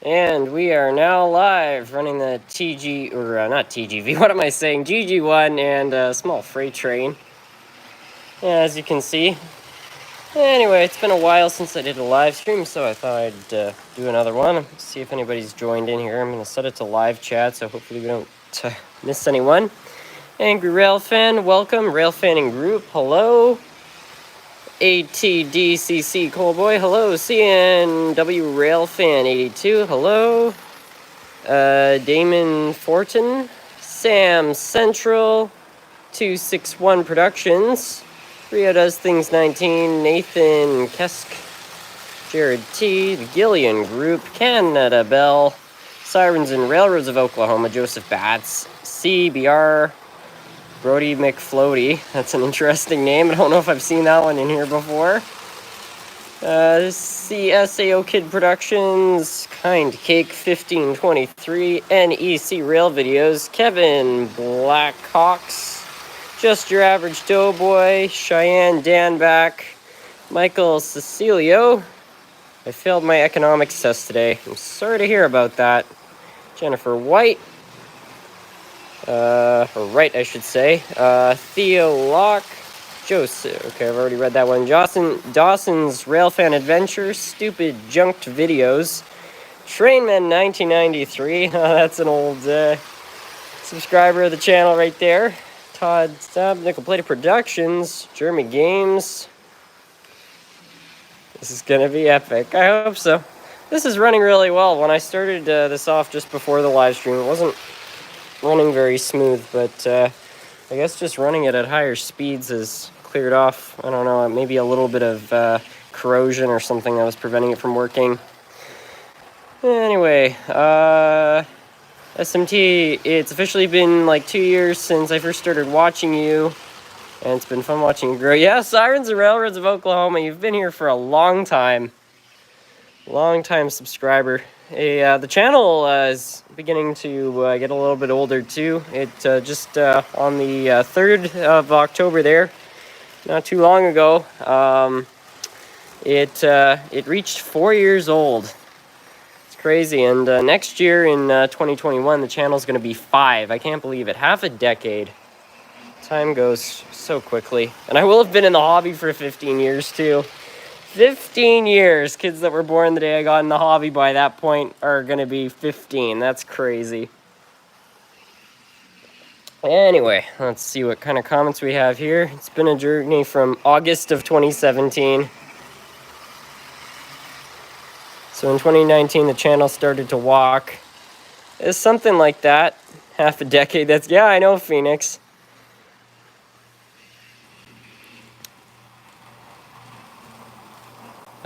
And we are now live running the TG, or not TGV, what am I saying? GG1 and a small freight train, as you can see. Anyway, it's been a while since I did a live stream, so I thought I'd do another one. See if anybody's joined in here. I'm going to set it to live chat, so hopefully we don't miss anyone. Angry Railfan, welcome. Railfanning group, hello. ATDCC Coalboy, hello. CNW Railfan 82, hello. Damon Fortin, Sam Central, 261 Productions, Rio Does Things 19, Nathan Kesk, Jared T, the Gillian Group, Canada Bell, Sirens and Railroads of Oklahoma, Joseph Batts, CBR, Brody McFloaty, that's an interesting name. I don't know if I've seen that one in here before. CSAO Kid Productions, Kind Cake 1523, NEC Rail Videos, Kevin Blackhawks, Just Your Average Doughboy, Cheyenne Danback, Michael Cecilio. I failed my economics test today. I'm sorry to hear about that. Jennifer White. Or Wright, I should say. Theo Locke. Joseph. Okay, I've already read that one. Dawson's Railfan Adventure. Stupid Junked Videos. Trainman 1993. That's an old subscriber of the channel right there. Todd Stubb. Nickel Plated Productions. Jeremy Games. This is going to be epic. I hope so. This is running really well. When I started this off just before the live stream, it wasn't running very smooth, but I guess just running it at higher speeds has cleared off, I don't know, maybe a little bit of corrosion or something that was preventing it from working. Anyway, SMT, it's officially been like 2 years since I first started watching you, and it's been fun watching you grow. Yeah, Sirens and Railroads of Oklahoma, you've been here for a long time subscriber. The channel is beginning to get a little bit older too. It just on the 3rd of October there, not too long ago, it reached 4 years old. It's crazy. And next year in 2021, the channel's going to be 5. I can't believe it. Half a decade. Time goes so quickly. And I will have been in the hobby for 15 years too. 15 years. Kids that were born the day I got in the hobby by that point are going to be 15. That's crazy. Anyway, let's see what kind of comments we have here. It's been a journey from August of 2017. So in 2019, the channel started to walk. It's something like that. Half a decade. That's, yeah, I know, Phoenix.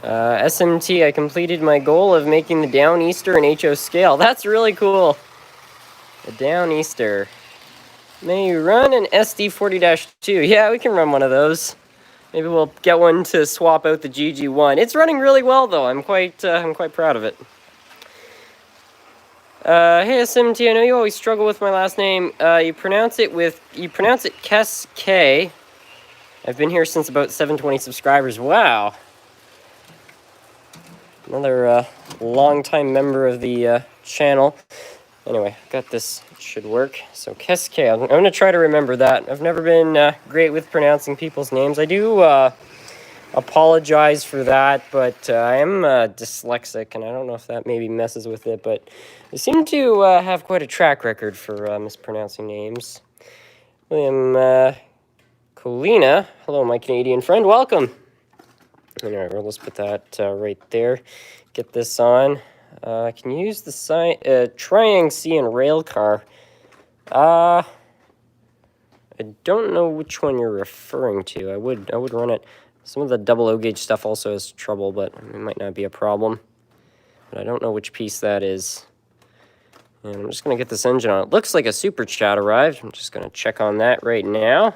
SMT, I completed my goal of making the Downeaster an HO scale. That's really cool. The Downeaster. May you run an SD40-2. Yeah, we can run one of those. Maybe we'll get one to swap out the GG1. It's running really well, though. I'm quite proud of it. Hey SMT, I know you always struggle with my last name. You pronounce it Kes K. I've been here since about 720 subscribers. Wow. Another long-time member of the channel. Anyway, got this. It should work. So, Keske. I'm going to try to remember that. I've never been great with pronouncing people's names. I do apologize for that, but I am dyslexic, and I don't know if that maybe messes with it, but I seem to have quite a track record for mispronouncing names. William Colina. Hello, my Canadian friend. Welcome. Alright, well, let's put that right there. Get this on. Can you use the Triang C and rail car? I don't know which one you're referring to. I would run it. Some of the double O gauge stuff also has trouble, but it might not be a problem. But I don't know which piece that is. And I'm just going to get this engine on. It looks like a super chat arrived. I'm just going to check on that right now.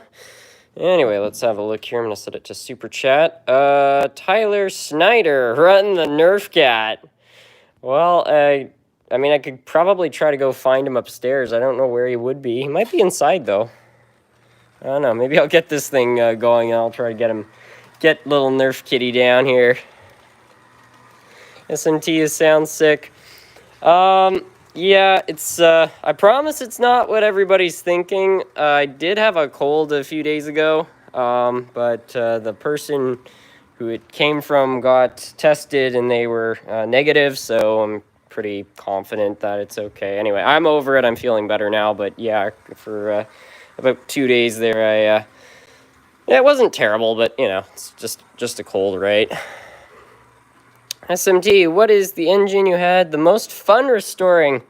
Anyway, let's have a look here. I'm going to set it to Super Chat. Tyler Snyder, run the Nerf cat. Well, I mean, I could probably try to go find him upstairs. I don't know where he would be. He might be inside, though. I don't know. Maybe I'll get this thing going, and I'll try to get little Nerf kitty down here. SMT is sound sick. Yeah, it's, I promise it's not what everybody's thinking. I did have a cold a few days ago, but the person who it came from got tested and they were negative, so I'm pretty confident that it's okay. Anyway, I'm over it. I'm feeling better now, but yeah, for about 2 days there, yeah, it wasn't terrible, but you know, it's just a cold, right? SMT, what is the engine you had the most fun restoring?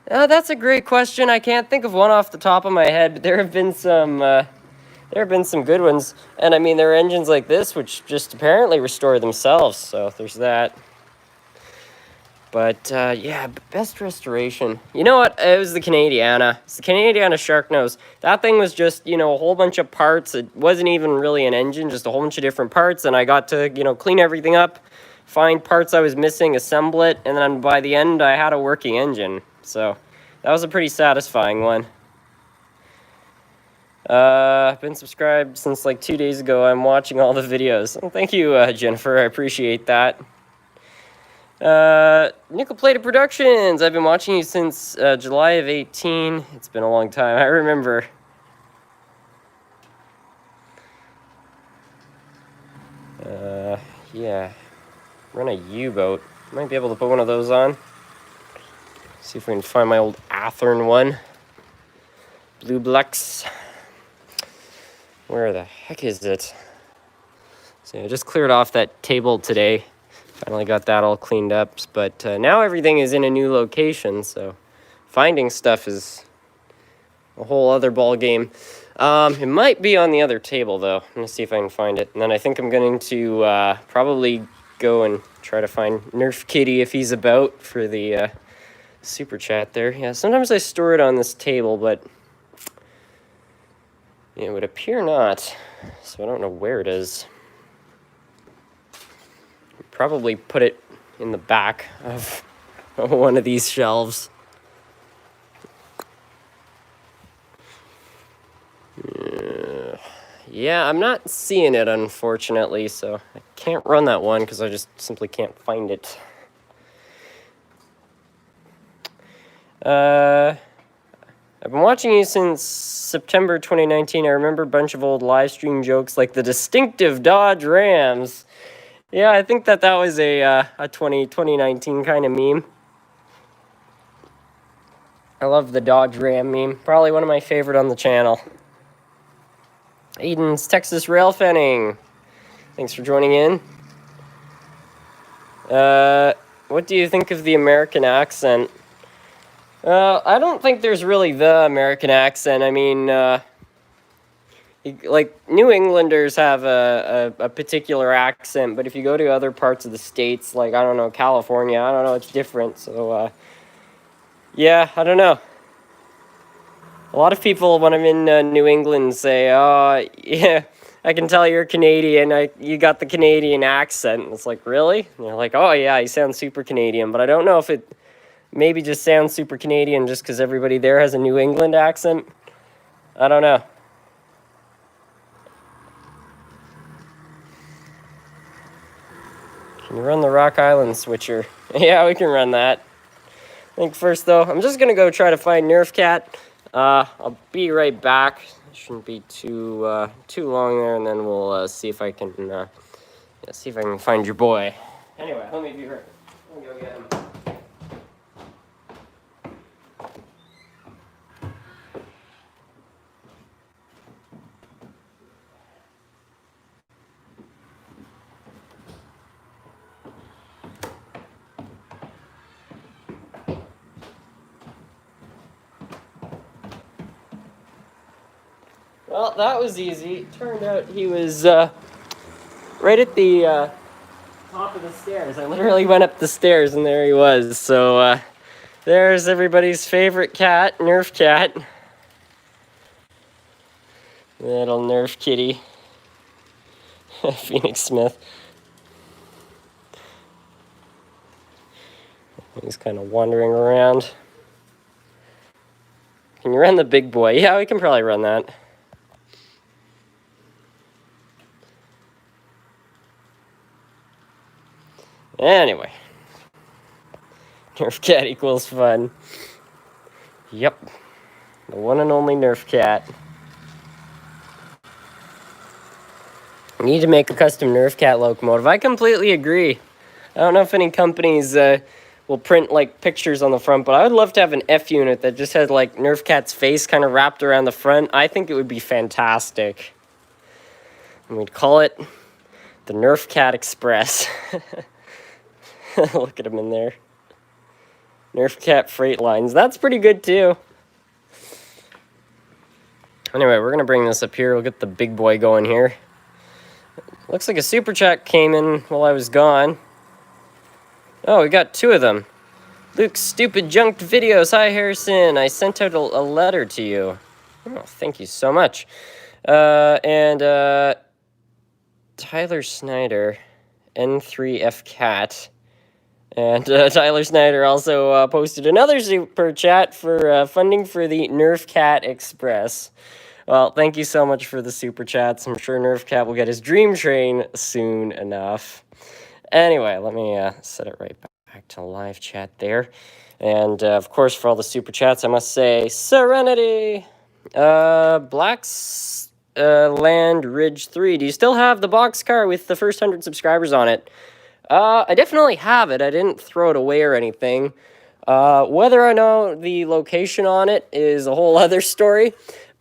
That's a great question. I can't think of one off the top of my head, but there have been some good ones. And I mean, there are engines like this which just apparently restore themselves, so there's that. But yeah, best restoration. You know what? It was the Canadiana. It's the Canadiana Sharknose. That thing was just, you know, a whole bunch of parts. It wasn't even really an engine, just a whole bunch of different parts. And I got to, you know, clean everything up, find parts I was missing, assemble it, and then by the end, I had a working engine. So that was a pretty satisfying one. I've been subscribed since like 2 days ago. I'm watching all the videos. Well, thank you, Jennifer. I appreciate that. Nickel Plated Productions. I've been watching you since July of 18. It's been a long time. I remember. Yeah. Run a U-boat. Might be able to put one of those on. See if we can find my old Athern one. Blue Blux. Where the heck is it? So I just cleared off that table today. Finally got that all cleaned up, but now everything is in a new location, so finding stuff is a whole other ball game. It might be on the other table, though. I'm gonna see if I can find it, and then I think I'm going to probably go and try to find Nerf Kitty if he's about for the super chat there. Yeah, sometimes I store it on this table, but it would appear not, so I don't know where it is. Probably put it in the back of one of these shelves. Yeah, I'm not seeing it, unfortunately, so I can't run that one because I just simply can't find it. I've been watching you since September 2019. I remember a bunch of old live stream jokes like the distinctive Dodge Rams. Yeah, I think that was a 2019 kind of meme. I love the Dodge Ram meme. Probably one of my favorite on the channel. Aiden's Texas Railfanning. Thanks for joining in. What do you think of the American accent? I don't think there's really the American accent. I mean, like, New Englanders have a particular accent, but if you go to other parts of the states, like, I don't know, California, I don't know, it's different. So, yeah, I don't know. A lot of people, when I'm in New England, say, oh, yeah, I can tell you're Canadian. You got the Canadian accent. And it's like, really? And they're like, oh, yeah, you sound super Canadian. But I don't know if it maybe just sounds super Canadian just because everybody there has a New England accent. I don't know. Can you run the Rock Island switcher? Yeah, we can run that. I think first, though, I'm just going to go try to find Nerf Cat. I'll be right back. It shouldn't be too long there, and then we'll see if I can find your boy. Anyway, let me be right. Let me go get him. Well, that was easy. Turned out he was right at the top of the stairs. I literally went up the stairs and there he was. So there's everybody's favorite cat, Nerf Cat. Little Nerf Kitty. Phoenix Smith. He's kind of wandering around. Can you run the big boy? Yeah, we can probably run that. Anyway. Nerf cat equals fun. Yep. The one and only Nerf cat. I need to make a custom Nerf cat locomotive. I completely agree. I don't know if any companies will print like pictures on the front, but I would love to have an F unit that just had like Nerf cat's face kind of wrapped around the front. I think it would be fantastic. And we'd call it the Nerf Cat Express. Look at him in there. Nerf Cat Freight Lines. That's pretty good too. Anyway, we're going to bring this up here. We'll get the big boy going here. Looks like a super chat came in while I was gone. Oh, we got 2 of them. Luke's stupid junked videos. Hi, Harrison. I sent out a letter to you. Oh, thank you so much. Tyler Snyder, N3F Cat. And Tyler Snyder also posted another super chat for funding for the Nerf Cat Express. Well, thank you so much for the super chats. I'm sure Nerf Cat will get his dream train soon enough. Anyway, let me set it right back to live chat there. And, of course, for all the super chats, I must say, Serenity! Black's Land Ridge 3. Do you still have the boxcar with the first 100 subscribers on it? I definitely have it. I didn't throw it away or anything. Whether I know the location on it is a whole other story.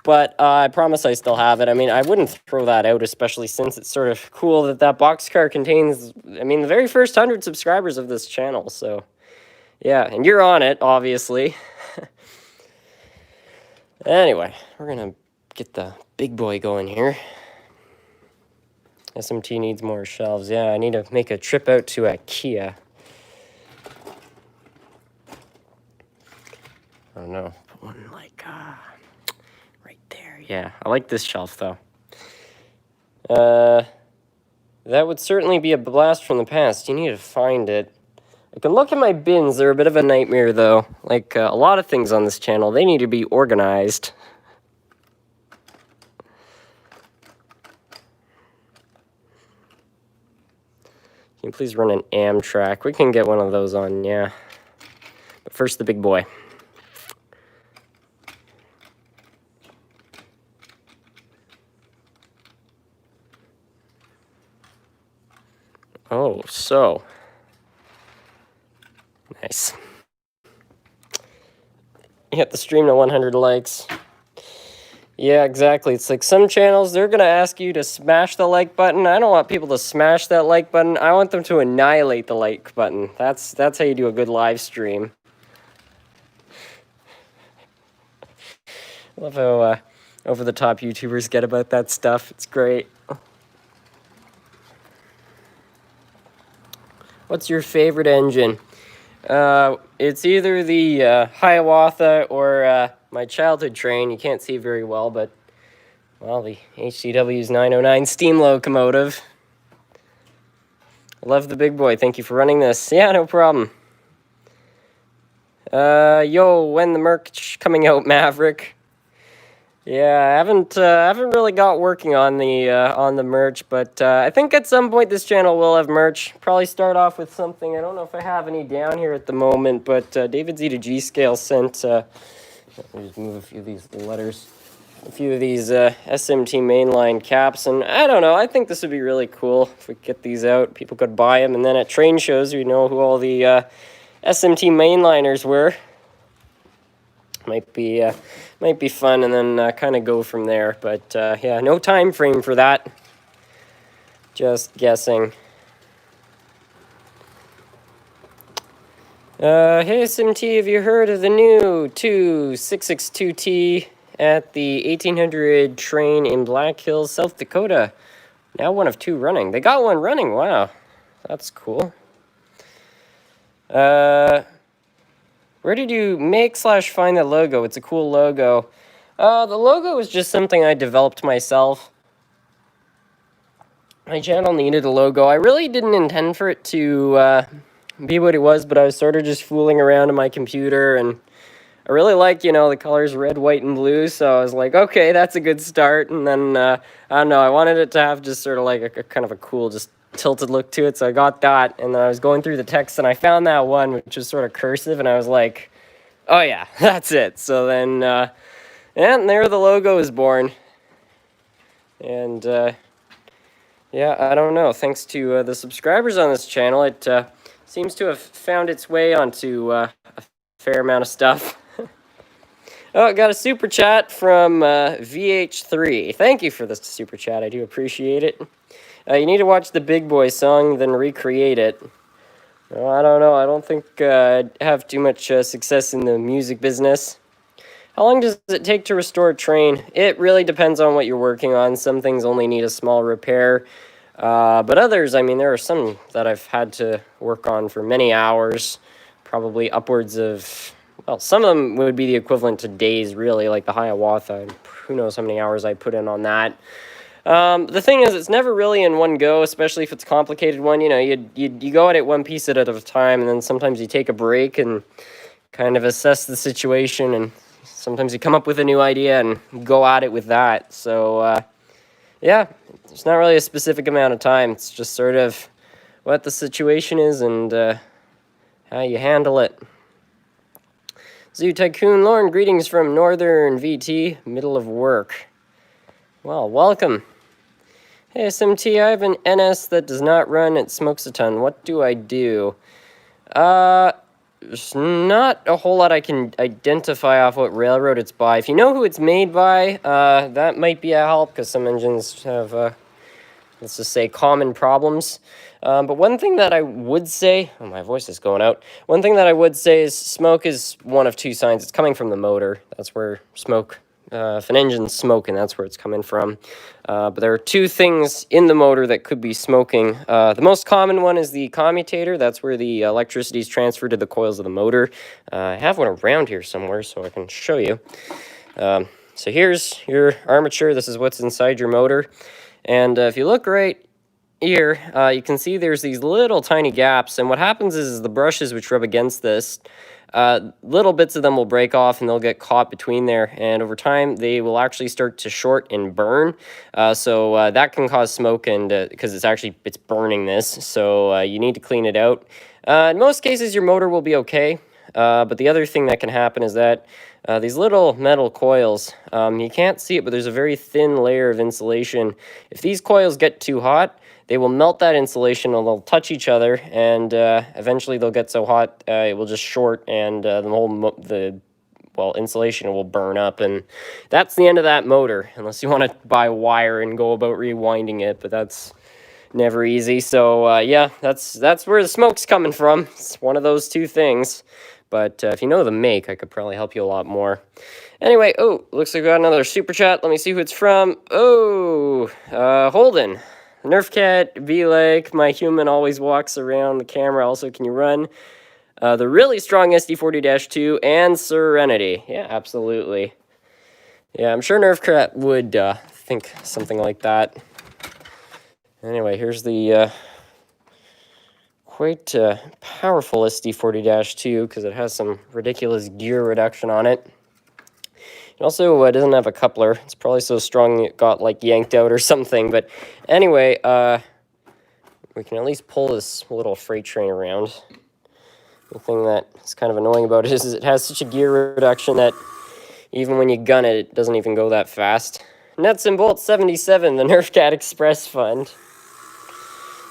But I promise I still have it. I mean, I wouldn't throw that out, especially since it's sort of cool that that boxcar contains, I mean, the very first 100 subscribers of this channel. So, yeah, and you're on it, obviously. Anyway, we're going to get the big boy going here. SMT needs more shelves. Yeah, I need to make a trip out to IKEA. I don't know. Put one like, right there. Yeah, I like this shelf, though. That would certainly be a blast from the past. You need to find it. I can look at my bins. They're a bit of a nightmare, though. Like a lot of things on this channel, they need to be organized. Can you please run an Amtrak? We can get one of those on, yeah. But first, the big boy. Oh, so. Nice. You hit the stream to 100 likes. Yeah, exactly. It's like some channels, they're going to ask you to smash the like button. I don't want people to smash that like button. I want them to annihilate the like button. That's how you do a good live stream. I love how over-the-top YouTubers get about that stuff. It's great. What's your favorite engine? It's either the Hiawatha or my childhood train. You can't see very well, but, well, the HCW's 909 steam locomotive. Love the big boy. Thank you for running this. Yeah, no problem. Yo, when the merch coming out, Maverick? Yeah, I haven't really got working on the merch, but I think at some point this channel will have merch. Probably start off with something. I don't know if I have any down here at the moment, but David Z to G scale sent. Let me just move a few of these letters, a few of these SMT mainline caps, and I don't know. I think this would be really cool if we could get these out. People could buy them, and then at train shows, we know who all the SMT mainliners were. Might be fun, and then kind of go from there. But yeah, no time frame for that. Just guessing. Hey SMT, have you heard of the new 2662T at the 1800 train in Black Hills, South Dakota? Now one of 2 running. They got one running. Wow, that's cool. Where did you make/find the logo? It's a cool logo. The logo is just something I developed myself. My channel needed a logo. I really didn't intend for it to be what it was, but I was sort of just fooling around on my computer, and I really like, you know, the colors red, white, and blue, so I was like, okay, that's a good start. And then, I don't know, I wanted it to have just sort of like a kind of a cool, just tilted look to it, so I got that. And then I was going through the text, and I found that one, which was sort of cursive, and I was like, oh yeah, that's it. So then, and there the logo is born. And yeah, I don't know. Thanks to the subscribers on this channel, it seems to have found its way onto a fair amount of stuff. Oh, I got a super chat from VH3. Thank you for this super chat. I do appreciate it. You need to watch the Big Boy song, then recreate it. Well, I don't know. I don't think I'd have too much success in the music business. How long does it take to restore a train? It really depends on what you're working on. Some things only need a small repair. But others, I mean, there are some that I've had to work on for many hours. Probably upwards of... Well, some of them would be the equivalent to days, really, like the Hiawatha. Who knows how many hours I put in on that. The thing is, it's never really in one go, especially if it's a complicated one. You know, you go at it one piece at a time, and then sometimes you take a break and kind of assess the situation, and sometimes you come up with a new idea and go at it with that. So, yeah, there's not really a specific amount of time. It's just sort of what the situation is and how you handle it. Zoo Tycoon Lauren, greetings from Northern VT, middle of work. Well, welcome. Hey, SMT, I have an NS that does not run, it smokes a ton. What do I do? There's not a whole lot I can identify off what railroad it's by. If you know who it's made by, that might be a help, because some engines have, let's just say, common problems. But one thing that I would say... Oh, my voice is going out. One thing that I would say is smoke is one of two signs. It's coming from the motor. That's where smoke... if an engine's smoking, that's where it's coming from. But there are two things in the motor that could be smoking. The most common one is the commutator. That's where the electricity is transferred to the coils of the motor. I have one around here somewhere, so I can show you. So here's your armature. This is what's inside your motor. And if you look right here, you can see there's these little tiny gaps. And what happens is the brushes which rub against this, little bits of them will break off and they'll get caught between there, and over time they will actually start to short and burn. So that can cause smoke, and because it's burning this, so you need to clean it out. In most cases your motor will be okay, but the other thing that can happen is that these little metal coils, you can't see it, but there's a very thin layer of insulation. If these coils get too hot, they will melt that insulation, and they'll touch each other, and eventually they'll get so hot it will just short, and the insulation will burn up, and that's the end of that motor, unless you want to buy wire and go about rewinding it, but that's never easy. So yeah, that's where the smoke's coming from. It's one of those two things, but if you know the make, I could probably help you a lot more. Anyway, oh, looks like we got another super chat. Let me see who it's from. Oh, Holden. Nerf cat, be like, my human always walks around the camera. Also, can you run the really strong SD40-2 and Serenity? Yeah, absolutely. Yeah, I'm sure Nerf cat would think something like that. Anyway, here's the quite powerful SD40-2 because it has some ridiculous gear reduction on it. It also doesn't have a coupler. It's probably so strong it got, like, yanked out or something. But anyway, we can at least pull this little freight train around. The thing that is kind of annoying about it is it has such a gear reduction that even when you gun it, it doesn't even go that fast. Nuts and Bolts 77, the Nerf Cat Express Fund.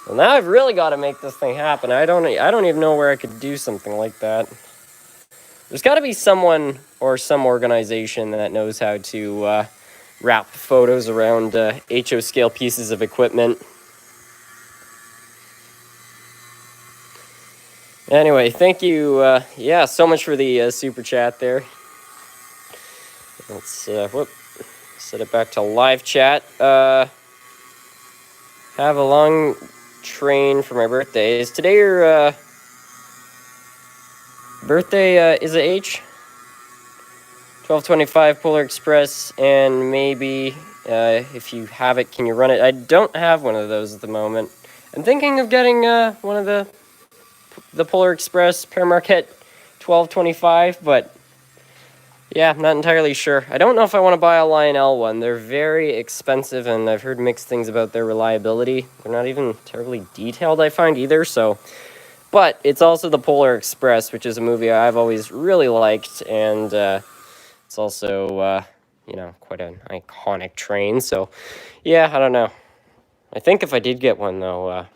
Well, now I've really got to make this thing happen. I don't even know where I could do something like that. There's got to be someone or some organization that knows how to wrap photos around HO scale pieces of equipment. Anyway, thank you, yeah, so much for the super chat there. Let's set it back to live chat. Have a long train for my birthday. Is today your birthday? Is it H? 1225 Polar Express, and maybe if you have it, can you run it? I don't have one of those at the moment. I'm thinking of getting one of the Polar Express Paramarquette 1225, but Yeah, I'm not entirely sure. I don't know if I want to buy a Lionel one. They're very expensive, and I've heard mixed things about their reliability. They're not even terribly detailed, I find, either, so... But it's also the Polar Express, which is a movie I've always really liked, and it's also, you know, quite an iconic train, so... Yeah, I don't know. I think if I did get one, though,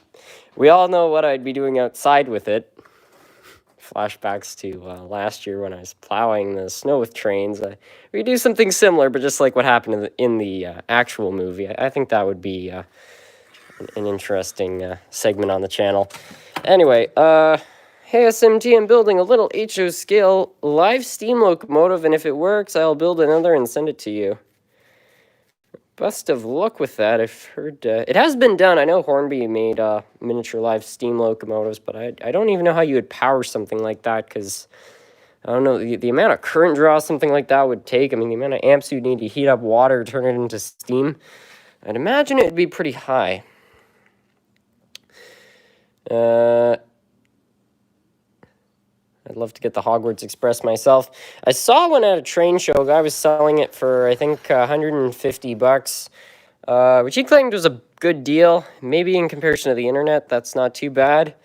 we all know what I'd be doing outside with it. Flashbacks to last year when I was plowing the snow with trains. We do something similar, but just like what happened in the actual movie. I think that would be an interesting segment on the channel. Anyway, hey SMT, I'm building a little HO scale live steam locomotive, and if it works, I'll build another and send it to you. Best of luck with that. I've heard it has been done. I know Hornby made miniature live steam locomotives, but I don't even know how you would power something like that, because I don't know the amount of current draw something like that would take. I mean, the amount of amps you'd need to heat up water, turn it into steam. I'd imagine it would be pretty high. I'd love to get the Hogwarts Express myself. I saw one at a train show. A guy was selling it for, I think, $150, which he claimed was a good deal. Maybe in comparison to the internet, that's not too bad.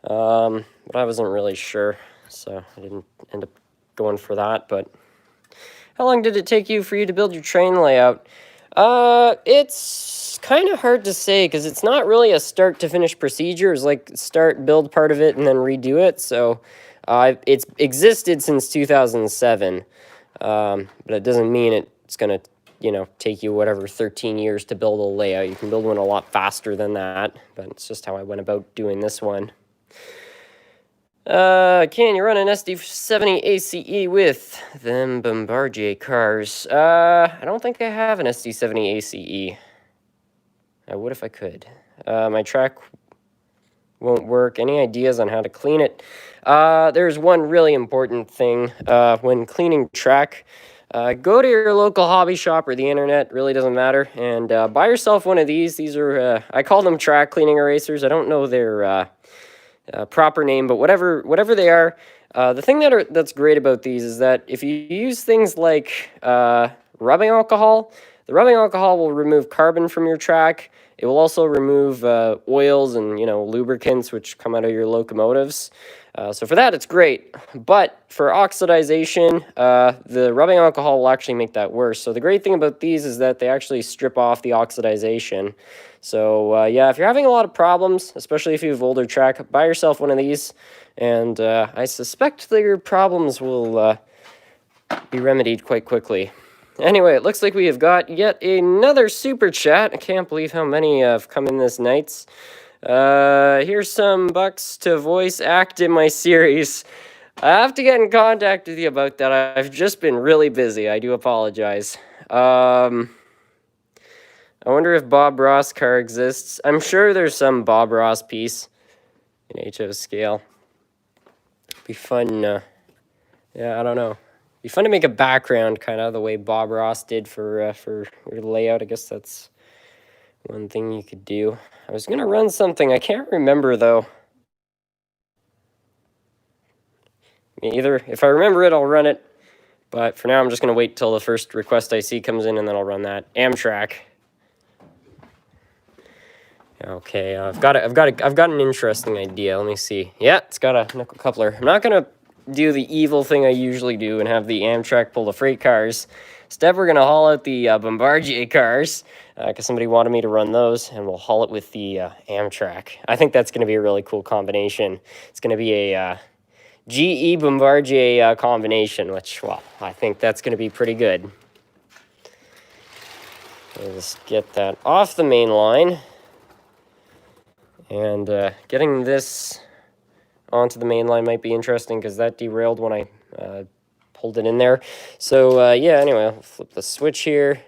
But I wasn't really sure, so I didn't end up going for that. But how long did it take you to build your train layout? It's kind of hard to say, because it's not really a start-to-finish procedure. It's like start, build part of it, and then redo it, so... it's existed since 2007, but it doesn't mean it's going to, you know, take you whatever 13 years to build a layout. You can build one a lot faster than that, but it's just how I went about doing this one. Can you run an SD70 ACE with them Bombardier cars? I don't think I have an SD70 ACE. I would if I could. My track won't work. Any ideas on how to clean it? There's one really important thing when cleaning track. Go to your local hobby shop or the internet, really doesn't matter, and buy yourself one of these. These are, I call them track cleaning erasers. I don't know their proper name, but whatever they are, the thing that's great about these is that if you use things like rubbing alcohol, the rubbing alcohol will remove carbon from your track. It will also remove oils and, you know, lubricants which come out of your locomotives. So for that, it's great. But for oxidization, the rubbing alcohol will actually make that worse. So the great thing about these is that they actually strip off the oxidization. So yeah, if you're having a lot of problems, especially if you have older track, buy yourself one of these. And I suspect that your problems will be remedied quite quickly. Anyway, it looks like we have got yet another super chat. I can't believe how many have come in this night. Here's some bucks to voice act in my series. I have to get in contact with you about that. I've just been really busy. I do apologize. I wonder if Bob Ross car exists. I'm sure there's some Bob Ross piece in HO scale. Be fun. Yeah, I don't know. Be fun to make a background kind of the way Bob Ross did for your layout. I guess that's one thing you could do. I was gonna run something. I can't remember though. Either if I remember it, I'll run it. But for now, I'm just gonna wait till the first request I see comes in, and then I'll run that. Amtrak. Okay, I've got an interesting idea. Let me see. Yeah, it's got a nickel coupler. I'm not gonna do the evil thing I usually do and have the Amtrak pull the freight cars. Instead, we're gonna haul out the Bombardier cars because somebody wanted me to run those, and we'll haul it with the Amtrak. I think that's gonna be a really cool combination. It's gonna be a GE Bombardier combination, which, well, I think that's gonna be pretty good. Let's get that off the main line. And getting this onto the main line might be interesting because that derailed when I pulled it in there. So yeah, anyway, I'll flip the switch here.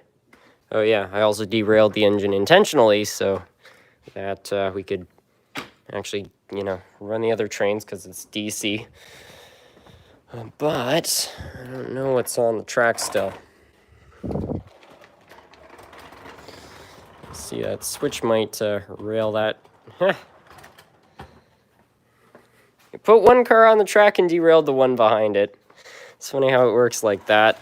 Oh yeah, I also derailed the engine intentionally so that we could actually, you know, run the other trains because it's DC. But I don't know what's on the track still. Let's see, that switch might rail that. You put one car on the track and derailed the one behind it. It's funny how it works like that.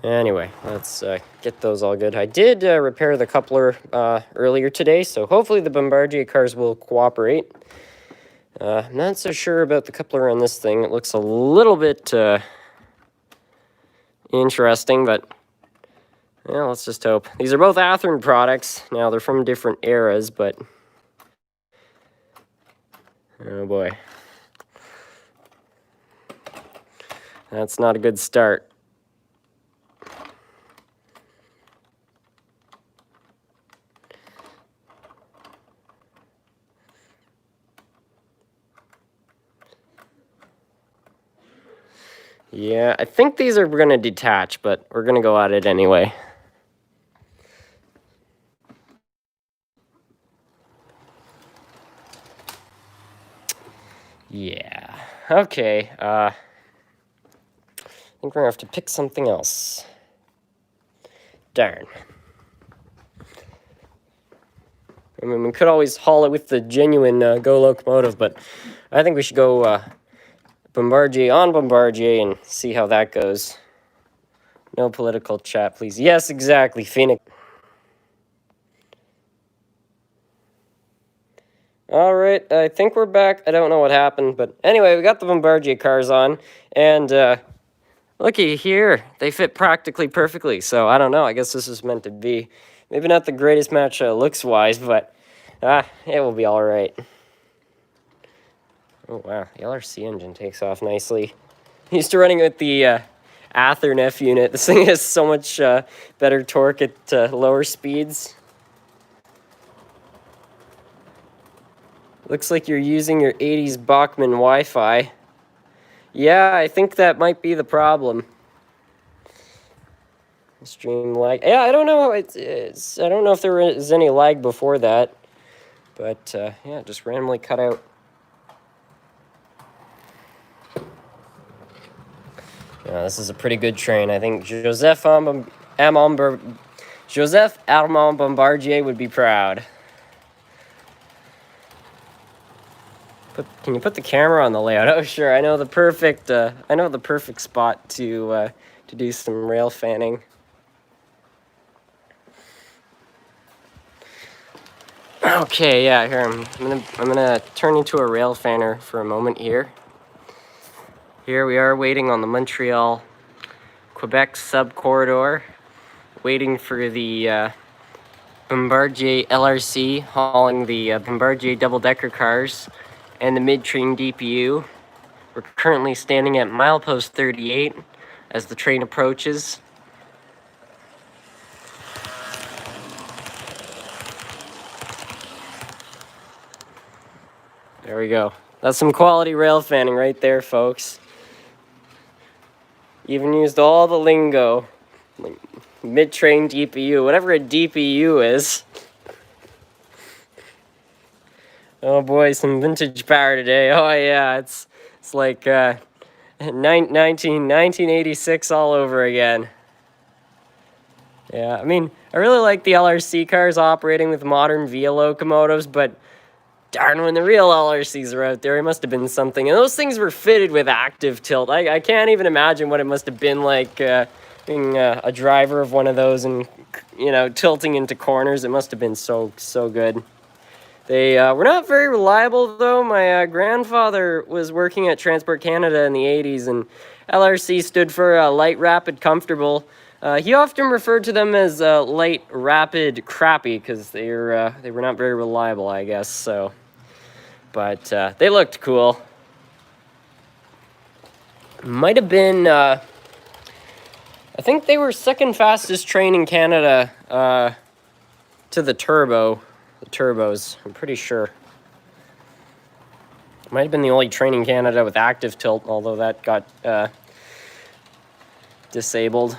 Anyway, let's get those all good. I did repair the coupler earlier today, so hopefully the Bombardier cars will cooperate. I'm not so sure about the coupler on this thing. It looks a little bit interesting, but yeah, let's just hope. These are both Athearn products. Now, they're from different eras, but oh boy. That's not a good start. Yeah, I think these are going to detach, but we're going to go at it anyway. Yeah, okay. I think we're going to have to pick something else. Darn. I mean, we could always haul it with the genuine Go locomotive, but I think we should go Bombardier on Bombardier and see how that goes. No political chat, please. Yes, exactly, Phoenix. All right, I think we're back. I don't know what happened, but anyway, we got the Bombardier cars on, and looky here. They fit practically perfectly, so I don't know. I guess this is meant to be. Maybe not the greatest match looks-wise, but it will be all right. Oh, wow, the LRC engine takes off nicely. Used to running with the Athearn F unit. This thing has so much better torque at lower speeds. Looks like you're using your 80s Bachmann Wi-Fi. Yeah, I think that might be the problem. Stream lag. Yeah, I don't know. I don't know if there was any lag before that. But, yeah, just randomly cut out. Yeah, this is a pretty good train. I think Joseph Armand Bombardier would be proud. Can you put the camera on the layout? Oh, sure. I know the perfect spot to do some rail fanning. Okay, yeah. Here I'm gonna turn into a rail fanner for a moment here. Here we are waiting on the Montreal Quebec sub-corridor, waiting for the Bombardier LRC hauling the Bombardier double-decker cars and the mid-train DPU. We're currently standing at milepost 38 as the train approaches. There we go. That's some quality rail fanning right there, folks. Even used all the lingo. Mid-train DPU, whatever a DPU is. Oh boy, some vintage power today. Oh yeah, it's like 1986 all over again. Yeah, I mean, I really like the LRC cars operating with modern VIA locomotives, but darn, when the real LRCs are out there, it must have been something. And those things were fitted with active tilt. I can't even imagine what it must have been like being a driver of one of those and, you know, tilting into corners. It must have been so good. They were not very reliable, though. My grandfather was working at Transport Canada in the 80s, and LRC stood for light, rapid, comfortable. He often referred to them as light, rapid, crappy, because they were not very reliable, I guess. So, but they looked cool. Might have been. I think they were second fastest train in Canada to the turbos. I'm pretty sure. Might have been the only train in Canada with active tilt, although that got disabled.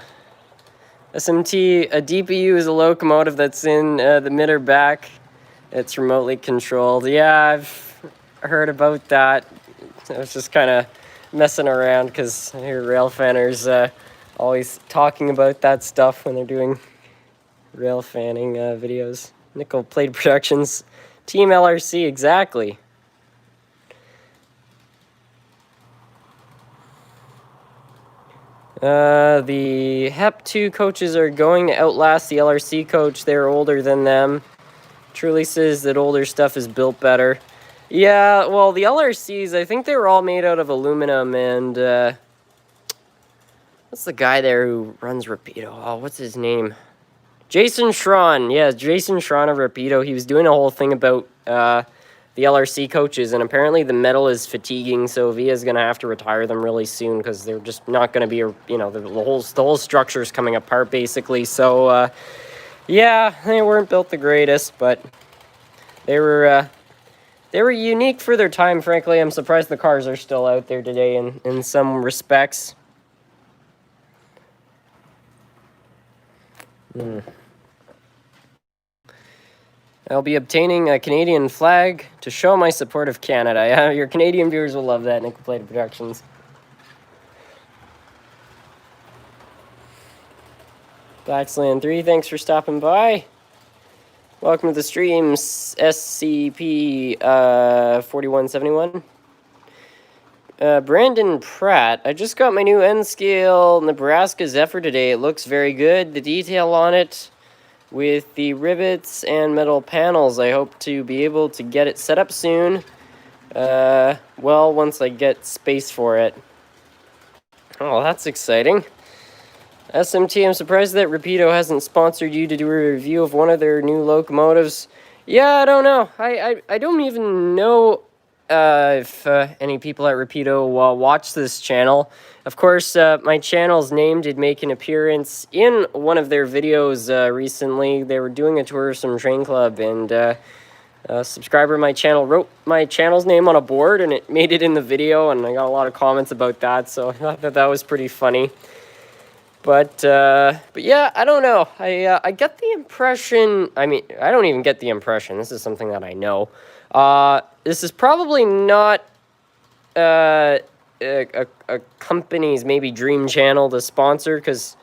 SMT, a DPU is a locomotive that's in the mid or back. It's remotely controlled. Yeah, I've heard about that. I was just kind of messing around because I hear rail fanners always talking about that stuff when they're doing rail fanning videos. Nickel Plate Productions, Team LRC, exactly. The HEP 2 coaches are going to outlast the LRC coach. They're older than them. Truly says that older stuff is built better. Yeah, well, the LRCs, I think they were all made out of aluminum, and what's the guy there who runs Rapido? Oh, what's his name? Jason Schron. Yeah, Jason Schron of Rapido. He was doing a whole thing about the LRC coaches, and apparently the metal is fatiguing, so Via's going to have to retire them really soon because they're just not going to be, you know, the whole structure is coming apart, basically. So, yeah, they weren't built the greatest, but they were unique for their time, frankly. I'm surprised the cars are still out there today in some respects. I'll be obtaining a Canadian flag to show my support of Canada. Yeah, your Canadian viewers will love that, Nickel Plated Productions. Blacksland 3, thanks for stopping by. Welcome to the stream, SCP 4171. Brandon Pratt, I just got my new N-Scale Nebraska Zephyr today. It looks very good. The detail on it with the rivets and metal panels. I hope to be able to get it set up soon. Well, once I get space for it. Oh, that's exciting. SMT, I'm surprised that Rapido hasn't sponsored you to do a review of one of their new locomotives. Yeah, I don't know. I don't even know if any people at Rapido watch this channel. Of course, my channel's name did make an appearance in one of their videos recently. They were doing a tour of some train club, and a subscriber of my channel wrote my channel's name on a board, and it made it in the video, and I got a lot of comments about that, so I thought that was pretty funny. But yeah, I don't know. I get the impression, I mean, I don't even get the impression. This is something that I know. This is probably not a company's maybe dream channel to sponsor, because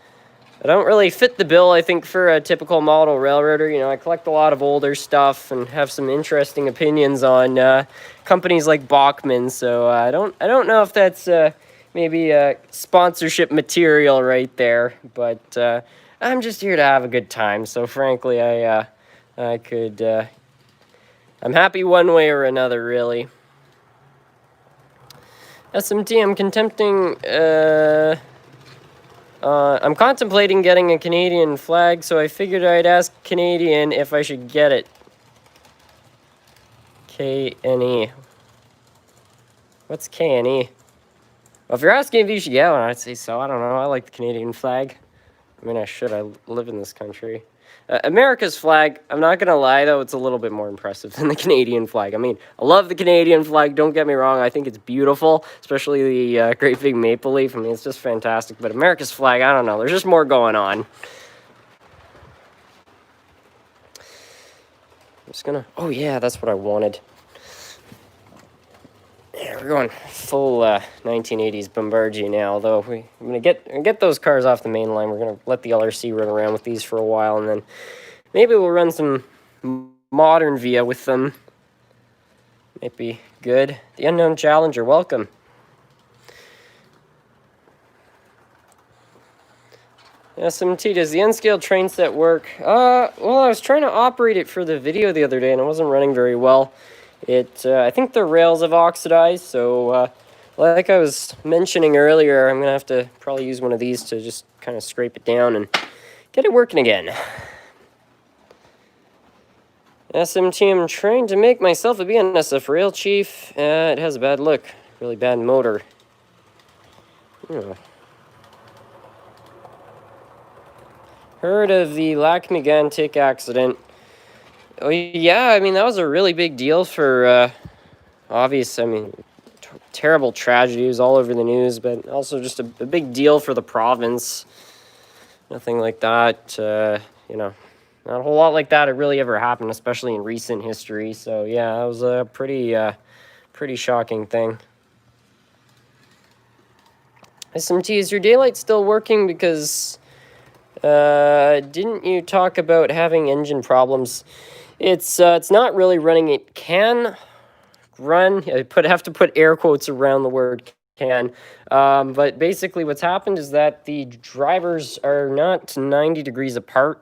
I don't really fit the bill, I think, for a typical model railroader. You know, I collect a lot of older stuff and have some interesting opinions on companies like Bachmann, so I don't know if that's maybe sponsorship material right there, but I'm just here to have a good time, so frankly, I could... I'm happy one way or another, really. SMT, I'm contemplating getting a Canadian flag, so I figured I'd ask Canadian if I should get it. KNE. What's KNE? Well, if you're asking if you should get one, I'd say so. I don't know. I like the Canadian flag. I mean, I should. I live in this country. America's flag, I'm not going to lie, though, it's a little bit more impressive than the Canadian flag. I mean, I love the Canadian flag, don't get me wrong. I think it's beautiful, especially the great big maple leaf. I mean, it's just fantastic. But America's flag, I don't know. There's just more going on. I'm just going to... Oh, yeah, that's what I wanted. Yeah, we're going full 1980s Bombardier now, although I'm going to get those cars off the main line. We're going to let the LRC run around with these for a while, and then maybe we'll run some modern Via with them. Might be good. The Unknown Challenger, welcome. SMT, does the N-scale train set work? Well, I was trying to operate it for the video the other day, and it wasn't running very well. I think the rails have oxidized, so like I was mentioning earlier, I'm going to have to probably use one of these to just kind of scrape it down and get it working again. SMT, I'm trying to make myself a BNSF rail chief. It has a bad look, really bad motor. Heard of the Lac Mégantic accident. Oh, yeah, I mean, that was a really big deal for, terrible tragedy. It was all over the news, but also just a big deal for the province. Nothing like that, you know, not a whole lot like that had really ever happened, especially in recent history. So, yeah, it was a pretty shocking thing. SMT, is your daylight still working? Because, didn't you talk about having engine problems? It's not really running. It can run. I have to put air quotes around the word can. But basically what's happened is that the drivers are not 90 degrees apart.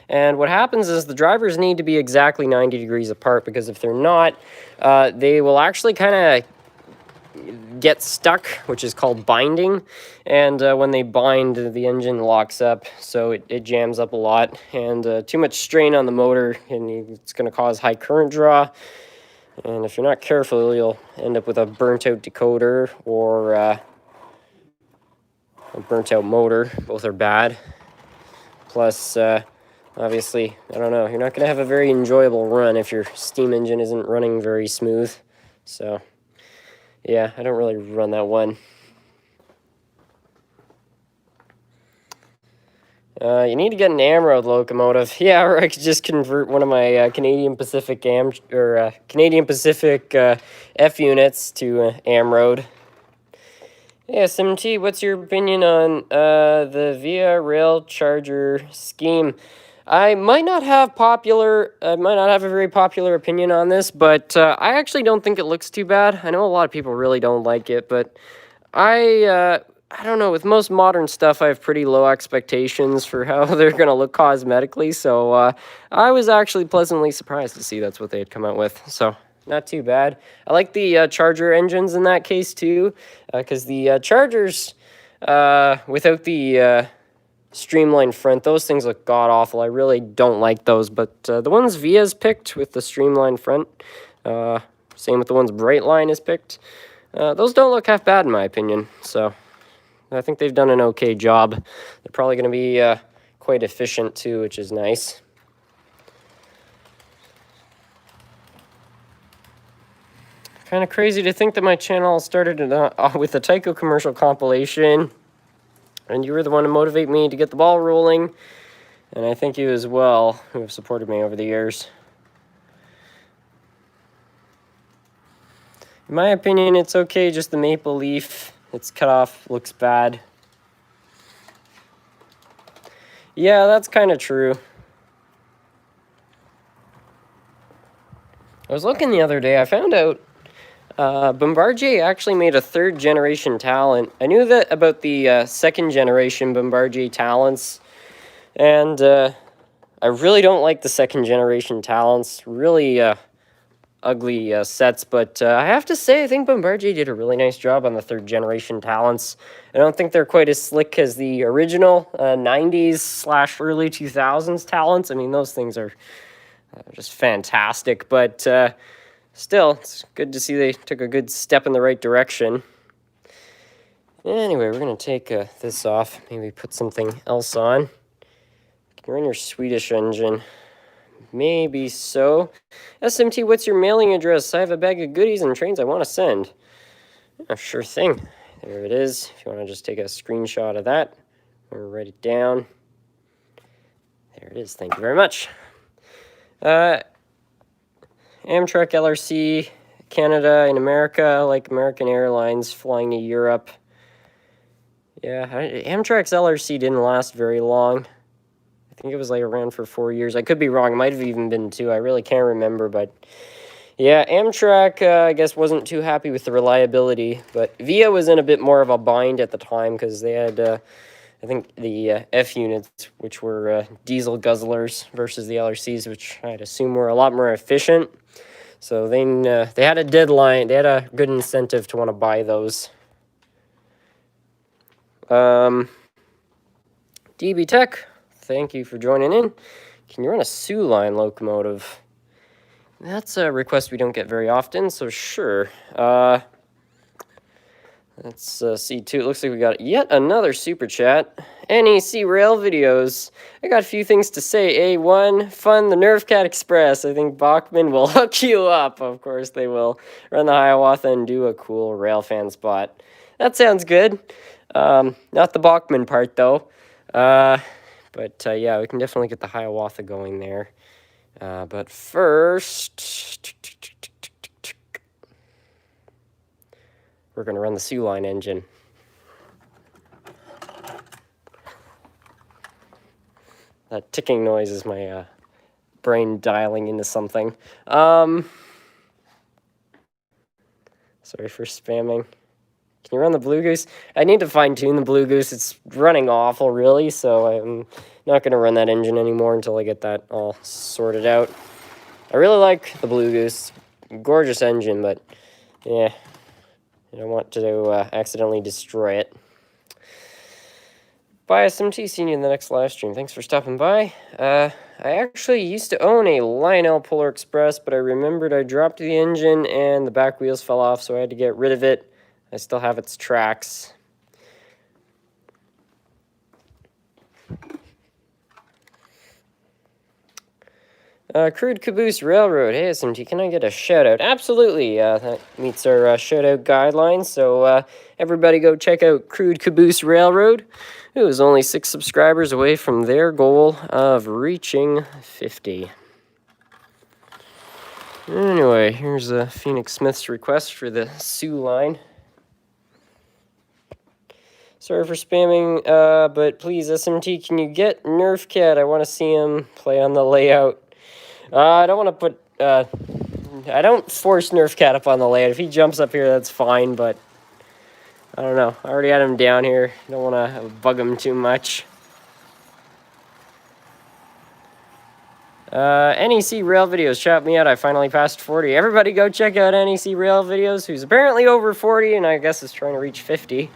And what happens is the drivers need to be exactly 90 degrees apart, because if they're not, they will actually kind of get stuck, which is called binding. And when they bind, the engine locks up, so it jams up a lot. And too much strain on the motor, and it's going to cause high current draw. And if you're not careful, you'll end up with a burnt-out decoder or a burnt-out motor. Both are bad. Plus, obviously, I don't know, you're not going to have a very enjoyable run if your steam engine isn't running very smooth. So, yeah, I don't really run that one. You need to get an AmRoad locomotive. Yeah, or I could just convert one of my Canadian Pacific Canadian Pacific F units to AmRoad. Yeah, SMT, what's your opinion on the Via Rail Charger scheme? I might not have a very popular opinion on this, but I actually don't think it looks too bad. I know a lot of people really don't like it, but I don't know, with most modern stuff, I have pretty low expectations for how they're going to look cosmetically, so I was actually pleasantly surprised to see that's what they had come out with, so not too bad. I like the Charger engines in that case, too, because the Chargers, without the streamlined front, those things look god-awful. I really don't like those, but the ones Via's picked with the streamlined front, same with the ones Brightline has picked, those don't look half bad in my opinion, so I think they've done an okay job. They're probably going to be quite efficient too, which is nice. Kind of crazy to think that my channel started with a Tyco commercial compilation, and you were the one to motivate me to get the ball rolling, and I thank you as well, who have supported me over the years. In my opinion, it's okay, just the maple leaf. It's cut off, looks bad. Yeah, that's kind of true. I was looking the other day, I found out Bombardier actually made a third-generation Talent. I knew that about the second-generation Bombardier Talents, and I really don't like the second-generation Talents. Really ugly sets, but I have to say, I think Bombardier did a really nice job on the third-generation Talents. I don't think they're quite as slick as the original 90s/early 2000s Talents. I mean, those things are just fantastic, but still, it's good to see they took a good step in the right direction. Anyway, we're going to take this off, maybe put something else on. Can you run your Swedish engine? Maybe so. SMT, what's your mailing address? I have a bag of goodies and trains I want to send. Oh, sure thing. There it is. If you want to just take a screenshot of that or write it down. There it is. Thank you very much. Amtrak LRC, Canada and America, like American Airlines flying to Europe. Yeah, Amtrak's LRC didn't last very long. I think it was like around for 4 years. I could be wrong. It might have even been 2. I really can't remember. But yeah, Amtrak, I guess, wasn't too happy with the reliability. But Via was in a bit more of a bind at the time because they had, I think, the F units, which were diesel guzzlers versus the LRCs, which I'd assume were a lot more efficient. So they had a deadline. They had a good incentive to want to buy those. DB Tech, thank you for joining in. Can you run a Sioux line locomotive? That's a request we don't get very often, so sure. Let's see, too. It looks like we got yet another super chat. NEC Rail videos. I got a few things to say. A1, fun the Nerf Cat Express. I think Bachman will hook you up. Of course they will. Run the Hiawatha and do a cool Railfan spot. That sounds good. Not the Bachman part, though. But yeah, we can definitely get the Hiawatha going there. But first, we're going to run the Sioux line engine. That ticking noise is my brain dialing into something. Sorry for spamming. Can you run the Blue Goose? I need to fine-tune the Blue Goose. It's running awful, really, so I'm not going to run that engine anymore until I get that all sorted out. I really like the Blue Goose. Gorgeous engine, but yeah, I don't want to accidentally destroy it. Bye, SMT. See you in the next live stream. Thanks for stopping by. I actually used to own a Lionel Polar Express, but I remembered I dropped the engine and the back wheels fell off, so I had to get rid of it. I still have its tracks. Crude Caboose Railroad. Hey, SMT, can I get a shout-out? Absolutely. That meets our shout-out guidelines, so everybody go check out Crude Caboose Railroad, who is only 6 subscribers away from their goal of reaching 50. Anyway, here's Phoenix Smith's request for the Sioux line. Sorry for spamming, but please, SMT, can you get Nerf Cat? I want to see him play on the layout. I don't want to put, I don't force Nerf Cat up on the layout. If he jumps up here, that's fine, but I don't know. I already had him down here. I don't want to bug him too much. NEC Rail Videos, shout me out. I finally passed 40. Everybody go check out NEC Rail Videos, who's apparently over 40, and I guess is trying to reach 50.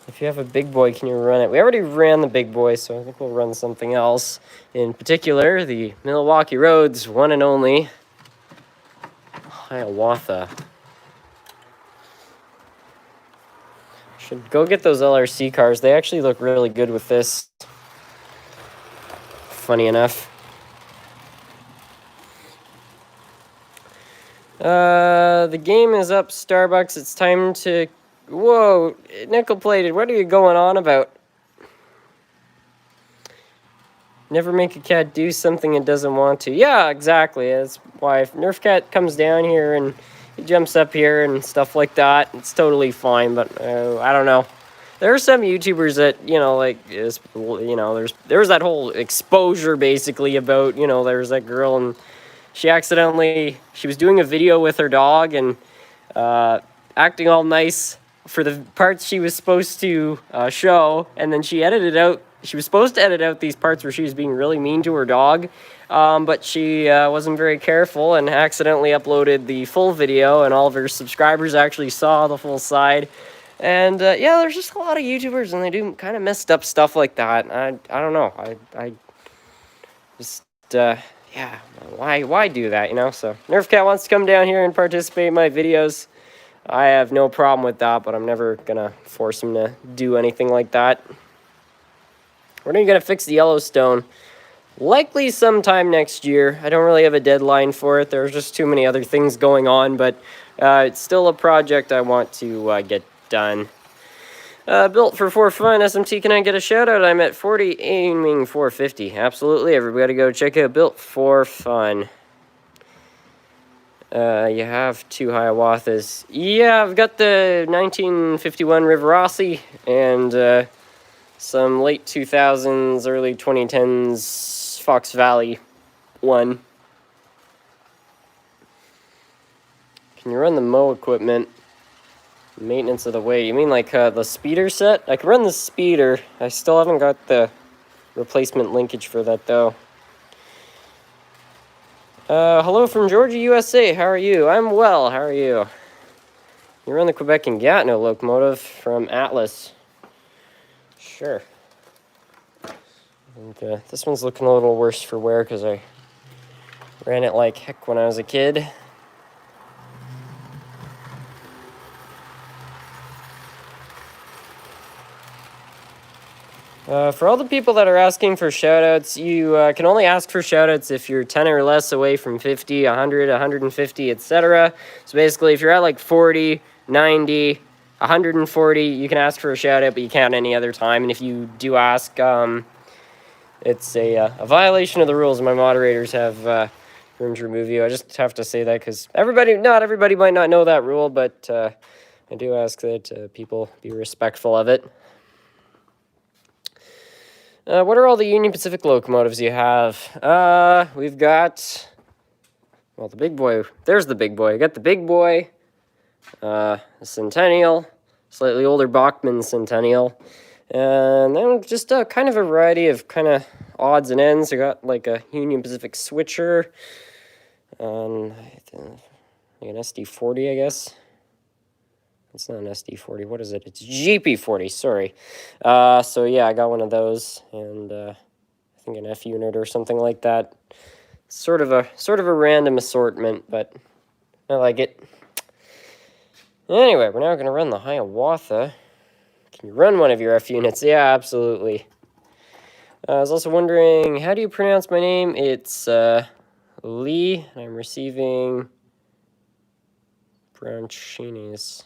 If you have a big boy, can you run it? We already ran the big boy, so I think we'll run something else. In particular, the Milwaukee Road's one and only Hiawatha. Should go get those LRC cars. They actually look really good with this. Funny enough. The game is up, Starbucks. It's time to... Whoa, nickel-plated. What are you going on about? Never make a cat do something it doesn't want to. Yeah, exactly. That's why if Nerf Cat comes down here and he jumps up here and stuff like that, it's totally fine. But I don't know. There are some YouTubers that, you know, like, there was that whole exposure basically about, you know, there was that girl and she was doing a video with her dog and acting all nice for the parts she was supposed to show, and then she edited out. She was supposed to edit out these parts where she was being really mean to her dog, but she wasn't very careful and accidentally uploaded the full video, and all of her subscribers actually saw the full side. And yeah, there's just a lot of YouTubers, and they do kind of messed up stuff like that. I don't know. I just yeah, why do that, you know? So Nerf Cat wants to come down here and participate in my videos. I have no problem with that, but I'm never going to force him to do anything like that. We're going to fix the Yellowstone likely sometime next year. I don't really have a deadline for it. There's just too many other things going on, but it's still a project I want to get done. Built for fun. SMT, can I get a shout out? I'm at 40, aiming for 50. Absolutely. Everybody go check out Built for Fun. You have 2 Hiawathas. Yeah, I've got the 1951 Rivarossi and some late 2000s, early 2010s Fox Valley one. Can you run the mow equipment? Maintenance of the way. You mean like the speeder set? I can run the speeder. I still haven't got the replacement linkage for that though. Hello from Georgia, USA. How are you? I'm well. How are you? You run the Quebec and Gatineau locomotive from Atlas. Sure. And, this one's looking a little worse for wear because I ran it like heck when I was a kid. For all the people that are asking for shoutouts, you can only ask for shoutouts if you're 10 or less away from 50, 100, 150, etc. So basically, if you're at like 40, 90, 140, you can ask for a shoutout, but you can't any other time. And if you do ask, it's a violation of the rules. My moderators have room to remove you. I just have to say that because not everybody might not know that rule, but I do ask that people be respectful of it. What are all the Union Pacific locomotives you have? We've got, well, the big boy. There's the big boy. I got the big boy, a Centennial, slightly older Bachmann Centennial, and then just kind of a variety of kind of odds and ends. I got like a Union Pacific switcher, like an SD40, I guess. It's not an SD40. What is it? It's GP40. Sorry. So yeah, I got one of those, and I think an F unit or something like that. Sort of a random assortment, but I like it. Anyway, we're now going to run the Hiawatha. Can you run one of your F units? Yeah, absolutely. I was also wondering, how do you pronounce my name? It's Lee, and I'm receiving Brownchinis.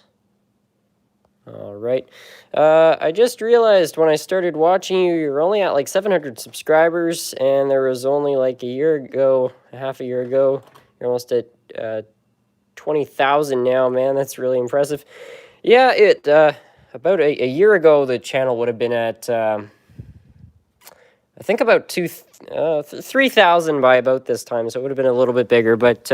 All right. I just realized when I started watching you, you're only at like 700 subscribers, and there was only like half a year ago, you're almost at 20,000 now, man. That's really impressive. Yeah, about a year ago, the channel would have been at, I think about 3,000 by about this time, so it would have been a little bit bigger. But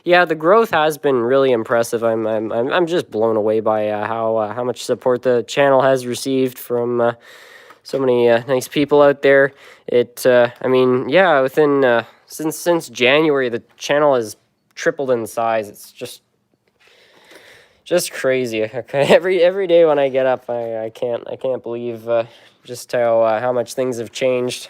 yeah, the growth has been really impressive. I'm just blown away by how much support the channel has received from so many nice people out there. I mean, yeah, within since January, the channel has tripled in size. It's just crazy. Every day when I get up, I can't believe just how much things have changed.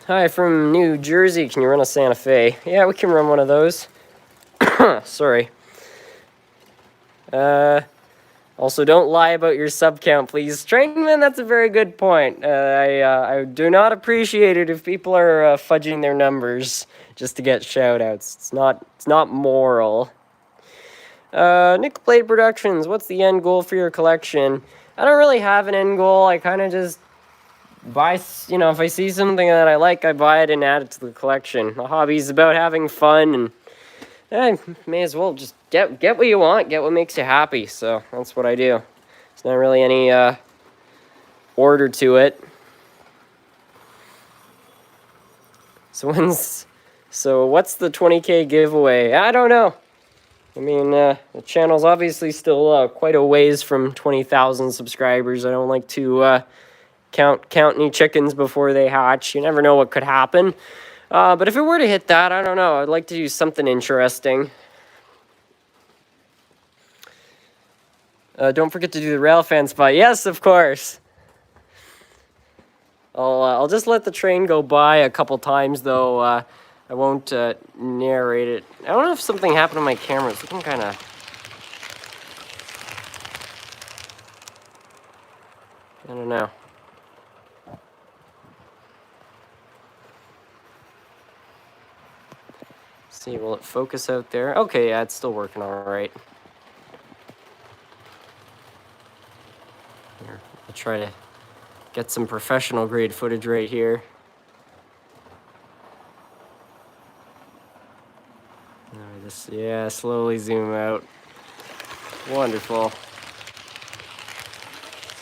Hi, from New Jersey. Can you run a Santa Fe? Yeah, we can run one of those. Sorry. Also, don't lie about your sub count, please. Trainman, that's a very good point. I do not appreciate it if people are fudging their numbers just to get shout-outs. It's not moral. Nickel Plate Productions, what's the end goal for your collection? I don't really have an end goal. I kind of just buy, if I see something that I like, I buy it and add it to the collection. The hobby's about having fun, and may as well just get what you want, get what makes you happy. So that's what I do. There's not really any order to it. So what's the 20K giveaway? I don't know. I mean, the channel's obviously still quite a ways from 20,000 subscribers. I don't like to count any chickens before they hatch. You never know what could happen. But if it were to hit that, I don't know. I'd like to do something interesting. Don't forget to do the Railfan spot. Yes, of course. I'll just let the train go by a couple times, though. I won't narrate it. I don't know if something happened to my camera. It's looking kind of... I don't know. See, will it focus out there? Okay, yeah, it's still working all right. Here, I'll try to get some professional grade footage right here. Yeah, slowly zoom out. Wonderful.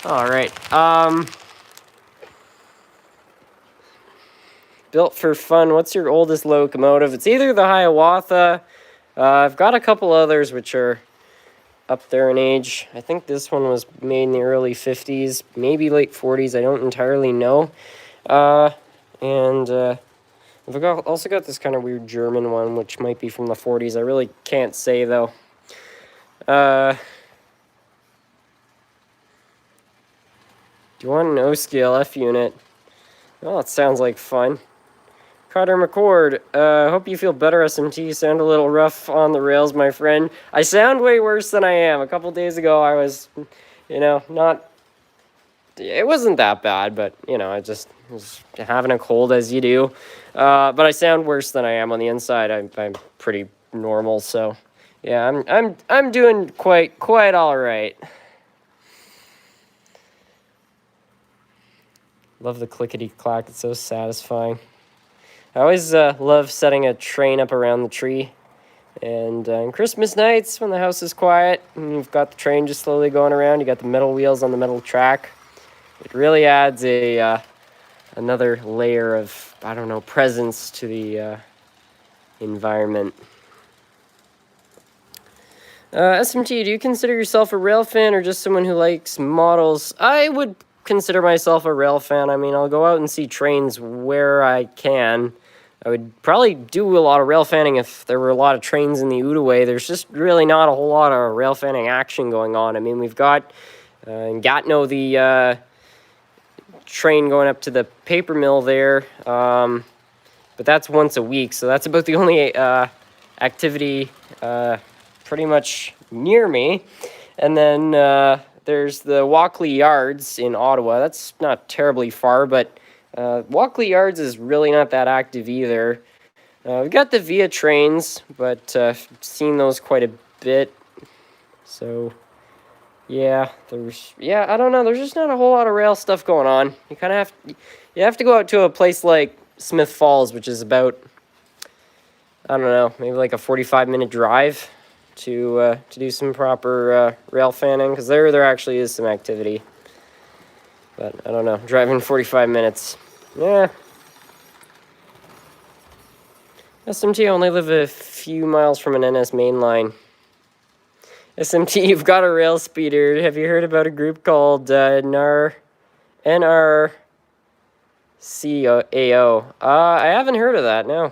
All right. Built for fun. What's your oldest locomotive? It's either the Hiawatha. I've got a couple others which are up there in age. I think this one was made in the early 50s, maybe late 40s. I don't entirely know. I've also got this kind of weird German one, which might be from the 40s. I really can't say, though. Do you want an O-scale F unit? Oh, it sounds like fun. Carter McCord, hope you feel better, SMT. You sound a little rough on the rails, my friend. I sound way worse than I am. A couple days ago, I was, not... It wasn't that bad, but, I just was having a cold, as you do. But I sound worse than I am on the inside. I'm pretty normal, so... Yeah, I'm doing quite all right. Love the clickety-clack. It's so satisfying. I always love setting a train up around the tree. And on Christmas nights, when the house is quiet, and you've got the train just slowly going around, you got the metal wheels on the metal track, it really adds a another layer of, I don't know, presence to the environment. SMT, do you consider yourself a rail fan or just someone who likes models? I would consider myself a rail fan. I mean, I'll go out and see trains where I can. I would probably do a lot of rail fanning if there were a lot of trains in the Outaouais. There's just really not a whole lot of rail fanning action going on. I mean, we've got in Gatineau the train going up to the paper mill there, but that's once a week, so that's about the only activity pretty much near me. And then there's the Walkley Yards in Ottawa. That's not terribly far, but Walkley Yards is really not that active either. We've got the Via trains, but seen those quite a bit. So yeah, I don't know. There's just not a whole lot of rail stuff going on. You kind of have to go out to a place like Smith Falls, which is about, I don't know, maybe like a 45-minute drive to do some proper rail fanning, because there actually is some activity. But I don't know, driving 45 minutes, yeah. SMT, I only live a few miles from an NS main line. SMT, you've got a rail speeder. Have you heard about a group called NRCAO? I haven't heard of that, no.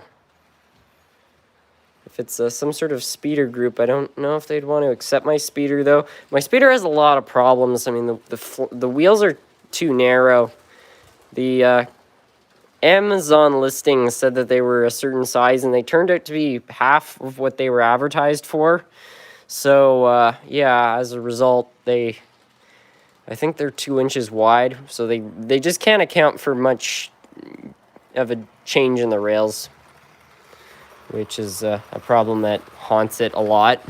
If it's some sort of speeder group, I don't know if they'd want to accept my speeder, though. My speeder has a lot of problems. I mean, the wheels are too narrow. The Amazon listing said that they were a certain size, and they turned out to be half of what they were advertised for. So, yeah, as a result, I think they're 2 inches wide, so they just can't account for much of a change in the rails, which is a problem that haunts it a lot.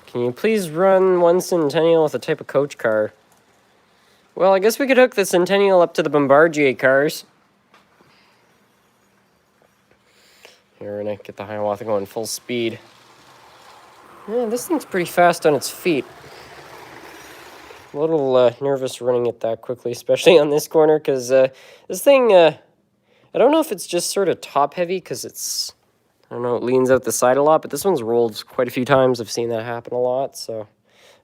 Can you please run one Centennial with a type of coach car? Well, I guess we could hook the Centennial up to the Bombardier cars. Here, we're gonna get the Hiawatha going full speed. Yeah, this thing's pretty fast on its feet. A little nervous running it that quickly, especially on this corner, because this thing, I don't know if it's just sort of top heavy, because it's, I don't know, it leans out the side a lot, but this one's rolled quite a few times. I've seen that happen a lot, so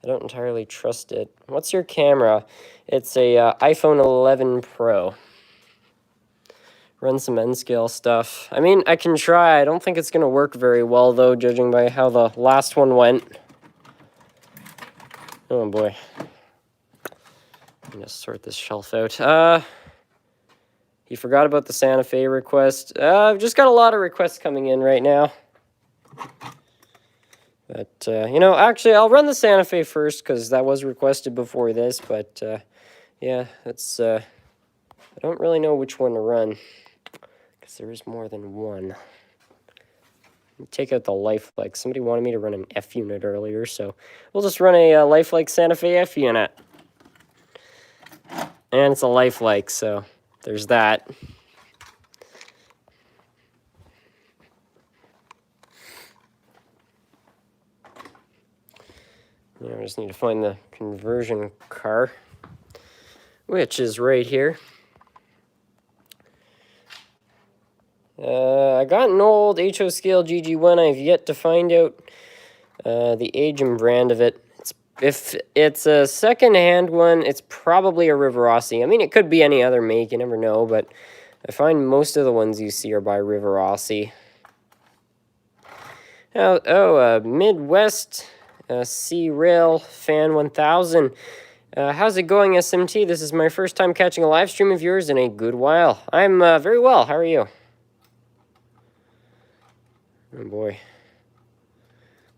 I don't entirely trust it. What's your camera? It's a iPhone 11 Pro. Run some N-scale stuff. I mean, I can try. I don't think it's going to work very well, though, judging by how the last one went. Oh, boy. I'm going to sort this shelf out. He forgot about the Santa Fe request. I've just got a lot of requests coming in right now. But, you know, actually, I'll run the Santa Fe first, because that was requested before this. But, yeah, that's, I don't really know which one to run, because there is more than one. Take out the Lifelike. Somebody wanted me to run an F unit earlier, so we'll just run a Lifelike Santa Fe F unit. And it's a Lifelike, so there's that. Yeah, I just need to find the conversion car, which is right here. I got an old HO scale GG1. I've yet to find out the age and brand of it. If it's a second-hand one, it's probably a Rivarossi. I mean, it could be any other make. You never know, but I find most of the ones you see are by Rivarossi. Midwest C-Rail Fan 1000. How's it going, SMT? This is my first time catching a live stream of yours in a good while. I'm very well. How are you? Oh boy,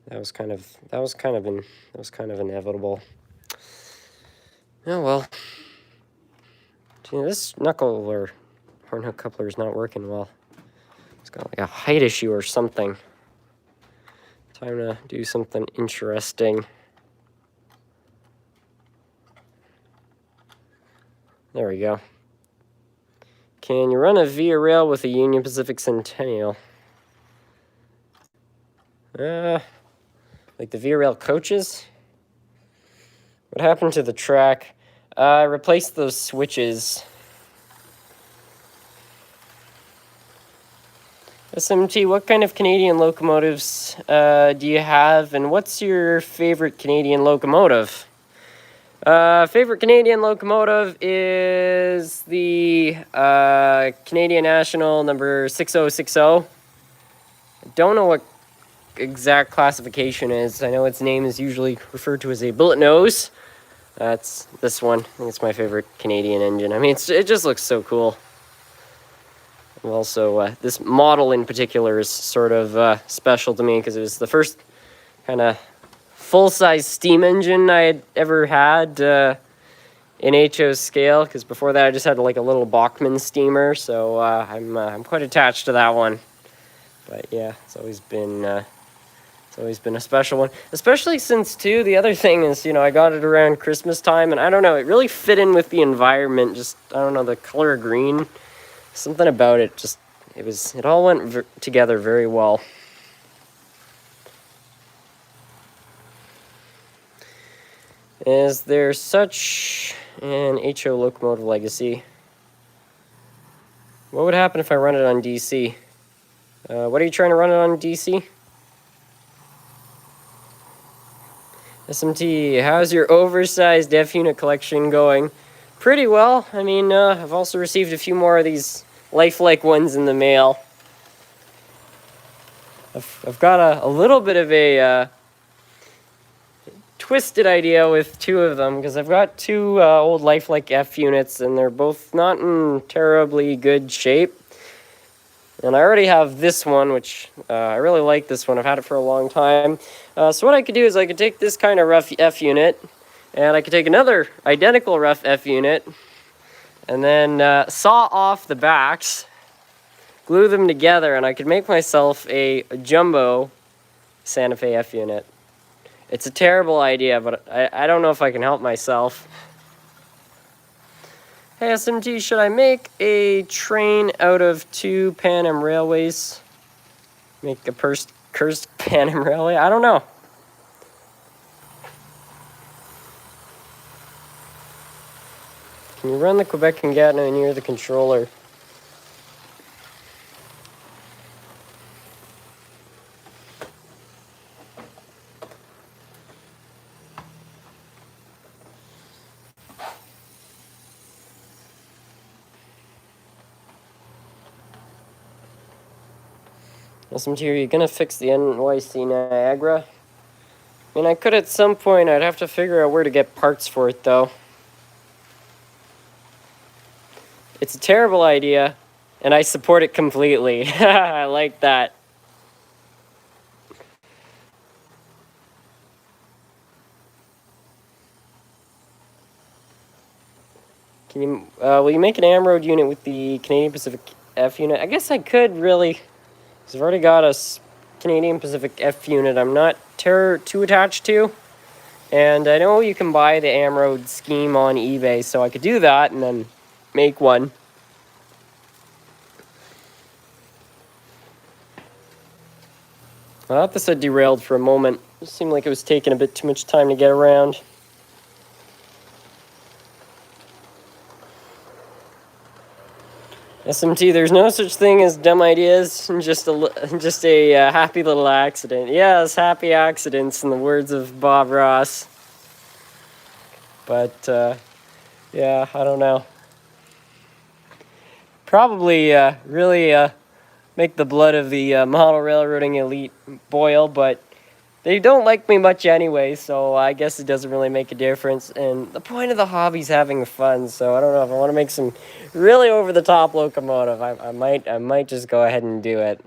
that was kind of inevitable. Oh well. Gee, this knuckle or horn hook coupler is not working well. It's got like a height issue or something. Time to do something interesting. There we go. Can you run a Via Rail with a Union Pacific Centennial? Like the Via Rail coaches? What happened to the track? I replaced those switches. SMT, what kind of Canadian locomotives do you have, and what's your favorite Canadian locomotive? Favorite Canadian locomotive is the Canadian National number 6060. I don't know what exact classification is. I know its name is usually referred to as a bullet nose. That's this one. I think it's my favorite Canadian engine. I mean, it just looks so cool. And also, this model in particular is sort of special to me because it was the first kind of full-size steam engine I had ever had in HO scale, because before that I just had like a little Bachmann steamer, so I'm quite attached to that one. But yeah, it's always been a special one, especially since too the other thing is, I got it around Christmas time, and I don't know, it really fit in with the environment. Just, I don't know, the color green, something about it, just it all went together very well. Is there such an HO locomotive legacy? What would happen if I run it on DC? What are you trying to run it on DC? SMT, how's your oversized F-unit collection going? Pretty well. I mean, I've also received a few more of these lifelike ones in the mail. I've got a little bit of a twisted idea with two of them, because I've got two old lifelike F units, and they're both not in terribly good shape. And I already have this one, which I really like this one. I've had it for a long time. So what I could do is I could take this kind of rough F unit, and I could take another identical rough F unit, and then saw off the backs, glue them together, and I could make myself a jumbo Santa Fe F unit. It's a terrible idea, but I don't know if I can help myself. Hey SMT, should I make a train out of two Pan Am railways? Make a cursed Pan Am railway? I don't know. Can you run the Quebec and Gatineau near the controller? SMT, are you gonna fix the NYC Niagara? I mean, I could at some point. I'd have to figure out where to get parts for it, though. It's a terrible idea, and I support it completely. I like that. Will you make an AmRoad unit with the Canadian Pacific F unit? I guess I could, really. Because I've already got a Canadian Pacific F unit I'm not too attached to. And I know you can buy the AmRoad scheme on eBay, so I could do that and then make one. I thought this had derailed for a moment. It seemed like it was taking a bit too much time to get around. SMT, there's no such thing as dumb ideas, just a happy little accident. Yes, happy accidents, in the words of Bob Ross. But, yeah, I don't know. Probably really make the blood of the model railroading elite boil, but they don't like me much anyway, so I guess it doesn't really make a difference. And the point of the hobby is having fun, so I don't know if I want to make some really over-the-top locomotive. I might just go ahead and do it.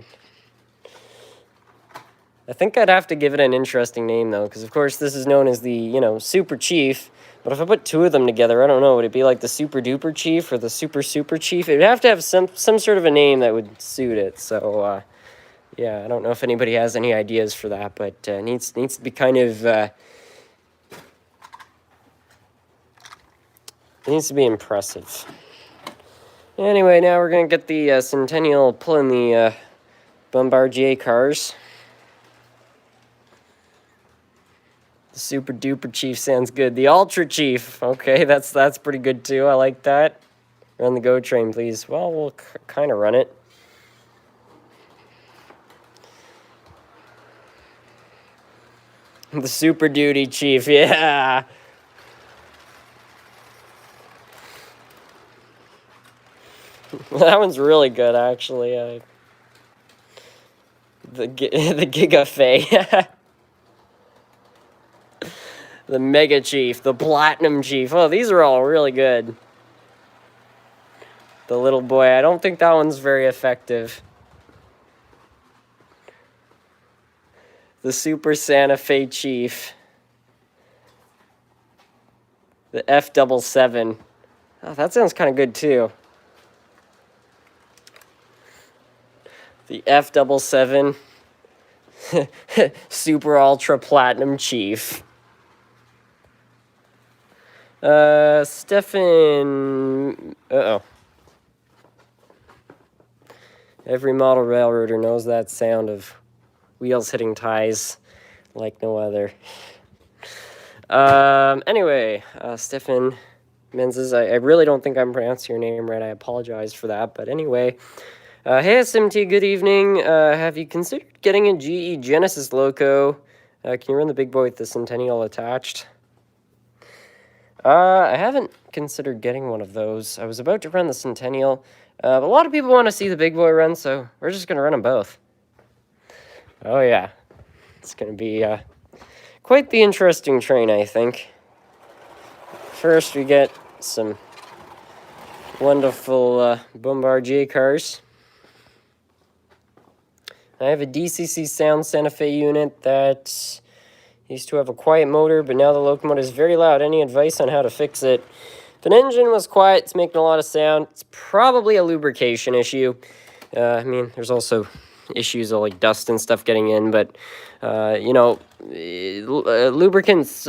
I think I'd have to give it an interesting name, though, because, of course, this is known as the, Super Chief. But if I put two of them together, I don't know, would it be like the Super Duper Chief or the Super Chief? It would have to have some sort of a name that would suit it, so... yeah, I don't know if anybody has any ideas for that, but it needs to be kind of... it needs to be impressive. Anyway, now we're going to get the Centennial pulling the Bombardier cars. The Super Duper Chief sounds good. The Ultra Chief. Okay, that's pretty good too. I like that. Run the GO train, please. Well, we'll kind of run it. The Super Duty Chief, yeah! That one's really good, actually. The Giga Fay. The Mega Chief, the Platinum Chief. Oh, these are all really good. The little boy, I don't think that one's very effective. The Super Santa Fe Chief. The F77. Oh, that sounds kind of good too. The F77. Super Ultra Platinum Chief. Stefan. Uh-oh. Every model railroader knows that sound of wheels hitting ties like no other. Anyway, Stefan Menzies, I really don't think I'm pronouncing your name right. I apologize for that. But anyway, hey SMT, good evening. Have you considered getting a GE Genesis loco? Can you run the big boy with the Centennial attached? I haven't considered getting one of those. I was about to run the Centennial, but a lot of people want to see the big boy run, so we're just going to run them both. Oh yeah, it's going to be quite the interesting train, I think. First, we get some wonderful Bombardier cars. I have a DCC Sound Santa Fe unit that used to have a quiet motor, but now the locomotive is very loud. Any advice on how to fix it? If an engine was quiet, it's making a lot of sound, it's probably a lubrication issue. I mean, there's also issues of like dust and stuff getting in, but you know, lubricants,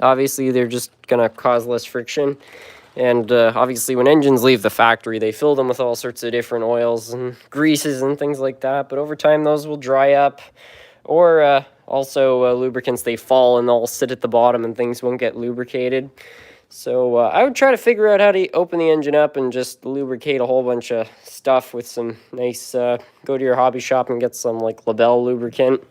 obviously they're just gonna cause less friction. And obviously when engines leave the factory, they fill them with all sorts of different oils and greases and things like that, but over time those will dry up. Or also lubricants, they fall and they'll sit at the bottom and things won't get lubricated. So I would try to figure out how to open the engine up and just lubricate a whole bunch of stuff with some nice, go to your hobby shop and get some like Labelle lubricant.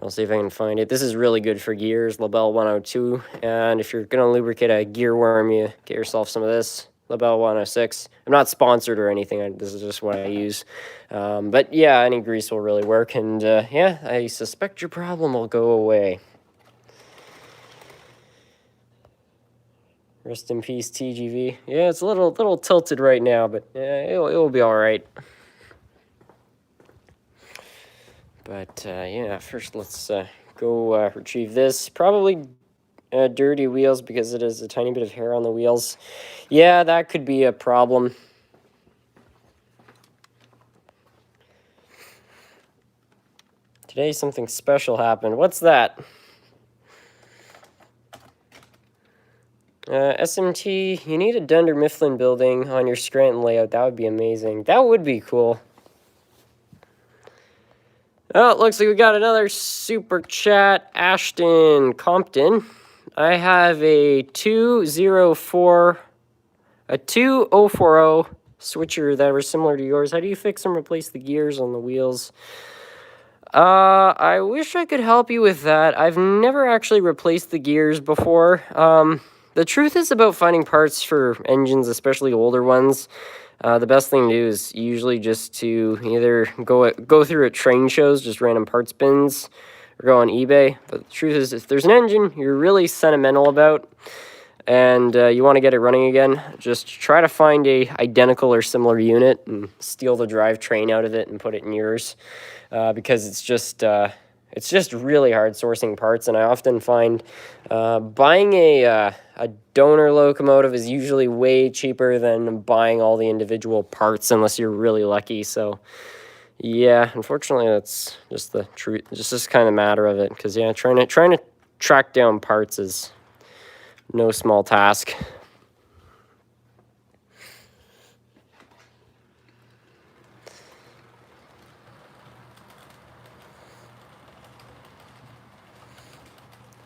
I'll see if I can find it. This is really good for gears, Labelle 102. And if you're going to lubricate a gear worm, you get yourself some of this, Labelle 106. I'm not sponsored or anything. This is just what I use. But yeah, any grease will really work. And yeah, I suspect your problem will go away. Rest in peace, TGV. Yeah, it's a little tilted right now, but it will be all right. But yeah, first let's go retrieve this. Probably dirty wheels because it has a tiny bit of hair on the wheels. Yeah, that could be a problem. Today something special happened. What's that? SMT, you need a Dunder Mifflin building on your Scranton layout. That would be amazing. That would be cool. Oh, it looks like we got another super chat. Ashton Compton. I have a 2040 switcher that was similar to yours. How do you fix and replace the gears on the wheels? I wish I could help you with that. I've never actually replaced the gears before. The truth is about finding parts for engines, especially older ones. The best thing to do is usually just to either go through at train shows, just random parts bins, or go on eBay. But the truth is, if there's an engine you're really sentimental about and you want to get it running again, just try to find a identical or similar unit and steal the drivetrain out of it and put it in yours, because it's just really hard sourcing parts. And I often find buying a donor locomotive is usually way cheaper than buying all the individual parts unless you're really lucky. So yeah, unfortunately that's just the truth. It's just kind of a matter of it, because yeah, trying to track down parts is no small task.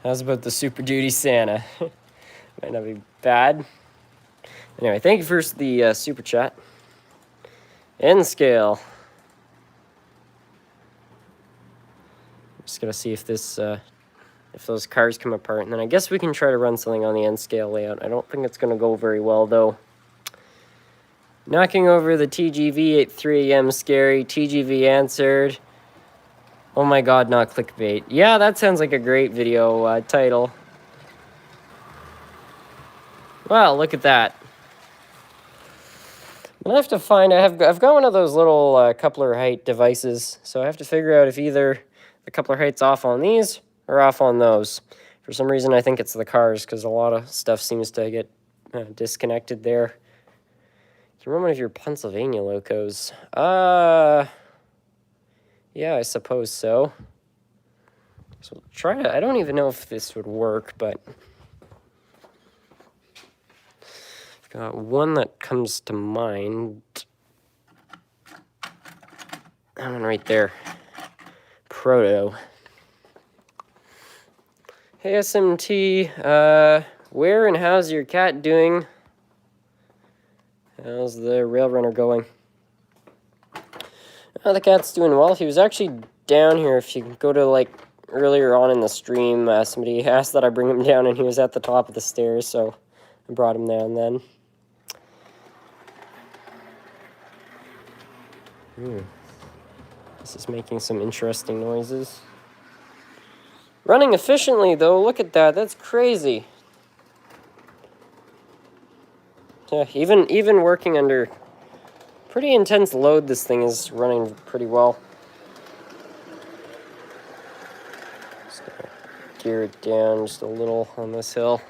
How's about the Super Duty Santa? Might not be bad. Anyway, thank you for the super chat. N scale. Just gonna see if this, if those cars come apart, and then I guess we can try to run something on the N scale layout. I don't think it's gonna go very well though. Knocking over the TGV at 3 a.m. scary. TGV answered. Oh my god, not clickbait. Yeah, that sounds like a great video title. Wow, look at that. I'm gonna have to find, I've got one of those little coupler height devices, so I have to figure out if either the coupler height's off on these or off on those. For some reason, I think it's the cars, because a lot of stuff seems to get disconnected there. Can you run one of your Pennsylvania locos? Yeah, I suppose so. So we'll try to, I don't even know if this would work, but I've got one that comes to mind. That one right there. Proto. Hey SMT, where and how's your cat doing? How's the rail runner going? Oh, the cat's doing well. He was actually down here. If you go to, like, earlier on in the stream, somebody asked that I bring him down, and he was at the top of the stairs, so I brought him down then. This is making some interesting noises. Running efficiently, though. Look at that. That's crazy. Yeah, even working under pretty intense load, this thing is running pretty well. Just gonna gear it down just a little on this hill.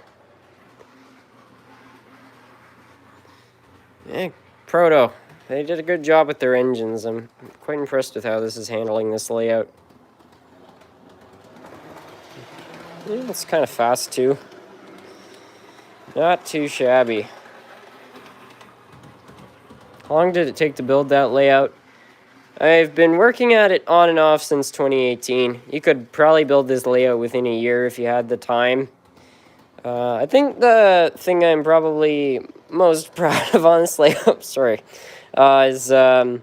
Yeah, Proto. They did a good job with their engines. I'm quite impressed with how this is handling this layout. Yeah, it's kind of fast too. Not too shabby. How long did it take to build that layout? I've been working at it on and off since 2018. You could probably build this layout within a year if you had the time. I think the thing I'm probably most proud of on this layout, sorry, is, though,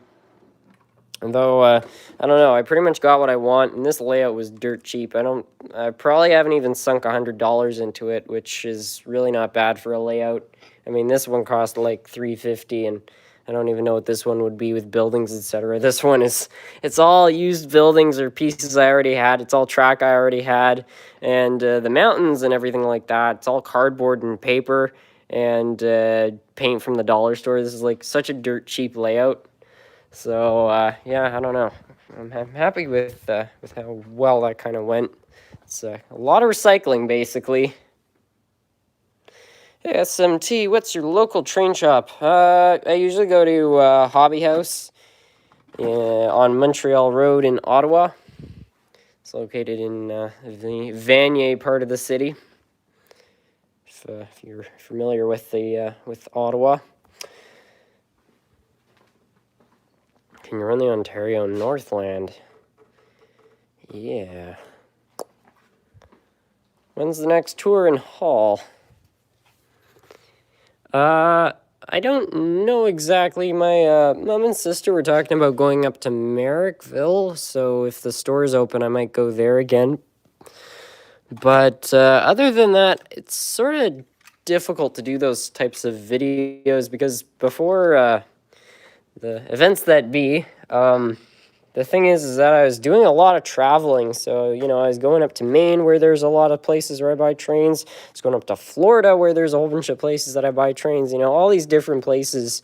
I don't know, I pretty much got what I want, and this layout was dirt cheap. I probably haven't even sunk $100 into it, which is really not bad for a layout. I mean, this one cost like $350, and I don't even know what this one would be with buildings, etc. This one is, it's all used buildings or pieces I already had. It's all track I already had. And the mountains and everything like that, it's all cardboard and paper and paint from the dollar store. This is like such a dirt cheap layout. So, yeah, I don't know. I'm happy with how well that kind of went. It's a lot of recycling, basically. Hey, SMT, what's your local train shop? I usually go to Hobby House on Montreal Road in Ottawa. It's located in the Vanier part of the city. If you're familiar with with Ottawa. Can you run the Ontario Northland? Yeah. When's the next tour in Hull? I don't know exactly. My mom and sister were talking about going up to Merrickville, so if the store is open, I might go there again. But other than that, it's sort of difficult to do those types of videos because before the events that be, the thing is that I was doing a lot of traveling. So, you know, I was going up to Maine where there's a lot of places where I buy trains. I was going up to Florida where there's a whole bunch of places that I buy trains. You know, all these different places.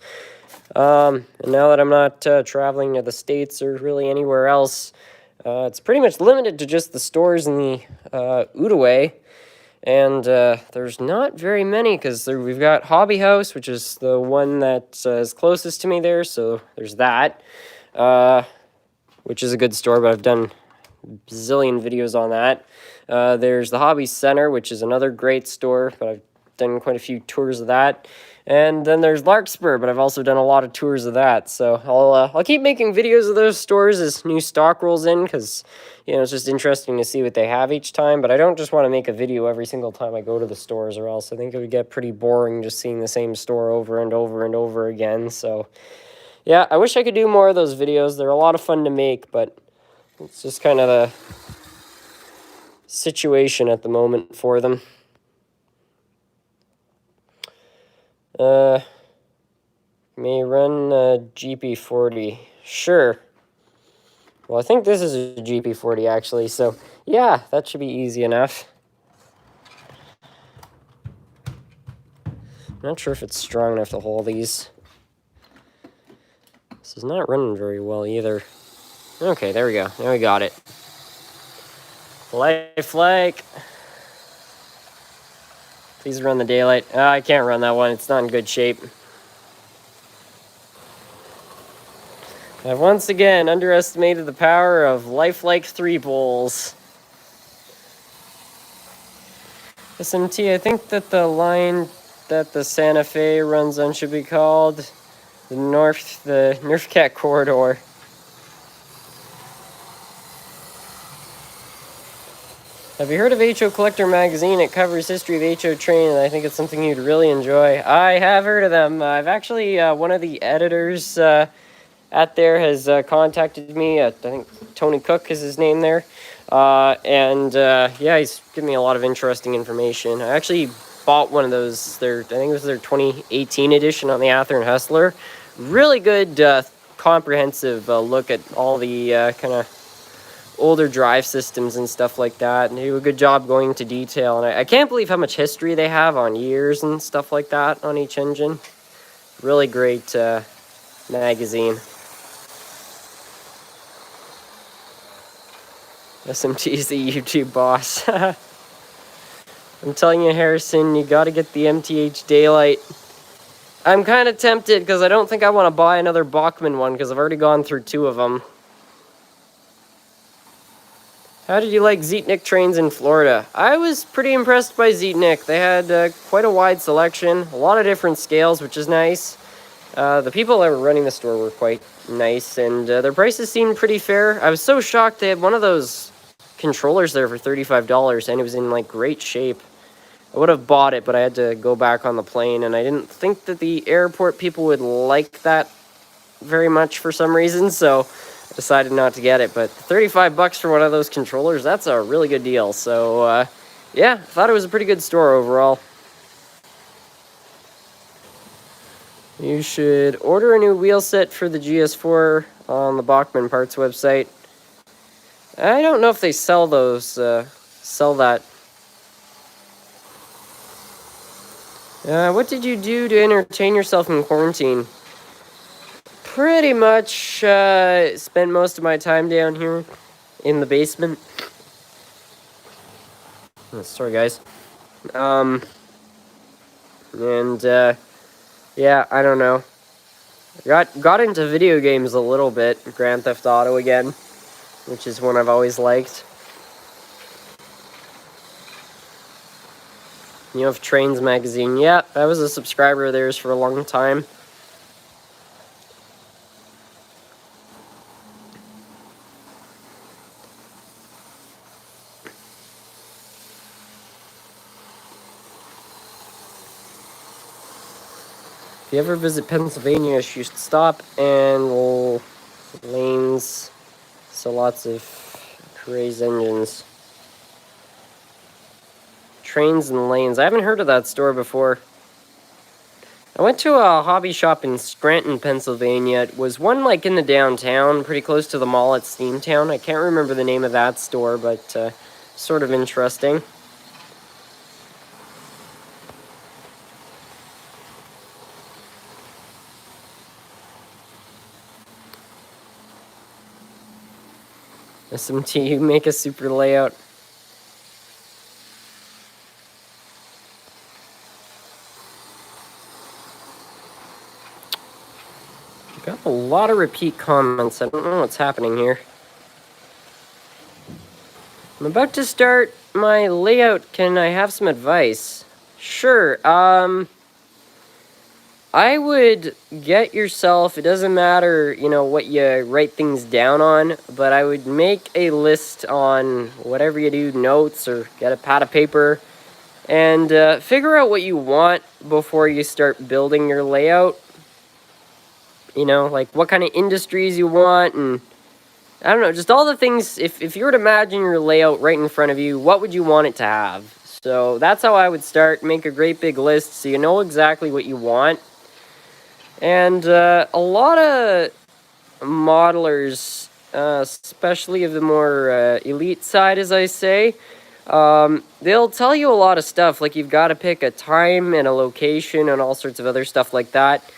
And now that I'm not traveling to the States or really anywhere else, it's pretty much limited to just the stores in the Outaouais. And there's not very many because we've got Hobby House, which is the one that is closest to me there. So there's that. Which is a good store, but I've done a bazillion videos on that. There's the Hobby Center, which is another great store, but I've done quite a few tours of that. And then there's Larkspur, but I've also done a lot of tours of that. So I'll keep making videos of those stores as new stock rolls in, because, you know, it's just interesting to see what they have each time. But I don't just want to make a video every single time I go to the stores, or else I think it would get pretty boring just seeing the same store over and over and over again. So yeah, I wish I could do more of those videos. They're a lot of fun to make, but it's just kind of the situation at the moment for them. May run GP40. Sure. Well, I think this is a GP40 actually, so yeah, that should be easy enough. Not sure if it's strong enough to hold these. This is not running very well either. Okay, there we go. Now we got it. Lifelike. Please run the daylight. I can't run that one. It's not in good shape. I've once again underestimated the power of lifelike 3 bowls. SMT, I think that the line that the Santa Fe runs on should be called the Nerf Cat Corridor. Have you heard of HO Collector Magazine? It covers history of HO train, and I think it's something you'd really enjoy. I have heard of them. I've actually, one of the editors at there has contacted me. I think Tony Cook is his name there. Yeah, he's given me a lot of interesting information. I actually bought one of those. I think it was their 2018 edition on the Ather and Hustler. Really good, comprehensive look at all the kind of older drive systems and stuff like that, and they do a good job going into detail. And I can't believe how much history they have on years and stuff like that on each engine. Really great magazine. SMT is the YouTube boss. I'm telling you, Harrison, you got to get the MTH Daylight. I'm kind of tempted because I don't think I want to buy another Bachmann one because I've already gone through 2 of them. How did you like Zetnik trains in Florida? I was pretty impressed by Zetnik. They had quite a wide selection, a lot of different scales, which is nice. The people that were running the store were quite nice, and their prices seemed pretty fair. I was so shocked they had one of those controllers there for $35, and it was in like great shape. I would have bought it, but I had to go back on the plane, and I didn't think that the airport people would like that very much for some reason, so I decided not to get it. But $35 for one of those controllers, that's a really good deal. So yeah, I thought it was a pretty good store overall. You should order a new wheel set for the GS4 on the Bachmann Parts website. I don't know if they sell those, sell that. What did you do to entertain yourself in quarantine? Pretty much spent most of my time down here in the basement. Oh, sorry, guys. Yeah, I don't know. Got into video games a little bit. Grand Theft Auto again, which is one I've always liked. You have Trains magazine. Yeah, I was a subscriber of theirs for a long time. If you ever visit Pennsylvania, you should stop and lanes. So lots of crazy engines. Trains and Lanes. I haven't heard of that store before. I went to a hobby shop in Scranton, Pennsylvania. It was one like in the downtown, pretty close to the mall at Steamtown. I can't remember the name of that store, but sort of interesting. SMT, make a super layout. Got a lot of repeat comments. I don't know what's happening here. I'm about to start my layout. Can I have some advice? Sure. I would get yourself, it doesn't matter, you know, what you write things down on, but I would make a list on whatever you do, notes, or get a pad of paper, and figure out what you want before you start building your layout. You know, like what kind of industries you want, and I don't know, just all the things. If you were to imagine your layout right in front of you, what would you want it to have? So that's how I would start. Make a great big list so you know exactly what you want. And a lot of modelers, especially of the more elite side, as I say, they'll tell you a lot of stuff. Like you've got to pick a time and a location and all sorts of other stuff like that.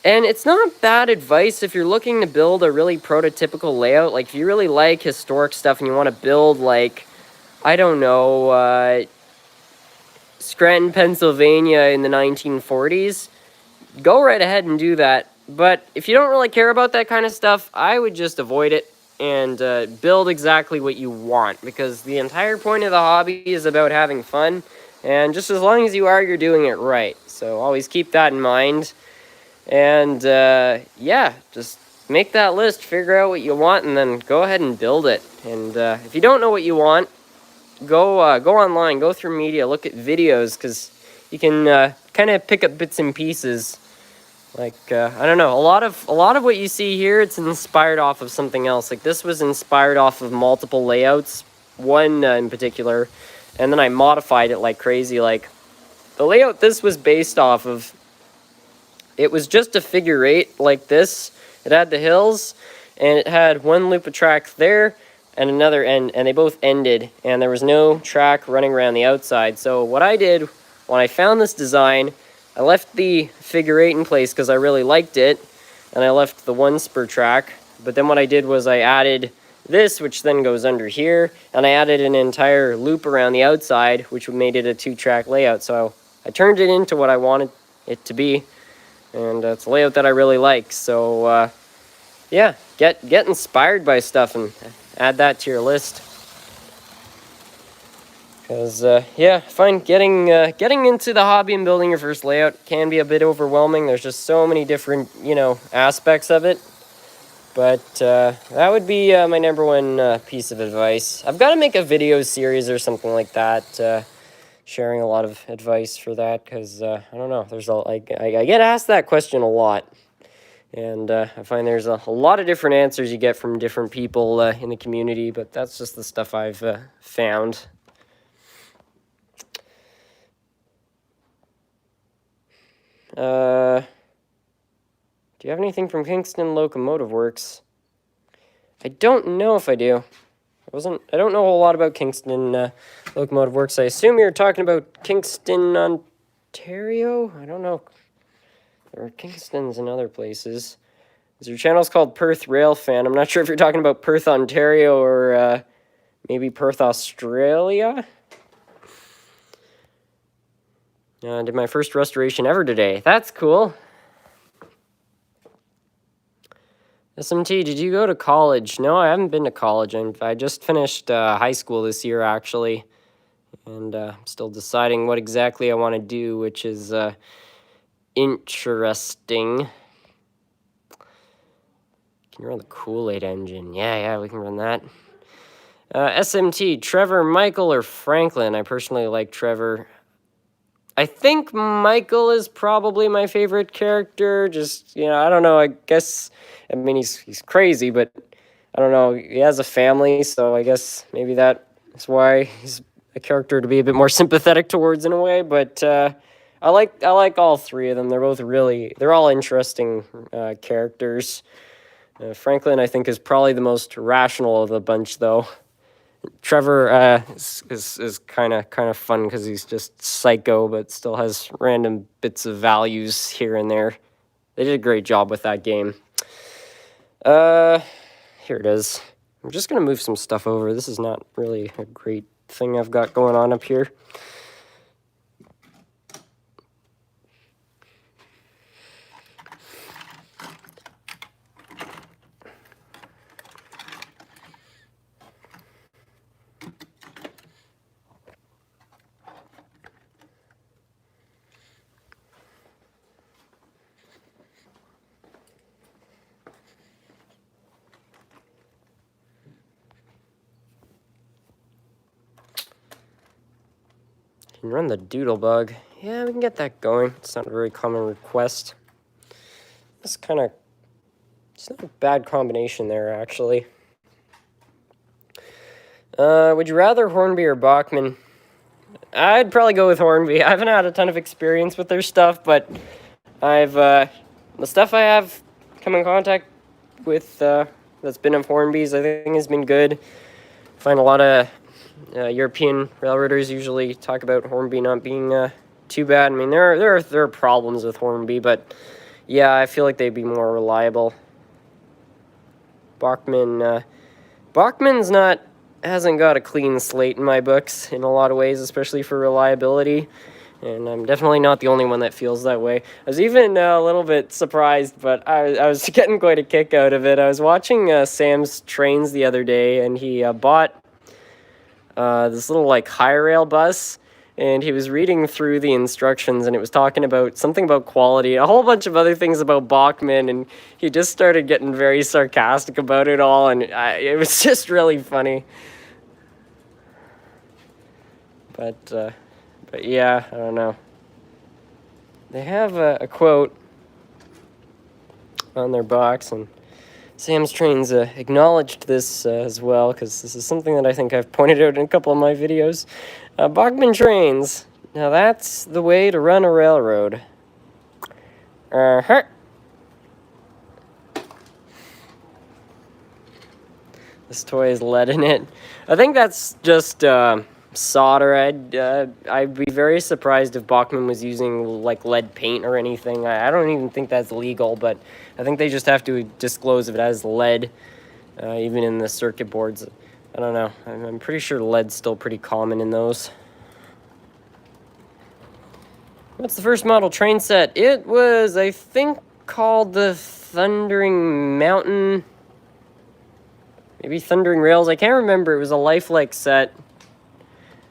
And it's not bad advice if you're looking to build a really prototypical layout. Like if you really like historic stuff and you want to build like, I don't know, Scranton, Pennsylvania in the 1940s, go right ahead and do that. But if you don't really care about that kind of stuff, I would just avoid it and build exactly what you want, because the entire point of the hobby is about having fun, and just as long as you are, you're doing it right. So always keep that in mind. And yeah, just make that list, figure out what you want, and then go ahead and build it. And if you don't know what you want, go online, go through media, look at videos, because you can kind of pick up bits and pieces. Like I don't know, a lot of what you see here, it's inspired off of something else. Like this was inspired off of multiple layouts, one in particular, and then I modified it like crazy. Like the layout this was based off of, it was just a figure eight like this. It had the hills, and it had one loop of track there and another end, and they both ended, and there was no track running around the outside. So what I did when I found this design, I left the figure eight in place because I really liked it, and I left the one spur track. But then what I did was I added this, which then goes under here, and I added an entire loop around the outside, which made it a 2-track layout. So I turned it into what I wanted it to be, and it's a layout that I really like. So yeah, get inspired by stuff and add that to your list. Because, yeah, I find getting into the hobby and building your first layout can be a bit overwhelming. There's just so many different, you know, aspects of it. But that would be my number one piece of advice. I've got to make a video series or something like that, sharing a lot of advice for that. Because, I don't know, there's I get asked that question a lot. And I find there's a lot of different answers you get from different people in the community. But that's just the stuff I've found. Do you have anything from Kingston Locomotive Works? I don't know if I do. I don't know a whole lot about Kingston Locomotive Works. I assume you're talking about Kingston, Ontario? I don't know. There are Kingstons in other places. Your channel's called Perth Railfan. I'm not sure if you're talking about Perth, Ontario, or maybe Perth, Australia. I did my first restoration ever today. That's cool. SMT, did you go to college? No, I haven't been to college. I just finished high school this year, actually. And I'm still deciding what exactly I want to do, which is interesting. Can you run the Kool-Aid engine? Yeah, we can run that. SMT, Trevor, Michael, or Franklin? I personally like Trevor. I think Michael is probably my favorite character. Just, you know, I don't know. I guess, I mean, he's crazy, but I don't know. He has a family, so I guess maybe that's why he's a character to be a bit more sympathetic towards in a way. But I like all three of them. They're all interesting characters. Franklin, I think, is probably the most rational of the bunch, though. Trevor is kind of fun because he's just psycho, but still has random bits of values here and there. They did a great job with that game. Here it is. I'm just going to move some stuff over. This is not really a great thing I've got going on up here. Can run the doodlebug. Yeah, we can get that going. It's not a very common request. It's kind of... It's not a bad combination there, actually. Would you rather Hornby or Bachmann? I'd probably go with Hornby. I haven't had a ton of experience with their stuff, but I've, the stuff I have come in contact with, that's been of Hornby's, I think has been good. I find a lot of European railroaders usually talk about Hornby not being too bad. I mean, there are problems with Hornby, but yeah, I feel like they'd be more reliable. Bachmann's hasn't got a clean slate in my books in a lot of ways, especially for reliability. And I'm definitely not the only one that feels that way. I was even a little bit surprised, but I was getting quite a kick out of it. I was watching Sam's Trains the other day, and he bought this little, like, high rail bus, and he was reading through the instructions, and it was talking about something about quality, a whole bunch of other things about Bachmann, and he just started getting very sarcastic about it all, and it was just really funny. But yeah, I don't know. They have a quote on their box, and Sam's Trains acknowledged this as well, because this is something that I think I've pointed out in a couple of my videos. Bachmann Trains. Now that's the way to run a railroad. Uh-huh. This toy has lead in it. I think that's just solder. I'd be very surprised if Bachmann was using like lead paint or anything. I don't even think that's legal, but I think they just have to disclose if it has lead, even in the circuit boards. I don't know. I'm pretty sure lead's still pretty common in those. What's the first model train set? It was, I think, called the Thundering Mountain. Maybe Thundering Rails. I can't remember. It was a lifelike set.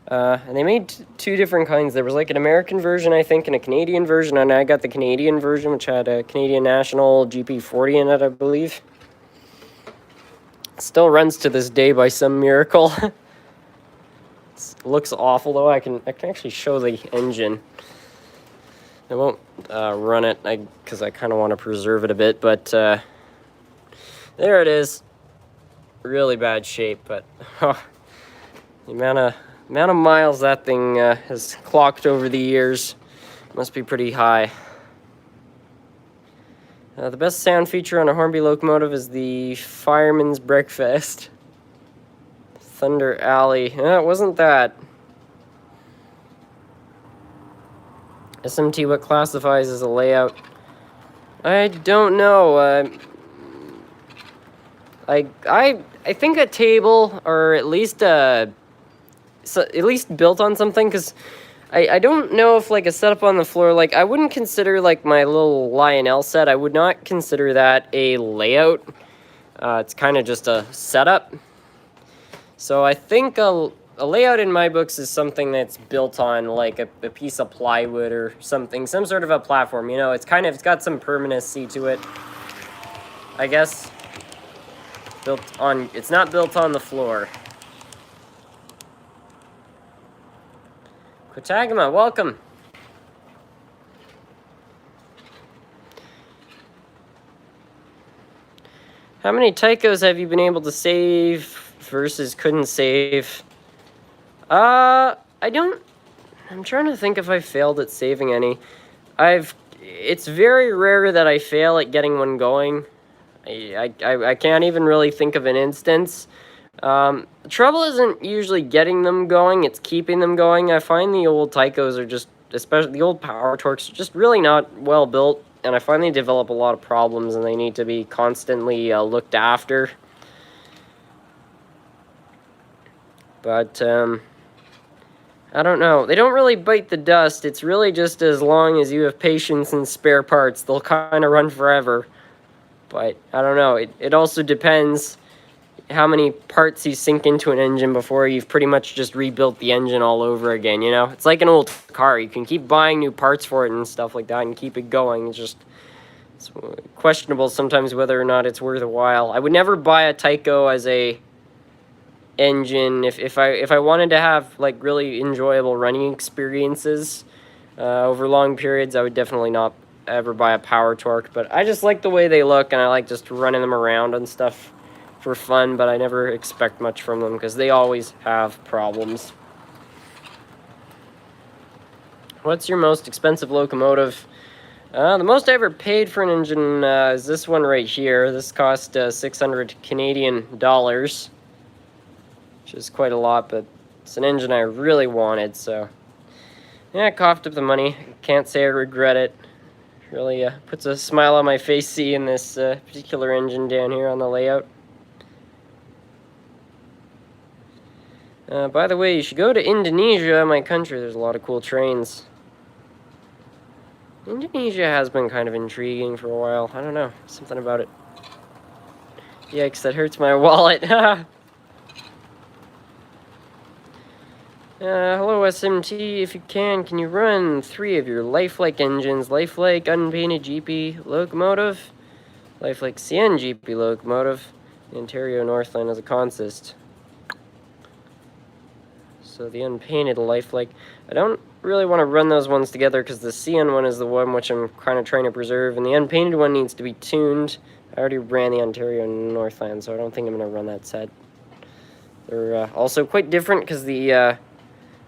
And they made two different kinds. There was like an American version, I think, and a Canadian version. And I got the Canadian version, which had a Canadian National GP40 in it, I believe. It still runs to this day by some miracle. It looks awful, though. I can actually show the engine. I won't run it because I kind of want to preserve it a bit. But there it is. Really bad shape, but the amount of miles that thing has clocked over the years must be pretty high. The best sound feature on a Hornby locomotive is the fireman's breakfast. Thunder Alley. It wasn't that. SMT, what classifies as a layout? I don't know. I think a table, or at least built on something, because I don't know if like a setup on the floor, like I wouldn't consider like my little Lionel set, I would not consider that a layout. It's kind of just a setup. So I think a layout in my books is something that's built on like a piece of plywood or something, some sort of a platform, you know, it's got some permanency to it, I guess. It's not built on the floor. Quatagama, welcome. How many Tychos have you been able to save versus couldn't save? I'm trying to think if I failed at saving any. It's very rare that I fail at getting one going. I can't even really think of an instance. The trouble isn't usually getting them going, it's keeping them going. I find the old Tychos are just, especially the old Power Torques, are just really not well built, and I find they develop a lot of problems and they need to be constantly looked after. But, I don't know. They don't really bite the dust. It's really just as long as you have patience and spare parts, they'll kind of run forever. But, I don't know. It also depends how many parts you sink into an engine before you've pretty much just rebuilt the engine all over again, you know? It's like an old car. You can keep buying new parts for it and stuff like that and keep it going. It's questionable sometimes whether or not it's worth a while. I would never buy a Tycho as a engine. If I wanted to have like really enjoyable running experiences over long periods, I would definitely not ever buy a Power Torque. But I just like the way they look, and I like just running them around and stuff for fun. But I never expect much from them because they always have problems. What's your most expensive locomotive? The most I ever paid for an engine is this one right here. This cost 600 Canadian dollars, which is quite a lot, but it's an engine I really wanted, so yeah, I coughed up the money. Can't say I regret it. Really puts a smile on my face seeing this particular engine down here on the layout. By the way, you should go to Indonesia, my country. There's a lot of cool trains. Indonesia has been kind of intriguing for a while. I don't know, something about it. Yikes, that hurts my wallet. Hello, SMT. If you can you run 3 of your lifelike engines? Lifelike unpainted GP locomotive, lifelike CN GP locomotive, the Ontario Northland as a consist. So the unpainted lifelike. I don't really want to run those ones together because the CN one is the one which I'm kind of trying to preserve, and the unpainted one needs to be tuned. I already ran the Ontario Northland, so I don't think I'm going to run that set. They're also quite different because the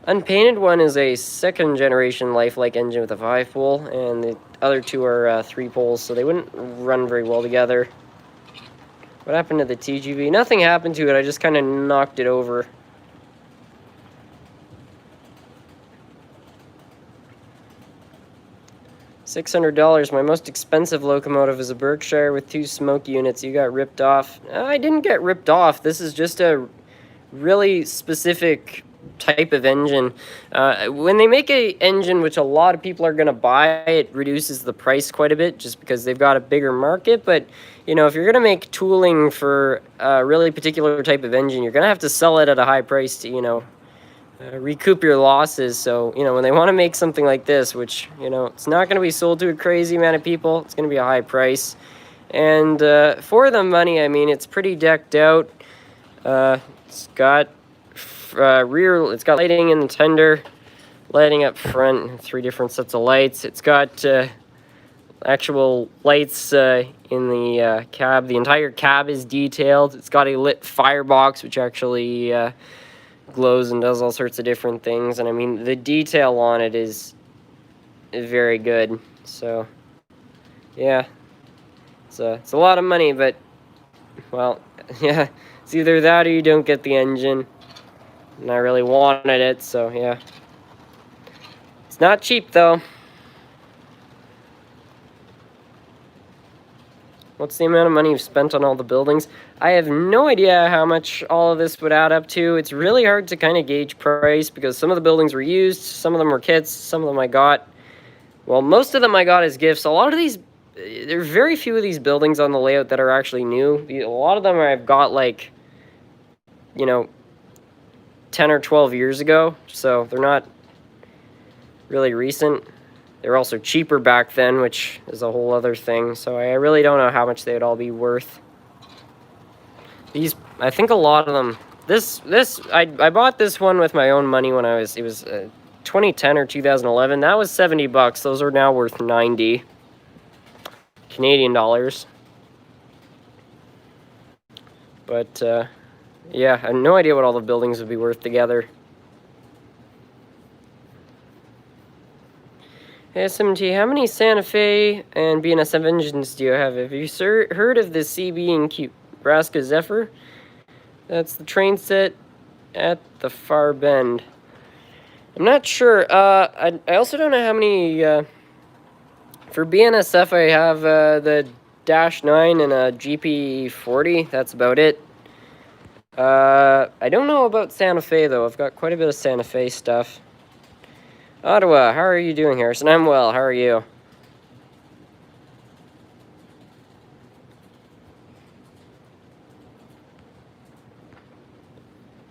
unpainted one is a 2nd generation lifelike engine with a 5-pole, and the other 2 are 3-poles, so they wouldn't run very well together. What happened to the TGV? Nothing happened to it, I just kind of knocked it over. $600. My most expensive locomotive is a Berkshire with 2 smoke units. You got ripped off. I didn't get ripped off. This is just a really specific type of engine. When they make a engine which a lot of people are going to buy, it reduces the price quite a bit just because they've got a bigger market. But, you know, if you're going to make tooling for a really particular type of engine, you're going to have to sell it at a high price to, you know, recoup your losses. So, you know, when they want to make something like this, which, you know, it's not going to be sold to a crazy amount of people, it's going to be a high price. And for the money, I mean, it's pretty decked out. It's got it's got lighting in the tender, lighting up front, 3 different sets of lights. It's got actual lights in the cab. The entire cab is detailed. It's got a lit firebox, which actually glows and does all sorts of different things. And I mean, the detail on it is very good. So yeah, it's a lot of money, but well, yeah, it's either that or you don't get the engine, and I really wanted it, so yeah. It's not cheap though. What's the amount of money you've spent on all the buildings? I have no idea how much all of this would add up to. It's really hard to kind of gauge price because some of the buildings were used, some of them were kits, some of them I got. Well, most of them I got as gifts. A lot of these, there are very few of these buildings on the layout that are actually new. A lot of them I've got like, you know, 10 or 12 years ago, so they're not really recent. They were also cheaper back then, which is a whole other thing. So I really don't know how much they would all be worth. These, I think a lot of them. I bought this one with my own money when it was 2010 or 2011. That was $70. Those are now worth 90 Canadian dollars. But yeah, I have no idea what all the buildings would be worth together. Hey, SMT, how many Santa Fe and BNSF engines do you have? Have you heard of the CB and Nebraska Zephyr? That's the train set at the far bend. I'm not sure. I also don't know how many... for BNSF, I have the Dash 9 and a GP40. That's about it. I don't know about Santa Fe, though. I've got quite a bit of Santa Fe stuff. Ottawa, how are you doing, Harrison? I'm well. How are you?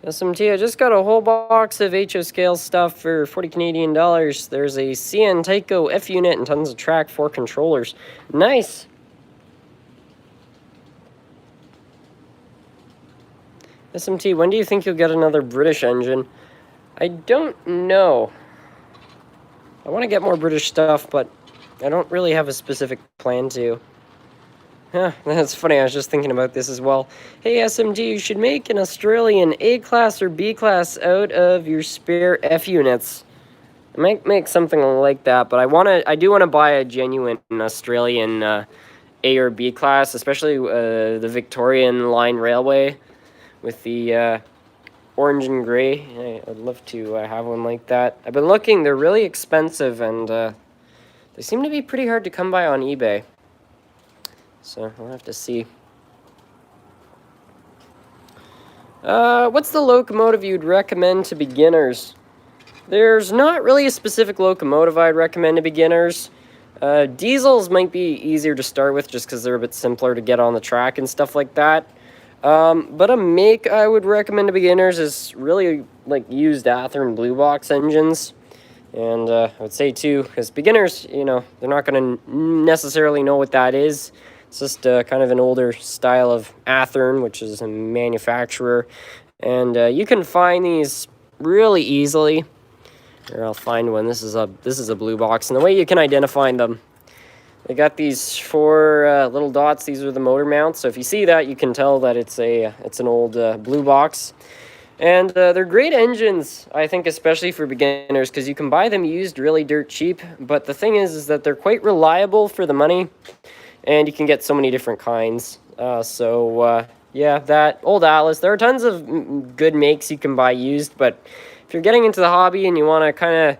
SMT, I just got a whole box of HO scale stuff for 40 Canadian dollars. There's a CN Tyco F unit and tons of track, 4 controllers. Nice. SMT, when do you think you'll get another British engine? I don't know. I want to get more British stuff, but I don't really have a specific plan to. Huh, that's funny, I was just thinking about this as well. Hey SMT, you should make an Australian A-class or B-class out of your spare F units. I might make something like that, but I do want to buy a genuine Australian A or B class, especially the Victorian Line Railway with the orange and gray. I'd love to have one like that. I've been looking, they're really expensive, and they seem to be pretty hard to come by on eBay. So we'll have to see. What's the locomotive you'd recommend to beginners? There's not really a specific locomotive I'd recommend to beginners. Diesels might be easier to start with just because they're a bit simpler to get on the track and stuff like that. But a make I would recommend to beginners is really like used Athearn blue box engines. And I would say too, because beginners, you know, they're not going to necessarily know what that is. It's just kind of an older style of Athearn, which is a manufacturer. And you can find these really easily. Here, I'll find one. This is a blue box, and the way you can identify them, they got these 4 little dots. These are the motor mounts. So if you see that, you can tell that it's an old blue box. And they're great engines, I think, especially for beginners, because you can buy them used really dirt cheap. But the thing is that they're quite reliable for the money, and you can get so many different kinds. Yeah, that old Atlas. There are tons of good makes you can buy used, but if you're getting into the hobby and you want to kind of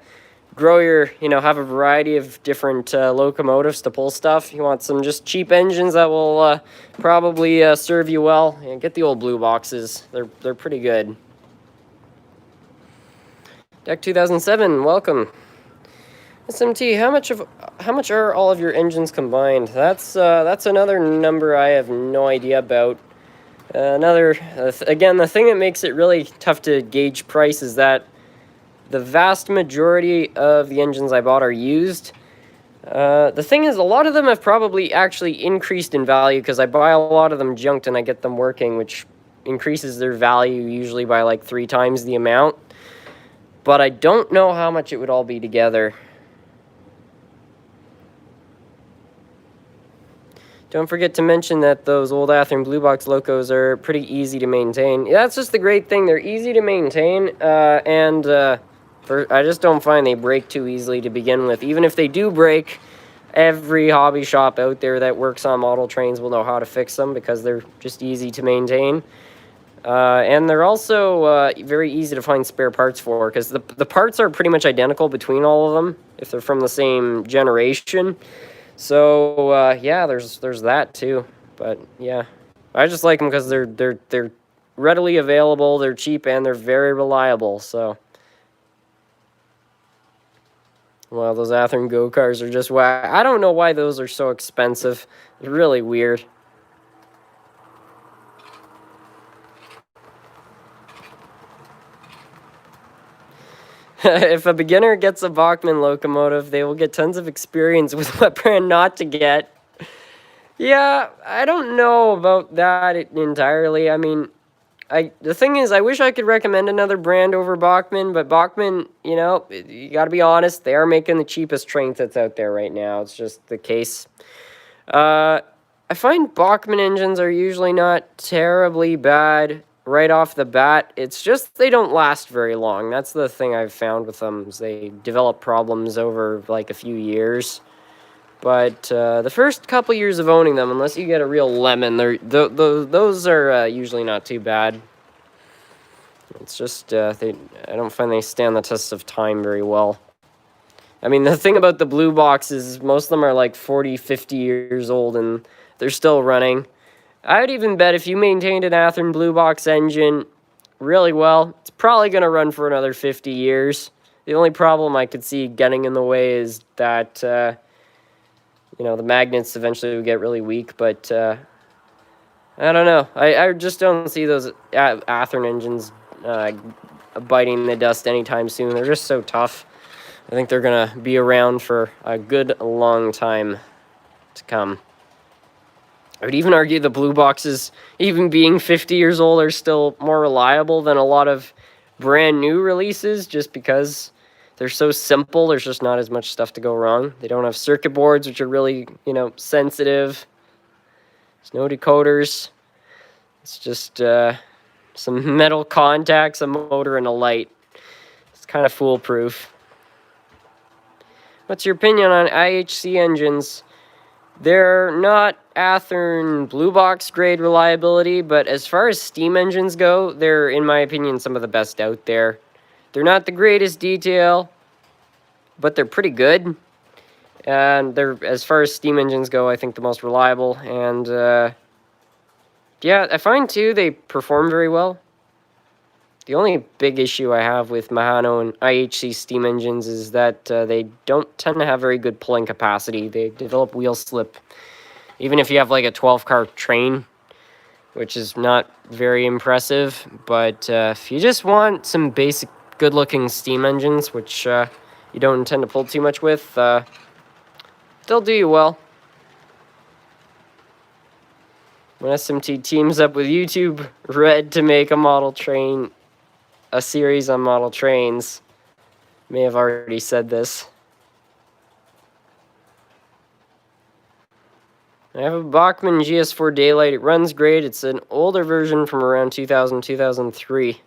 grow your, have a variety of different locomotives to pull stuff, you want some just cheap engines that will probably serve you well, get the old blue boxes. They're pretty good. Deck 2007, welcome. SMT, how much are all of your engines combined? That's another number I have no idea about. Again, the thing that makes it really tough to gauge price is that the vast majority of the engines I bought are used. The thing is, a lot of them have probably actually increased in value because I buy a lot of them junked and I get them working, which increases their value usually by like 3 times the amount. But I don't know how much it would all be together. Don't forget to mention that those old Athearn Blue Box locos are pretty easy to maintain. Yeah, that's just the great thing. They're easy to maintain, I just don't find they break too easily to begin with. Even if they do break, every hobby shop out there that works on model trains will know how to fix them because they're just easy to maintain. And they're also very easy to find spare parts for because the parts are pretty much identical between all of them if they're from the same generation. So yeah, there's that too. But yeah, I just like them because they're readily available, they're cheap, and they're very reliable. So, well, those Athearn Go cars are just whack. I don't know why those are so expensive. It's really weird. If a beginner gets a Bachmann locomotive, they will get tons of experience with what brand not to get. Yeah, I don't know about that entirely. I mean, the thing is, I wish I could recommend another brand over Bachmann, but Bachmann, you gotta be honest, they are making the cheapest train that's out there right now. It's just the case. I find Bachmann engines are usually not terribly bad right off the bat. It's just they don't last very long. That's the thing I've found with them, is they develop problems over like a few years. But the first couple years of owning them, unless you get a real lemon, those are usually not too bad. It's just I don't find they stand the test of time very well. I mean, the thing about the blue boxes is most of them are like 40, 50 years old and they're still running. I would even bet if you maintained an Athearn Blue Box engine really well, it's probably going to run for another 50 years. The only problem I could see getting in the way is that, the magnets eventually would get really weak, but I don't know. I just don't see those Athearn engines biting the dust anytime soon. They're just so tough. I think they're going to be around for a good long time to come. I would even argue the blue boxes, even being 50 years old, are still more reliable than a lot of brand new releases, just because they're so simple. There's just not as much stuff to go wrong. They don't have circuit boards, which are really, sensitive. There's no decoders. It's just some metal contacts, a motor, and a light. It's kind of foolproof. What's your opinion on IHC engines? They're not Athearn blue box grade reliability, but as far as steam engines go, they're, in my opinion, some of the best out there. They're not the greatest detail, but they're pretty good. And they're, as far as steam engines go, I think the most reliable. And yeah, I find too they perform very well. The only big issue I have with Mahano and IHC steam engines is that they don't tend to have very good pulling capacity. They develop wheel slip. Even if you have like a 12-car train, which is not very impressive. But if you just want some basic good-looking steam engines, which you don't intend to pull too much with, they'll do you well. When SMT teams up with YouTube Red to make a series on model trains, may have already said this. I have a Bachmann GS4 Daylight. It runs great. It's an older version from around 2000, 2003.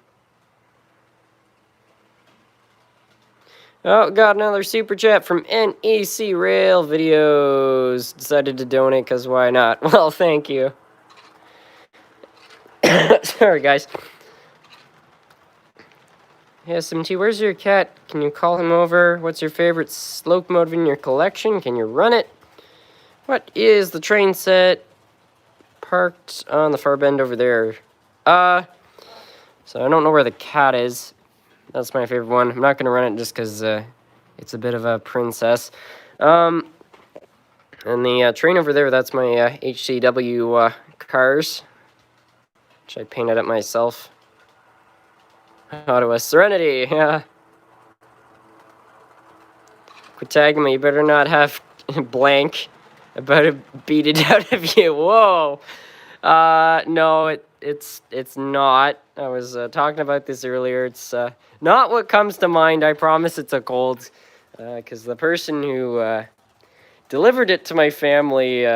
Oh, got another super chat from NEC Rail Videos. Decided to donate because why not? Well, thank you. Sorry, guys. Hey, SMT, where's your cat? Can you call him over? What's your favorite locomotive in your collection? Can you run it? What is the train set parked on the far bend over there? So I don't know where the cat is. That's my favorite one. I'm not going to run it just because it's a bit of a princess. And the train over there, that's my HCW cars, which I painted up myself. Ottawa Serenity, yeah. Quit tagging me. You better not have blank about to beat it out of you. Whoa. No, it's not. I was talking about this earlier. It's not what comes to mind. I promise it's a cold. Because the person who delivered it to my family,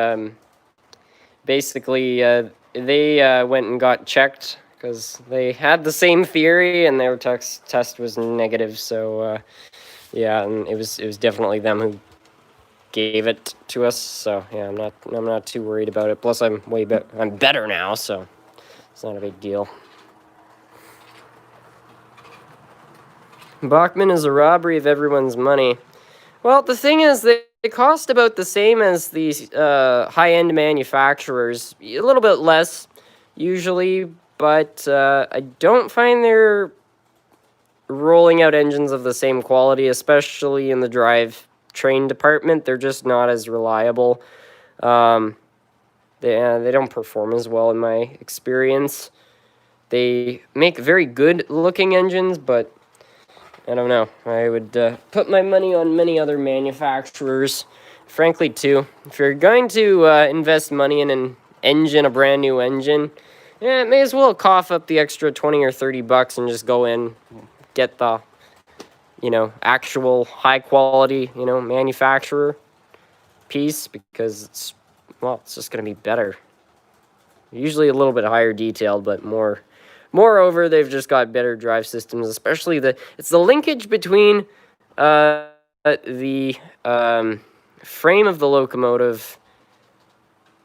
basically, they went and got checked because they had the same theory and their test was negative. So, yeah, and it was definitely them who gave it to us. So yeah, I'm not too worried about it. Plus, I'm better now, so it's not a big deal. Bachmann is a robbery of everyone's money. Well, the thing is, they cost about the same as these high-end manufacturers, a little bit less usually, but I don't find they're rolling out engines of the same quality, especially in the drivetrain department. They're just not as reliable. They don't perform as well in my experience. They make very good-looking engines, but I don't know. I would put my money on many other manufacturers, frankly, too. If you're going to invest money in an engine, a brand new engine, yeah, may as well cough up the extra 20 or 30 bucks and just go in, get the, actual high quality, manufacturer piece, because it's just going to be better. Usually a little bit higher detailed, but moreover, they've just got better drive systems, especially it's the linkage between the frame of the locomotive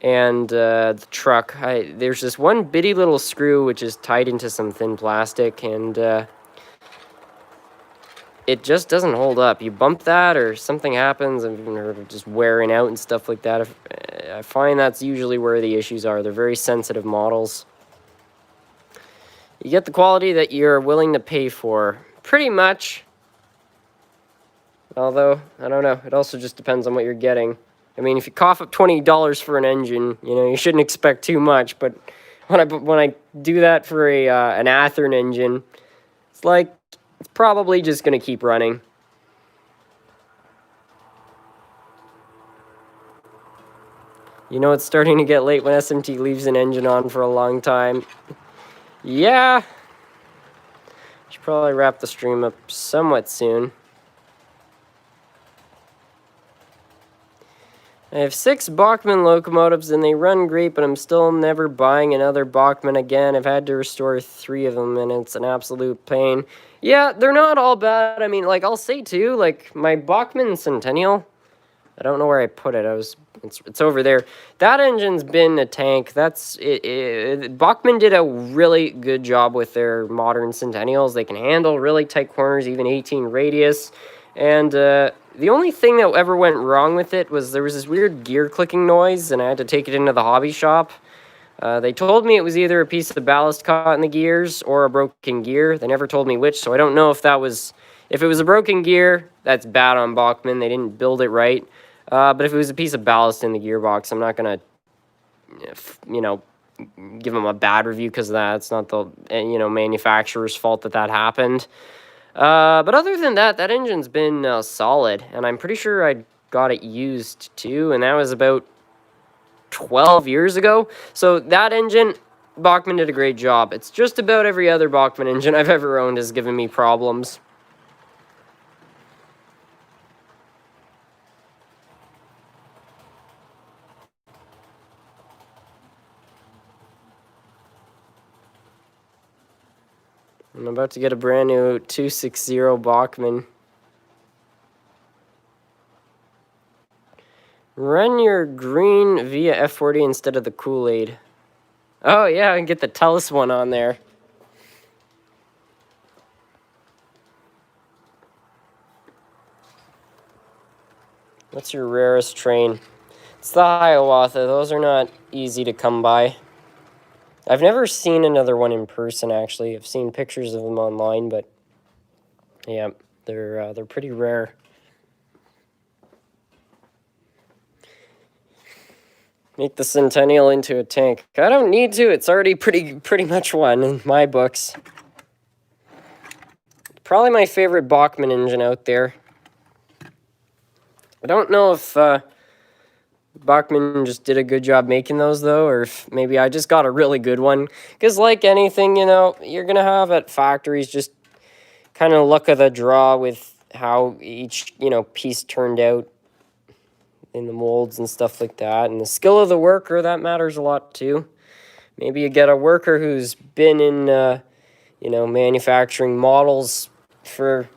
and the truck. There's this one bitty little screw which is tied into some thin plastic, and it just doesn't hold up. You bump that or something happens, or just wearing out and stuff like that. I find that's usually where the issues are. They're very sensitive models. You get the quality that you're willing to pay for, pretty much. Although, I don't know. It also just depends on what you're getting. I mean, if you cough up $20 for an engine, you shouldn't expect too much. But when I do that for an Athearn engine, it's probably just going to keep running. You know it's starting to get late when SMT leaves an engine on for a long time. Yeah. Should probably wrap the stream up somewhat soon. I have 6 Bachmann locomotives and they run great, but I'm still never buying another Bachmann again. I've had to restore 3 of them and it's an absolute pain. Yeah, they're not all bad. I mean, like, I'll say too, like, my Bachmann Centennial, I don't know where I put it. It's over there. That engine's been a tank. That's it. Bachmann did a really good job with their modern Centennials. They can handle really tight corners, even 18 radius. And the only thing that ever went wrong with it was there was this weird gear clicking noise, and I had to take it into the hobby shop. They told me it was either a piece of ballast caught in the gears or a broken gear. They never told me which, so I don't know if that was... If it was a broken gear, that's bad on Bachmann. They didn't build it right. But if it was a piece of ballast in the gearbox, I'm not going to, give them a bad review because of that. It's not the, manufacturer's fault that happened. But other than that, that engine's been solid. And I'm pretty sure I got it used too. And that was about 12 years ago. So that engine, Bachmann did a great job. It's just about every other Bachmann engine I've ever owned has given me problems. I'm about to get a brand new 260 Bachmann. Run your green via F40 instead of the Kool-Aid. Oh yeah, I can get the Tellus one on there. What's your rarest train? It's the Hiawatha. Those are not easy to come by. I've never seen another one in person, actually. I've seen pictures of them online, but yeah, they're pretty rare. Make the Centennial into a tank. I don't need to. It's already pretty much one in my books. Probably my favorite Bachmann engine out there. I don't know if Bachmann just did a good job making those, though, or if maybe I just got a really good one. Because like anything, you're going to have at factories just kind of luck of the draw with how each, piece turned out in the molds and stuff like that. And the skill of the worker, that matters a lot, too. Maybe you get a worker who's been in, manufacturing models for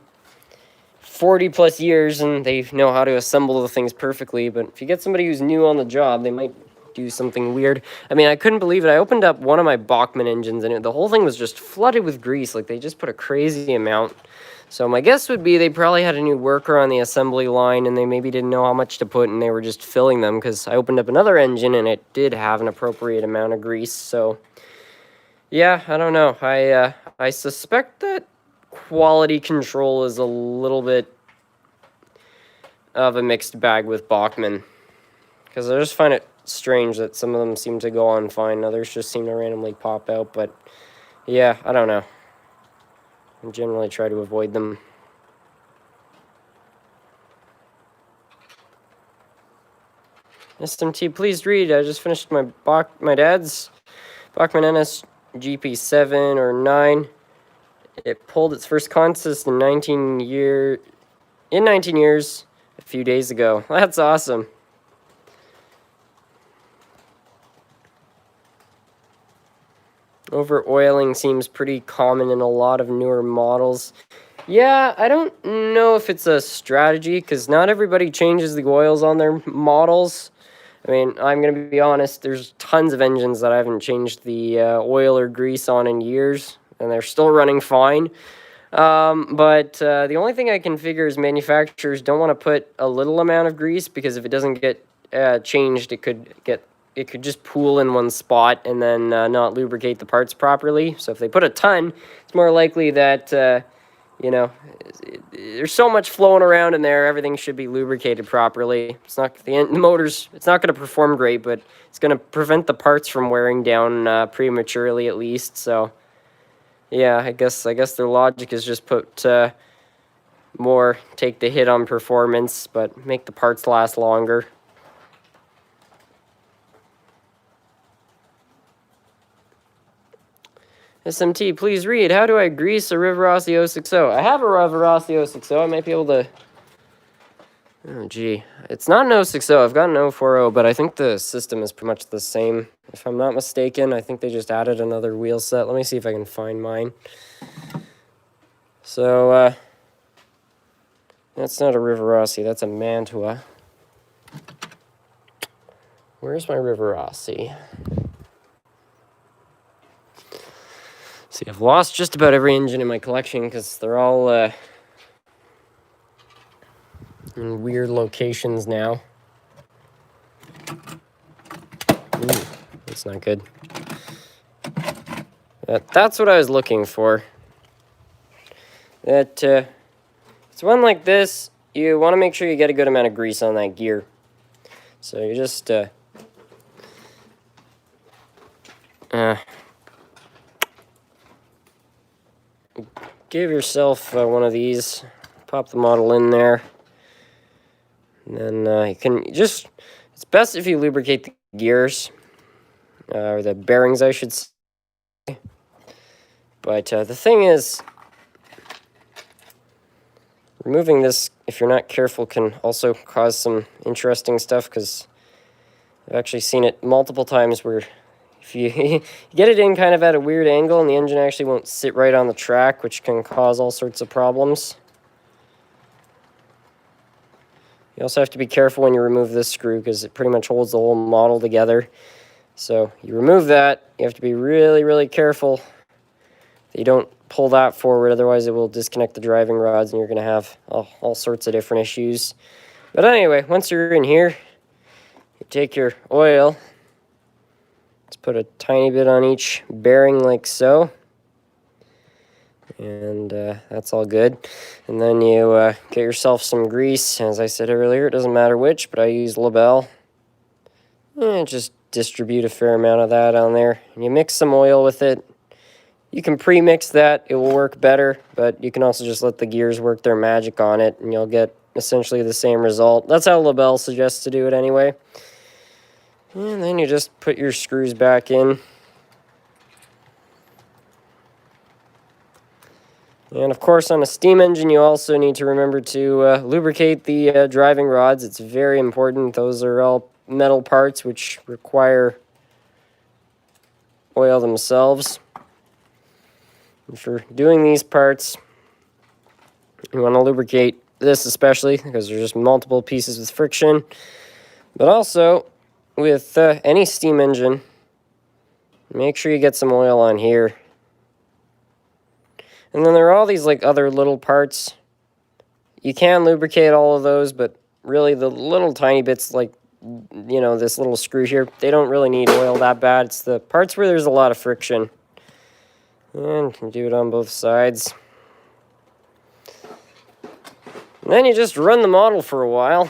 40 plus years and they know how to assemble the things perfectly. But if you get somebody who's new on the job, they might do something weird. I mean, I couldn't believe it. I opened up one of my Bachmann engines and the whole thing was just flooded with grease. Like, they just put a crazy amount. So my guess would be they probably had a new worker on the assembly line and they maybe didn't know how much to put and they were just filling them, because I opened up another engine and it did have an appropriate amount of grease. So yeah, I don't know. I suspect that quality control is a little bit of a mixed bag with Bachmann, because I just find it strange that some of them seem to go on fine, others just seem to randomly pop out. But yeah, I don't know. I generally try to avoid them. SMT, please read. I just finished my dad's Bachmann NS GP7 or 9. It pulled its first contest in 19 years a few days ago. That's awesome. Over-oiling seems pretty common in a lot of newer models. Yeah, I don't know if it's a strategy, because not everybody changes the oils on their models. I mean, I'm going to be honest, there's tons of engines that I haven't changed the oil or grease on in years, and they're still running fine. But the only thing I can figure is manufacturers don't want to put a little amount of grease, because if it doesn't get changed, it could just pool in one spot and then not lubricate the parts properly. So if they put a ton, it's more likely that, there's so much flowing around in there, everything should be lubricated properly. It's not the motor's, it's not going to perform great, but it's going to prevent the parts from wearing down prematurely at least. So yeah, I guess their logic is just put take the hit on performance, but make the parts last longer. SMT, please read. How do I grease a Rivarossi 060? I have a Rivarossi 060. I might be able to... Oh, gee. It's not an 060. I've got an 040, but I think the system is pretty much the same. If I'm not mistaken, I think they just added another wheel set. Let me see if I can find mine. So, that's not a Rivarossi. That's a Mantua. Where's my Rivarossi? See, I've lost just about every engine in my collection because they're all in weird locations now. Ooh, that's not good. That's what I was looking for. It's one like this, you want to make sure you get a good amount of grease on that gear. So you just give yourself one of these, pop the model in there, and then you can just, it's best if you lubricate the gears, or the bearings I should say. But the thing is, removing this, if you're not careful, can also cause some interesting stuff, because I've actually seen it multiple times where if you get it in kind of at a weird angle and the engine actually won't sit right on the track, which can cause all sorts of problems. You also have to be careful when you remove this screw because it pretty much holds the whole model together. So you remove that, you have to be really, really careful that you don't pull that forward, otherwise it will disconnect the driving rods and you're going to have all sorts of different issues. But anyway, once you're in here, you take your oil. Let's put a tiny bit on each bearing like so. And that's all good. And then you get yourself some grease. As I said earlier, it doesn't matter which, but I use Labelle. And just distribute a fair amount of that on there. And you mix some oil with it. You can pre-mix that. It will work better, but you can also just let the gears work their magic on it, and you'll get essentially the same result. That's how Labelle suggests to do it anyway. And then you just put your screws back in. And of course, on a steam engine, you also need to remember to lubricate the driving rods. It's very important. Those are all metal parts which require oil themselves. And for doing these parts, you want to lubricate this especially because there's just multiple pieces with friction. But also, with any steam engine, make sure you get some oil on here. And then there are all these like other little parts. You can lubricate all of those, but really the little tiny bits like, you know, this little screw here, they don't really need oil that bad. It's the parts where there's a lot of friction. And you can do it on both sides. And then you just run the model for a while.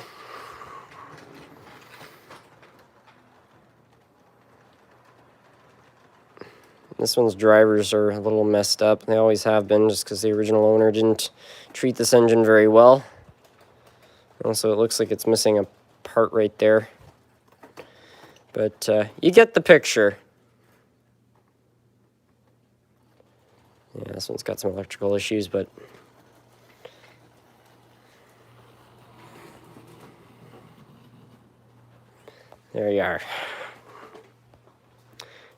This one's drivers are a little messed up. They always have been, just because the original owner didn't treat this engine very well. Also, it looks like it's missing a part right there. But you get the picture. Yeah, this one's got some electrical issues, but... there you are.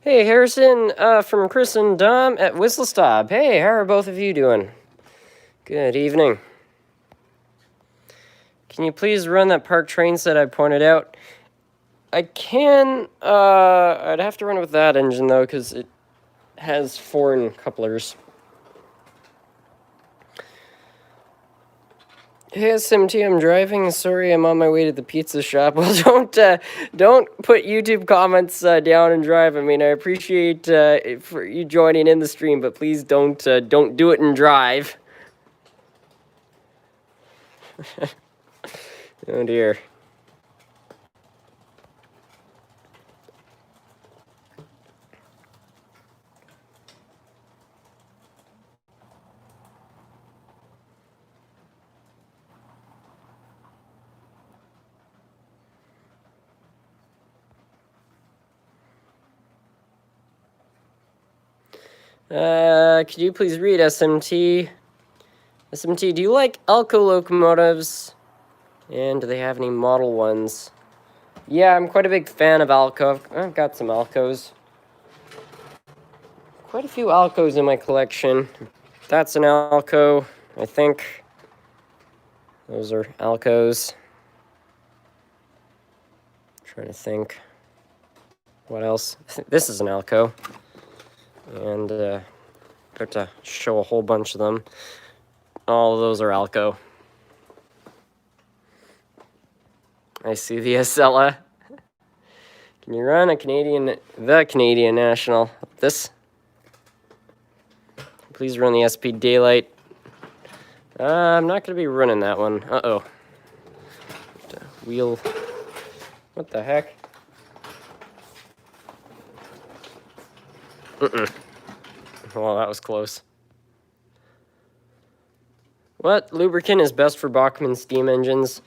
Hey, Harrison, from Chris and Dom at Whistle Stop. Hey, how are both of you doing? Good evening. Can you please run that park train set I pointed out? I can, I'd have to run it with that engine, though, because it has foreign couplers. Hey, SMT, I'm driving. Sorry, I'm on my way to the pizza shop. Well, don't put YouTube comments down and drive. I mean, I appreciate for you joining in the stream, but please don't do it and drive. Oh dear. Could you please read SMT? SMT, do you like Alco locomotives? And do they have any model ones? Yeah, I'm quite a big fan of Alco. I've got some Alcos. Quite a few Alcos in my collection. That's an Alco, I think. Those are Alcos. Trying to think. What else? This is an Alco. And about to show a whole bunch of them. All of those are Alco. I see the Acela. Can you run the Canadian National? This? Please run the SP Daylight. I'm not going to be running that one. Uh-oh. Wheel. What the heck? Well, that was close. What lubricant is best for Bachmann steam engines?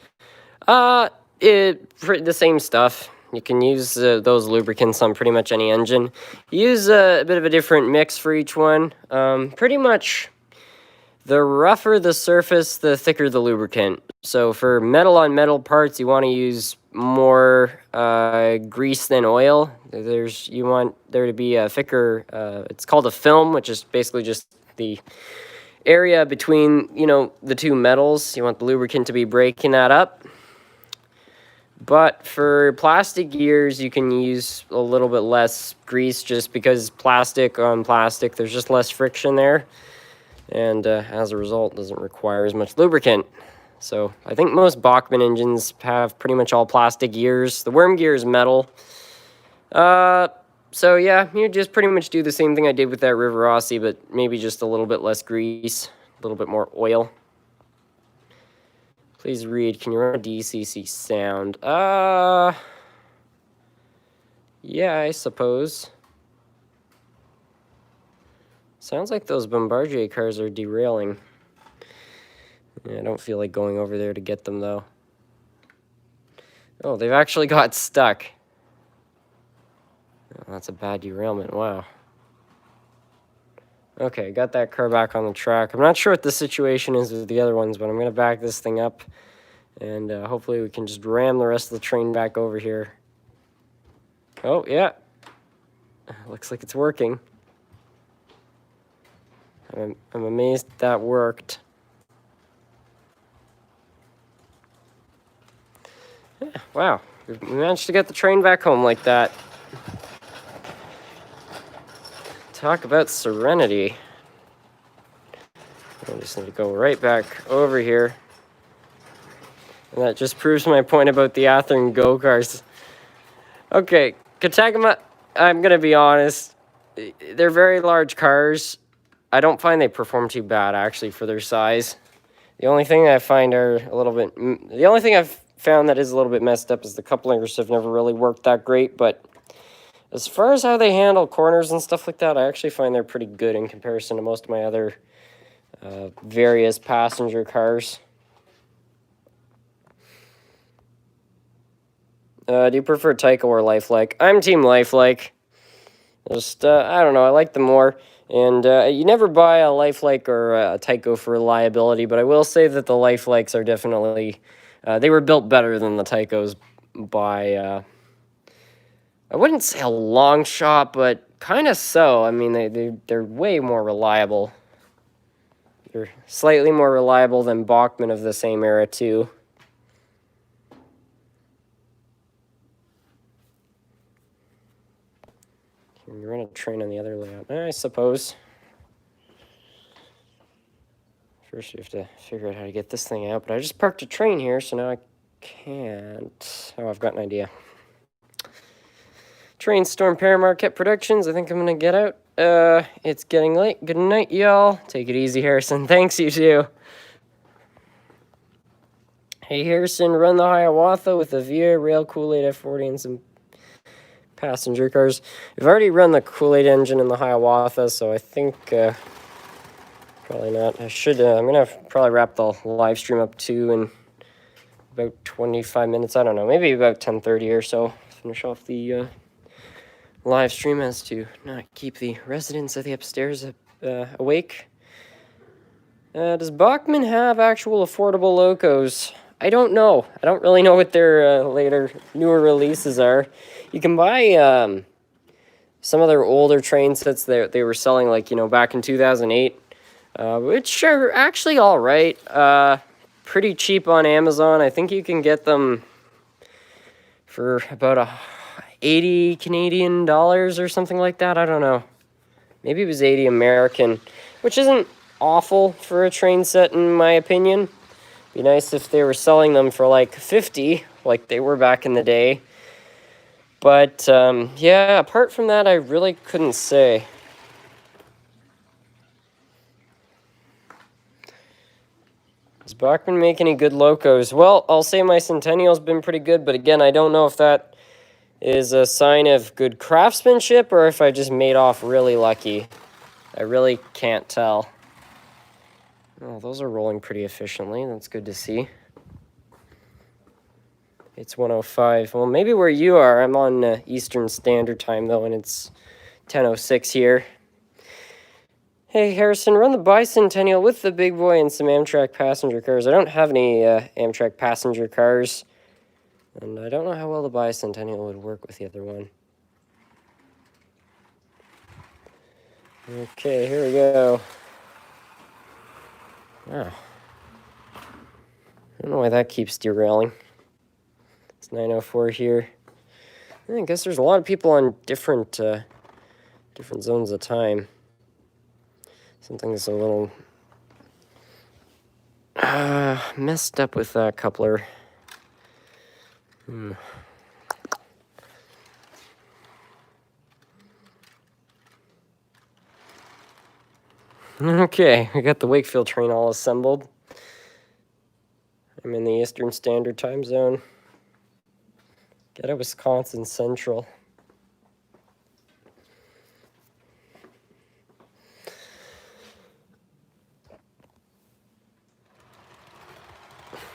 The same stuff. You can use those lubricants on pretty much any engine. Use a bit of a different mix for each one. Pretty much, the rougher the surface, the thicker the lubricant. So for metal on metal parts, you want to use more grease than oil. You want there to be a thicker. It's called a film, which is basically just the area between the two metals. You want the lubricant to be breaking that up. But for plastic gears, you can use a little bit less grease just because plastic on plastic, there's just less friction there. And as a result, it doesn't require as much lubricant. So I think most Bachmann engines have pretty much all plastic gears. The worm gear is metal. So yeah, you just pretty much do the same thing I did with that River Rossi, but maybe just a little bit less grease, a little bit more oil. Please read, can you run a DCC sound? Yeah, I suppose. Sounds like those Bombardier cars are derailing. Yeah, I don't feel like going over there to get them, though. Oh, they've actually got stuck. Oh, that's a bad derailment, wow. Okay, got that car back on the track. I'm not sure what the situation is with the other ones, but I'm going to back this thing up. And hopefully we can just ram the rest of the train back over here. Oh, yeah. Looks like it's working. I'm amazed that worked. Yeah, wow, we managed to get the train back home like that. Talk about serenity. I just need to go right back over here. And that just proves my point about the Athearn go-karts. Okay, Katagama, I'm going to be honest. They're very large cars. I don't find they perform too bad, actually, for their size. The only thing I find are a little bit... The only thing I've found that is a little bit messed up is the couplings have never really worked that great, but as far as how they handle corners and stuff like that, I actually find they're pretty good in comparison to most of my other various passenger cars. Do you prefer Tyco or Lifelike? I'm Team Lifelike. Just, I don't know, I like them more. And you never buy a Lifelike or a Tyco for reliability, but I will say that the Lifelikes are definitely, they were built better than the Tycos by, I wouldn't say a long shot, but kind of so. I mean, they're way more reliable. They're slightly more reliable than Bachmann of the same era, too. Can you run a train on the other layout? I suppose. First, you have to figure out how to get this thing out. But I just parked a train here, so now I can't. Oh, I've got an idea. Train Storm Paramarquette Productions. I think I'm going to get out. It's getting late. Good night, y'all. Take it easy, Harrison. Thanks, you too. Hey, Harrison, run the Hiawatha with a VIA Rail Kool-Aid F40 and some passenger cars. I've already run the Kool-Aid engine in the Hiawatha, so I think probably not. I should. I'm gonna probably wrap the live stream up too in about 25 minutes. I don't know, maybe about 10:30 or so. Finish off the live stream as to not keep the residents of the upstairs awake. Does Bachman have actual affordable locos? I don't know. I don't really know what their newer releases are. You can buy some of their older train sets that they were selling, like, back in 2008, which are actually all right. Pretty cheap on Amazon. I think you can get them for about 80 Canadian dollars or something like that. I don't know. Maybe it was 80 American, which isn't awful for a train set in my opinion. Be nice if they were selling them for like 50, like they were back in the day. But yeah, apart from that, I really couldn't say. Does Bachman make any good locos? Well, I'll say my Centennial's been pretty good, but again, I don't know if that is a sign of good craftsmanship or if I just made off really lucky. I really can't tell. Oh, those are rolling pretty efficiently. That's good to see. It's 1:05. Well, maybe where you are. I'm on Eastern Standard Time, though, and it's 10:06 here. Hey, Harrison, run the Bicentennial with the big boy and some Amtrak passenger cars. I don't have any Amtrak passenger cars, and I don't know how well the Bicentennial would work with the other one. Okay, here we go. Oh. I don't know why that keeps derailing. It's 9:04 here. I guess there's a lot of people on different zones of time. Something that's a little messed up with that coupler. Okay, we got the Wakefield train all assembled. I'm in the Eastern Standard Time Zone. Get out Wisconsin Central.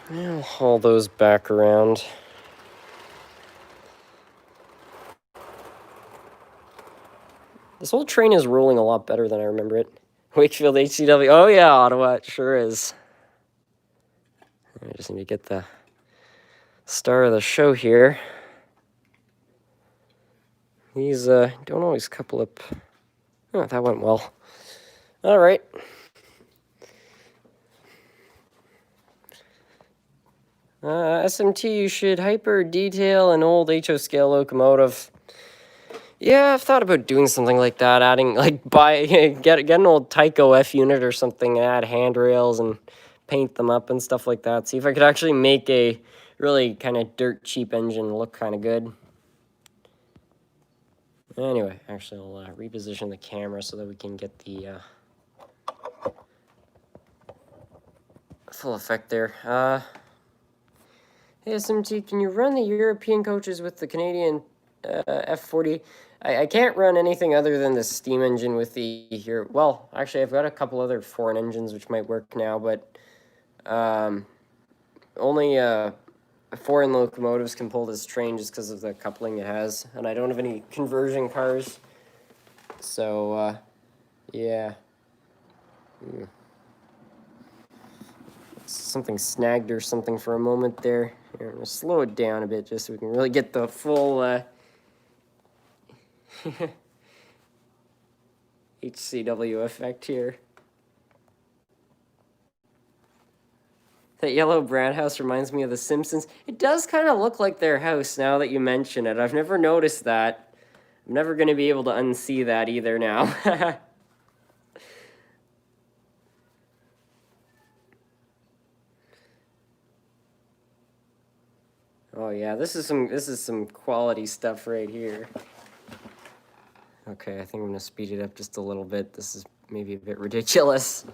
I'll haul those back around. This whole train is rolling a lot better than I remember it. Wakefield HCW. Oh yeah, Ottawa, it sure is. I just need to get the star of the show here. These don't always couple up. Oh, that went well. All right. SMT, you should hyper detail an old HO scale locomotive. Yeah, I've thought about doing something like that, adding, like, get an old Tyco F unit or something, add handrails and paint them up and stuff like that. See if I could actually make a really kind of dirt cheap engine look kind of good. Anyway, actually, I'll reposition the camera so that we can get the full effect there. Hey, SMT, can you run the European coaches with the Canadian F40? I can't run anything other than the steam engine with the here. Well, actually, I've got a couple other foreign engines which might work now, but only foreign locomotives can pull this train just because of the coupling it has, and I don't have any conversion cars. So, yeah. Something snagged or something for a moment there. Here, I'm gonna slow it down a bit just so we can really get the full HCW effect here. That yellow brand house reminds me of The Simpsons. It does kind of look like their house now that you mention it. I've never noticed that. I'm never going to be able to unsee that either now. Oh yeah, this is some quality stuff right here. Okay, I think I'm gonna speed it up just a little bit. This is maybe a bit ridiculous.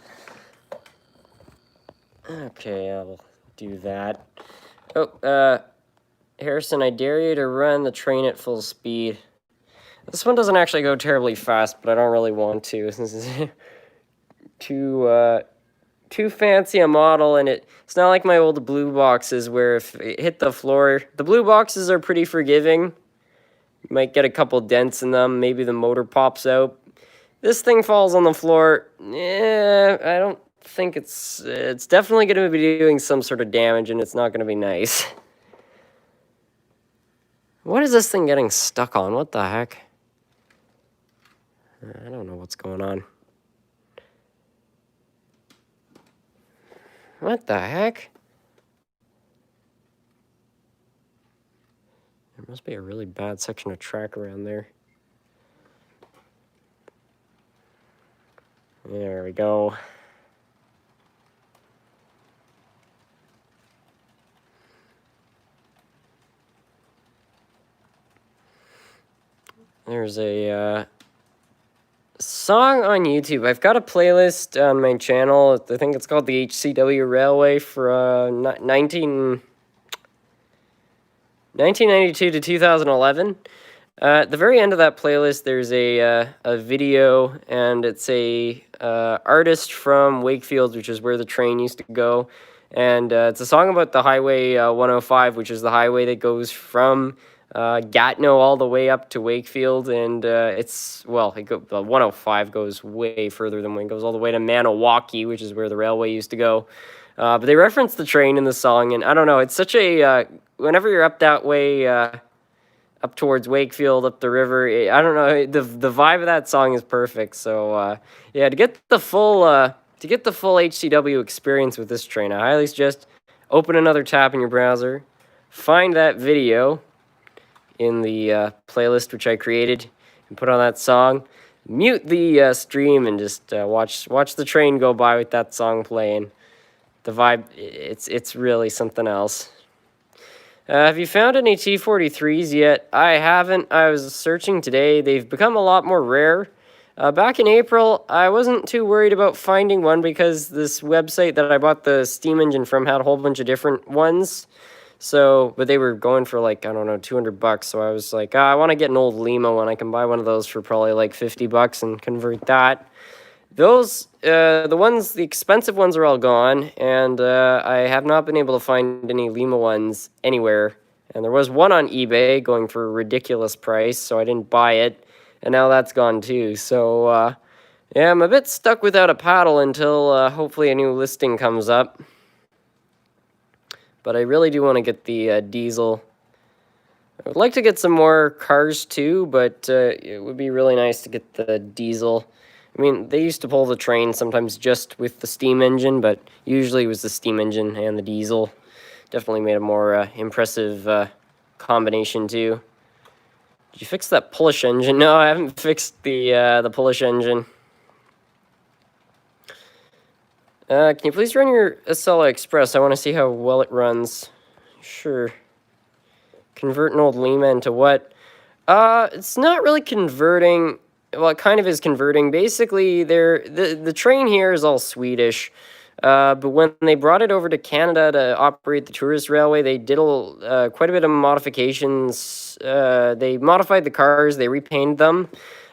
Okay, I'll do that. Oh, Harrison, I dare you to run the train at full speed. This one doesn't actually go terribly fast, but I don't really want to. This is too fancy a model, and it's not like my old blue boxes where if it hit the floor, the blue boxes are pretty forgiving, You might get a couple dents in them. Maybe the motor pops out. This thing falls on the floor. I don't think it's definitely going to be doing some sort of damage, and it's not going to be nice. What is this thing getting stuck on? What the heck? I don't know what's going on. What the heck? There must be a really bad section of track around there. There we go. There's a song on YouTube. I've got a playlist on my channel. I think it's called the HCW Railway for 1992 to 2011. At the very end of that playlist, there's a video, and it's a artist from Wakefield, which is where the train used to go. And it's a song about the Highway 105, which is the highway that goes from Gatineau all the way up to Wakefield. And the 105 goes way further than one. It goes all the way to Maniwaki, which is where the railway used to go. But they reference the train in the song, and I don't know, it's such a... whenever you're up that way... up towards Wakefield, up the river. I don't know, the vibe of that song is perfect. So yeah, to get the full HCW experience with this train, I highly suggest open another tab in your browser, find that video in the playlist which I created, and put on that song. Mute the stream and just watch the train go by with that song playing. The vibe, it's really something else. Have you found any T43s yet? I haven't. I was searching today. They've become a lot more rare. Back in April, I wasn't too worried about finding one because this website that I bought the steam engine from had a whole bunch of different ones. So, but they were going for like, I don't know, $200. So I was like, I want to get an old Lima one. I can buy one of those for probably like $50 and convert that. Those, the expensive ones are all gone, and I have not been able to find any Lima ones anywhere. And there was one on eBay going for a ridiculous price, so I didn't buy it, and now that's gone too. So, yeah, I'm a bit stuck without a paddle until hopefully a new listing comes up. But I really do want to get the diesel. I would like to get some more cars too, but it would be really nice to get the diesel. I mean, they used to pull the train sometimes just with the steam engine, but usually it was the steam engine and the diesel. Definitely made a more impressive combination too. Did you fix that Polish engine? No, I haven't fixed the Polish engine. Can you please run your Acela Express? I want to see how well it runs. Sure. Convert an old Lima into what? It's not really converting. Well, it kind of is converting. Basically, the train here is all Swedish. But when they brought it over to Canada to operate the tourist railway, they did quite a bit of modifications. They modified the cars, they repainted them,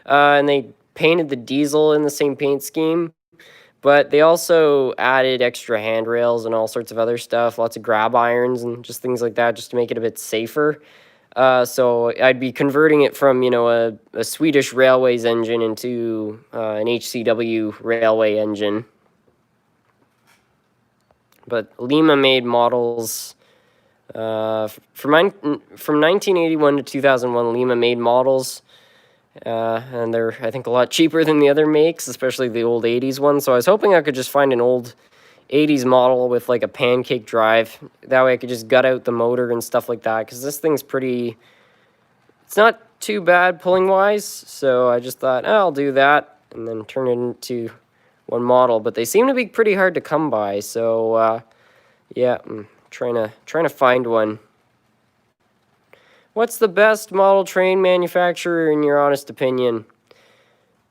and they painted the diesel in the same paint scheme. But they also added extra handrails and all sorts of other stuff, lots of grab irons and just things like that, just to make it a bit safer. So I'd be converting it from, you know, a Swedish Railways engine into an HCW railway engine. But Lima-made models, from 1981 to 2001, Lima-made models, and they're, I think, a lot cheaper than the other makes, especially the old 80s ones. So I was hoping I could just find an old 80s model with like a pancake drive. That way I could just gut out the motor and stuff like that, because this thing's pretty, it's not too bad pulling wise. So I just thought, I'll do that and then turn it into one model. But they seem to be pretty hard to come by. So yeah, I'm trying to find one. What's the best model train manufacturer in your honest opinion?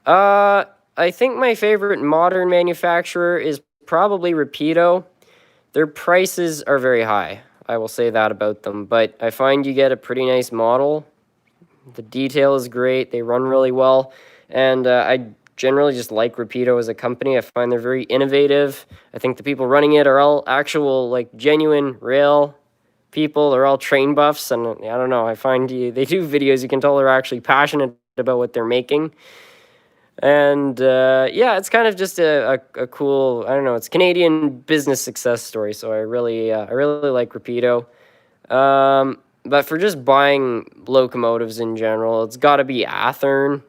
I think my favorite modern manufacturer is probably Rapido. Their prices are very high. I will say that about them. But I find you get a pretty nice model. The detail is great. They run really well. And I generally just like Rapido as a company. I find they're very innovative. I think the people running it are all actual, like, genuine rail people. They're all train buffs, and I don't know. I find they do videos. You can tell they're actually passionate about what they're making. And yeah, it's kind of just a cool, I don't know, it's Canadian business success story. So I really like Rapido. But for just buying locomotives in general, it's got to be Athearn.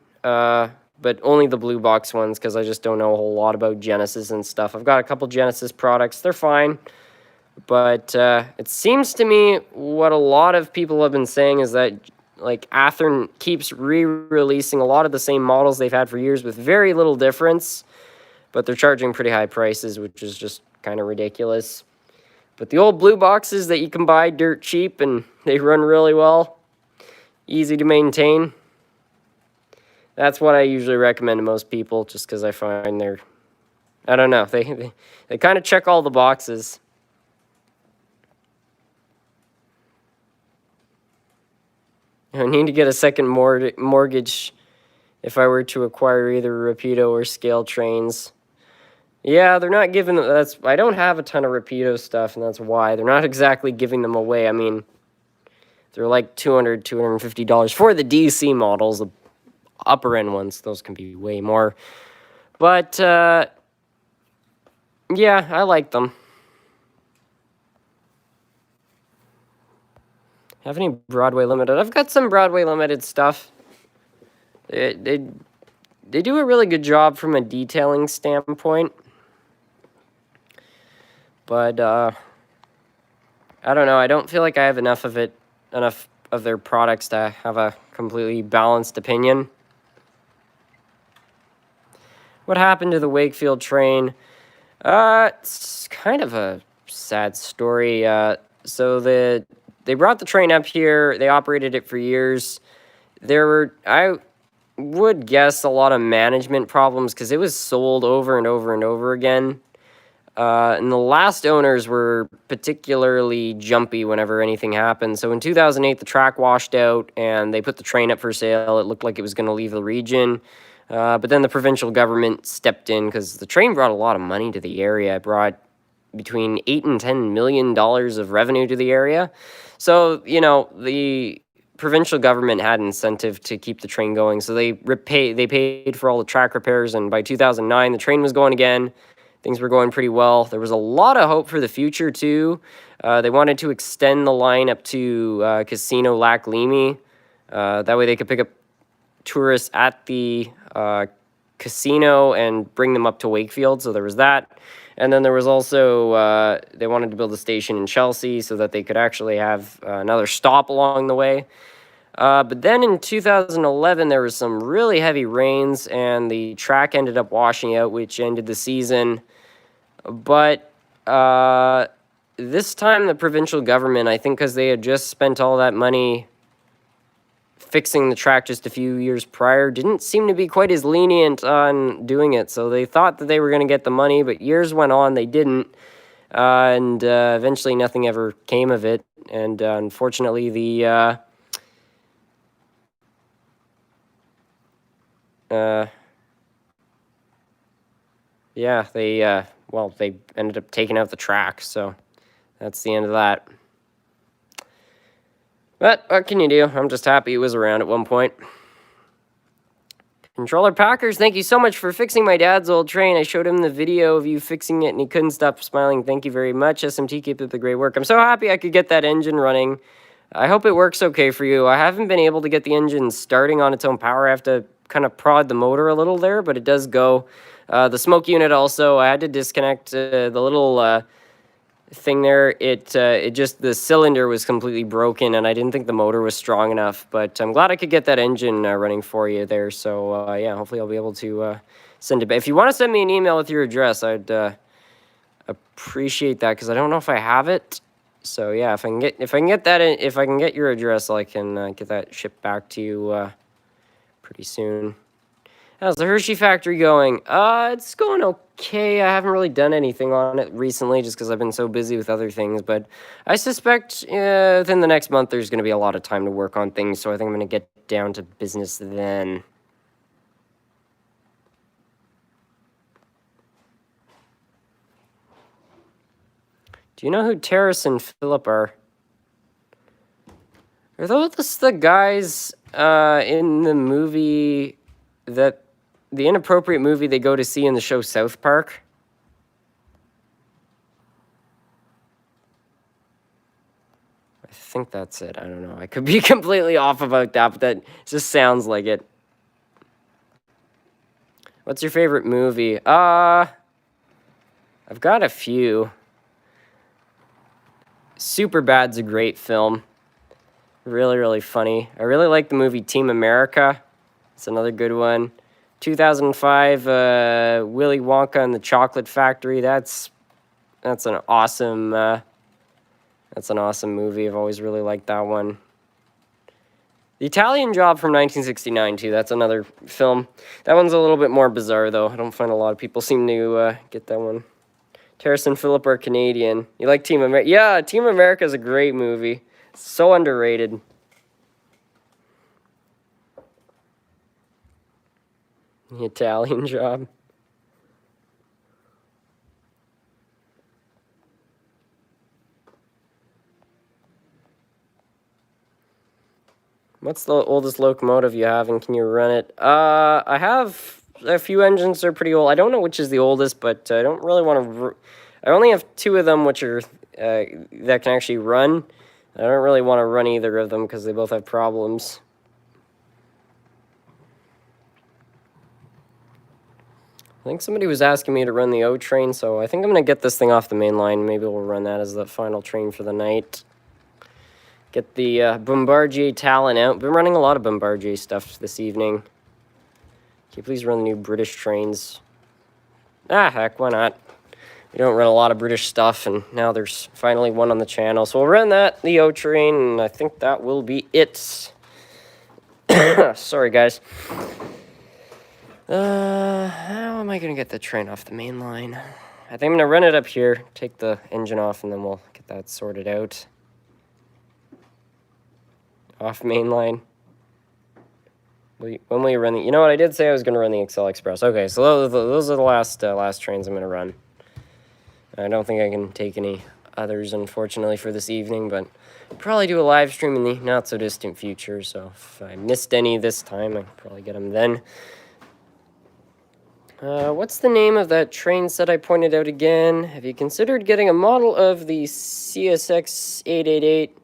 But only the blue box ones, because I just don't know a whole lot about Genesis and stuff. I've got a couple Genesis products. They're fine. But it seems to me what a lot of people have been saying is that like Athearn keeps re-releasing a lot of the same models they've had for years with very little difference, but they're charging pretty high prices, which is just kind of ridiculous. But the old blue boxes that you can buy dirt cheap and they run really well, easy to maintain, that's what I usually recommend to most people, just because I find they're, I don't know, they kind of check all the boxes. I need to get a second mortgage if I were to acquire either Rapido or scale trains. Yeah, they're not giving them, I don't have a ton of Rapido stuff, and that's why. They're not exactly giving them away. I mean, they're like $200, $250 for the DC models, the upper end ones. Those can be way more. But, yeah, I like them. Have any Broadway Limited? I've got some Broadway Limited stuff. They do a really good job from a detailing standpoint. But I don't know. I don't feel like I have enough of their products to have a completely balanced opinion. What happened to the Wakefield train? It's kind of a sad story. So they brought the train up here. They operated it for years. There were, I would guess, a lot of management problems because it was sold over and over and over again. And the last owners were particularly jumpy whenever anything happened. So in 2008, the track washed out and they put the train up for sale. It looked like it was going to leave the region. But then the provincial government stepped in because the train brought a lot of money to the area. It brought between $8 and $10 million of revenue to the area. So, you know, the provincial government had incentive to keep the train going. So they paid for all the track repairs. And by 2009, the train was going again. Things were going pretty well. There was a lot of hope for the future, too. They wanted to extend the line up to Casino Lac Limi. That way they could pick up tourists at the casino and bring them up to Wakefield. So there was that. And then there was also, they wanted to build a station in Chelsea so that they could actually have another stop along the way. But then in 2011, there was some really heavy rains, and the track ended up washing out, which ended the season. But this time, the provincial government, I think because they had just spent all that money fixing the track just a few years prior, didn't seem to be quite as lenient on doing it. So they thought that they were going to get the money, but years went on, they didn't. And eventually nothing ever came of it. And unfortunately, the... yeah, they ended up taking out the track, so that's the end of that. But what can you do? I'm just happy it was around at one point. Controller Packers, thank you so much for fixing my dad's old train. I showed him the video of you fixing it, and he couldn't stop smiling. Thank you very much. SMT, keep up the great work. I'm so happy I could get that engine running. I hope it works okay for you. I haven't been able to get the engine starting on its own power. I have to kind of prod the motor a little there, but it does go. The smoke unit also, I had to disconnect the little thing there. It just, the cylinder was completely broken, and I didn't think the motor was strong enough, but I'm glad I could get that engine running for you there. So yeah, hopefully I'll be able to send it back. If you want to send me an email with your address, I'd appreciate that, because I don't know if I have it. So yeah, if I can get your address, I can get that shipped back to you pretty soon. How's the Hershey factory going? It's going okay. I haven't really done anything on it recently just because I've been so busy with other things, but I suspect within the next month there's going to be a lot of time to work on things, so I think I'm going to get down to business then. Do you know who Terrace and Philip are? Are those the guys in the movie the inappropriate movie they go to see in the show South Park? I think that's it. I don't know. I could be completely off about that, but that just sounds like it. What's your favorite movie? I've got a few. Superbad's a great film. Really, really funny. I really like the movie Team America. It's another good one. 2005, Willy Wonka and the Chocolate Factory. That's an awesome movie. I've always really liked that one. The Italian Job from 1969 too. That's another film. That one's a little bit more bizarre though. I don't find a lot of people seem to get that one. Terrace and Phillip are Canadian. You like Team America? Yeah, Team America is a great movie. So underrated. The Italian Job. What's the oldest locomotive you have, and can you run it? I have a few engines that are pretty old. I don't know which is the oldest, but I don't really want to... I only have two of them which are that can actually run. I don't really want to run either of them because they both have problems. I think somebody was asking me to run the O train, so I think I'm going to get this thing off the main line. Maybe we'll run that as the final train for the night. Get the Bombardier Talon out. Been running a lot of Bombardier stuff this evening. Can you please run the new British trains? Ah, heck, why not? We don't run a lot of British stuff, and now there's finally one on the channel. So we'll run that, the O train, and I think that will be it. Sorry, guys. How am I going to get the train off the main line? I think I'm going to run it up here, take the engine off, and then we'll get that sorted out. Off main line. When will you run the... You know what? I did say I was going to run the Excel Express. Okay, so those are the last trains I'm going to run. I don't think I can take any others, unfortunately, for this evening, but I'll probably do a live stream in the not-so-distant future, so if I missed any this time, I can probably get them then. What's the name of that train set I pointed out again? Have you considered getting a model of the CSX 888?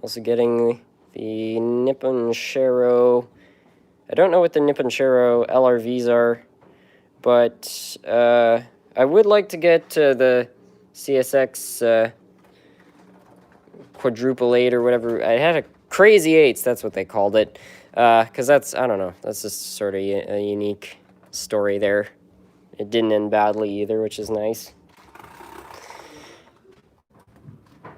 Also getting the Nippon Shero. I don't know what the Nippon Shero LRVs are, but I would like to get the CSX quadruple 8 or whatever. I had a crazy 8s, that's what they called it. Because that's, I don't know, that's just sort of a unique story there. It didn't end badly either, which is nice. I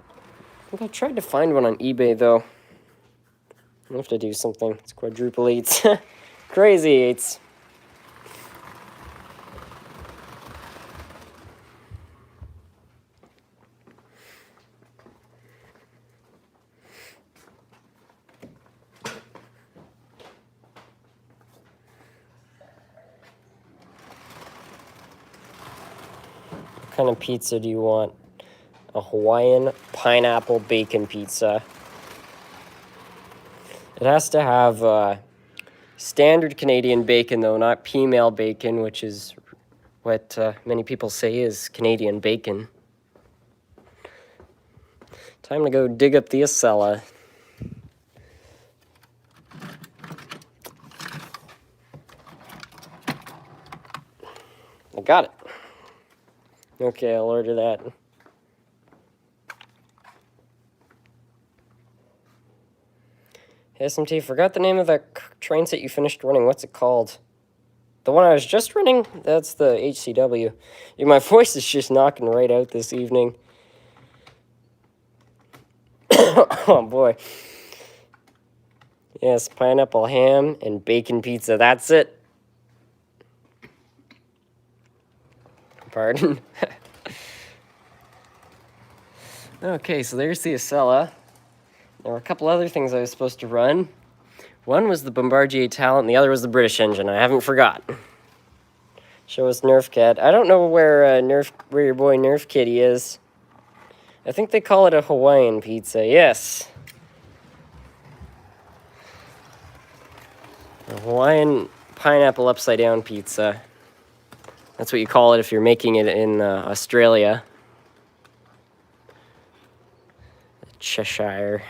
think I tried to find one on eBay, though. I have to do something. It's quadruple 8s. Crazy 8s. What kind of pizza do you want? A Hawaiian pineapple bacon pizza. It has to have standard Canadian bacon, though, not P-mail bacon, which is what many people say is Canadian bacon. Time to go dig up the Acela. I got it. Okay, I'll order that. Hey, SMT, forgot the name of that train set you finished running. What's it called? The one I was just running? That's the HCW. Yeah, my voice is just knocking right out this evening. Oh, boy. Yes, pineapple ham and bacon pizza. That's it. Pardon. Okay, so there's the Acela. There were a couple other things I was supposed to run. One was the Bombardier Talent, and the other was the British engine. I haven't forgot. Show us Nerf Cat. I don't know where where your boy Nerf Kitty is. I think they call it a Hawaiian pizza. Yes. Hawaiian pineapple upside down pizza. That's what you call it if you're making it in Australia. Cheshire.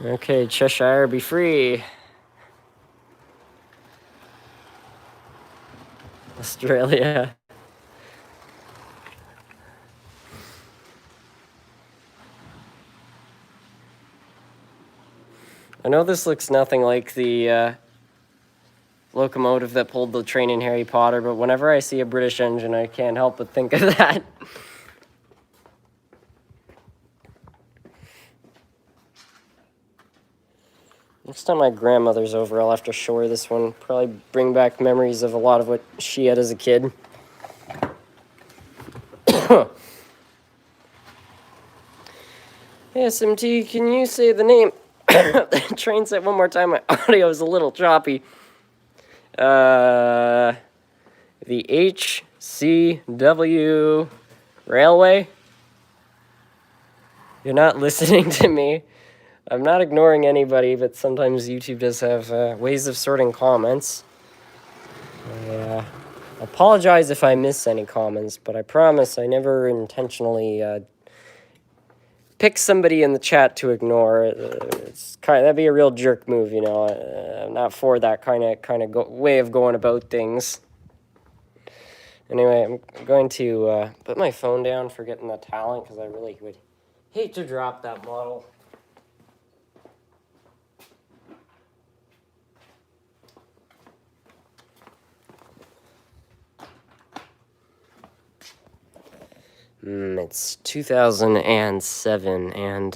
Okay, Cheshire, be free. Australia. I know this looks nothing like the locomotive that pulled the train in Harry Potter, but whenever I see a British engine, I can't help but think of that. Next time my grandmother's over, I'll have to show her this one. Probably bring back memories of a lot of what she had as a kid. Hey, SMT, can you say the name? The train set one more time. My audio is a little choppy. The HCW Railway? You're not listening to me. I'm not ignoring anybody, but sometimes YouTube does have ways of sorting comments. I apologize if I miss any comments, but I promise I never intentionally pick somebody in the chat to ignore. That'd be a real jerk move, you know. I'm not for that kind of way of going about things. Anyway, I'm going to put my phone down for getting the talent because I really would hate to drop that model. It's 2007, and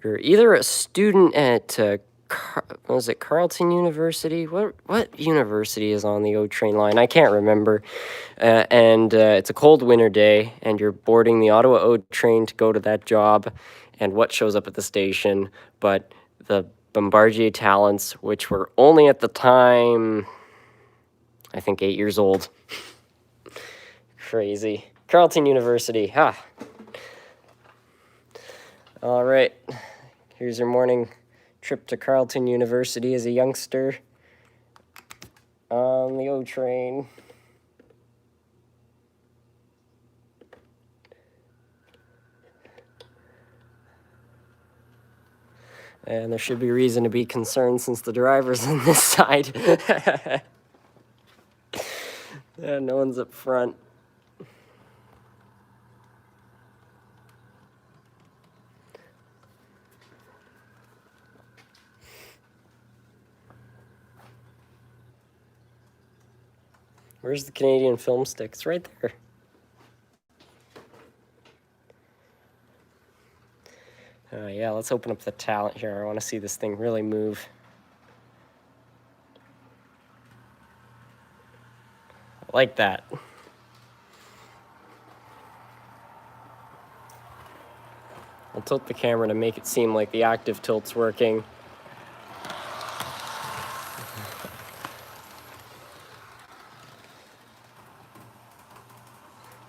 you're either a student at was it Carleton University? What university is on the O train line? I can't remember. And it's a cold winter day, and you're boarding the Ottawa O train to go to that job. And what shows up at the station but the Bombardier Talents, which were only at the time, I think, 8 years old. Crazy. Carleton University. All right. Here's your morning trip to Carleton University as a youngster on the O train. And there should be reason to be concerned since the driver's on this side. No one's up front. Where's the Canadian film stick? It's right there. Yeah, let's open up the talent here. I want to see this thing really move. I like that. I'll tilt the camera to make it seem like the active tilt's working.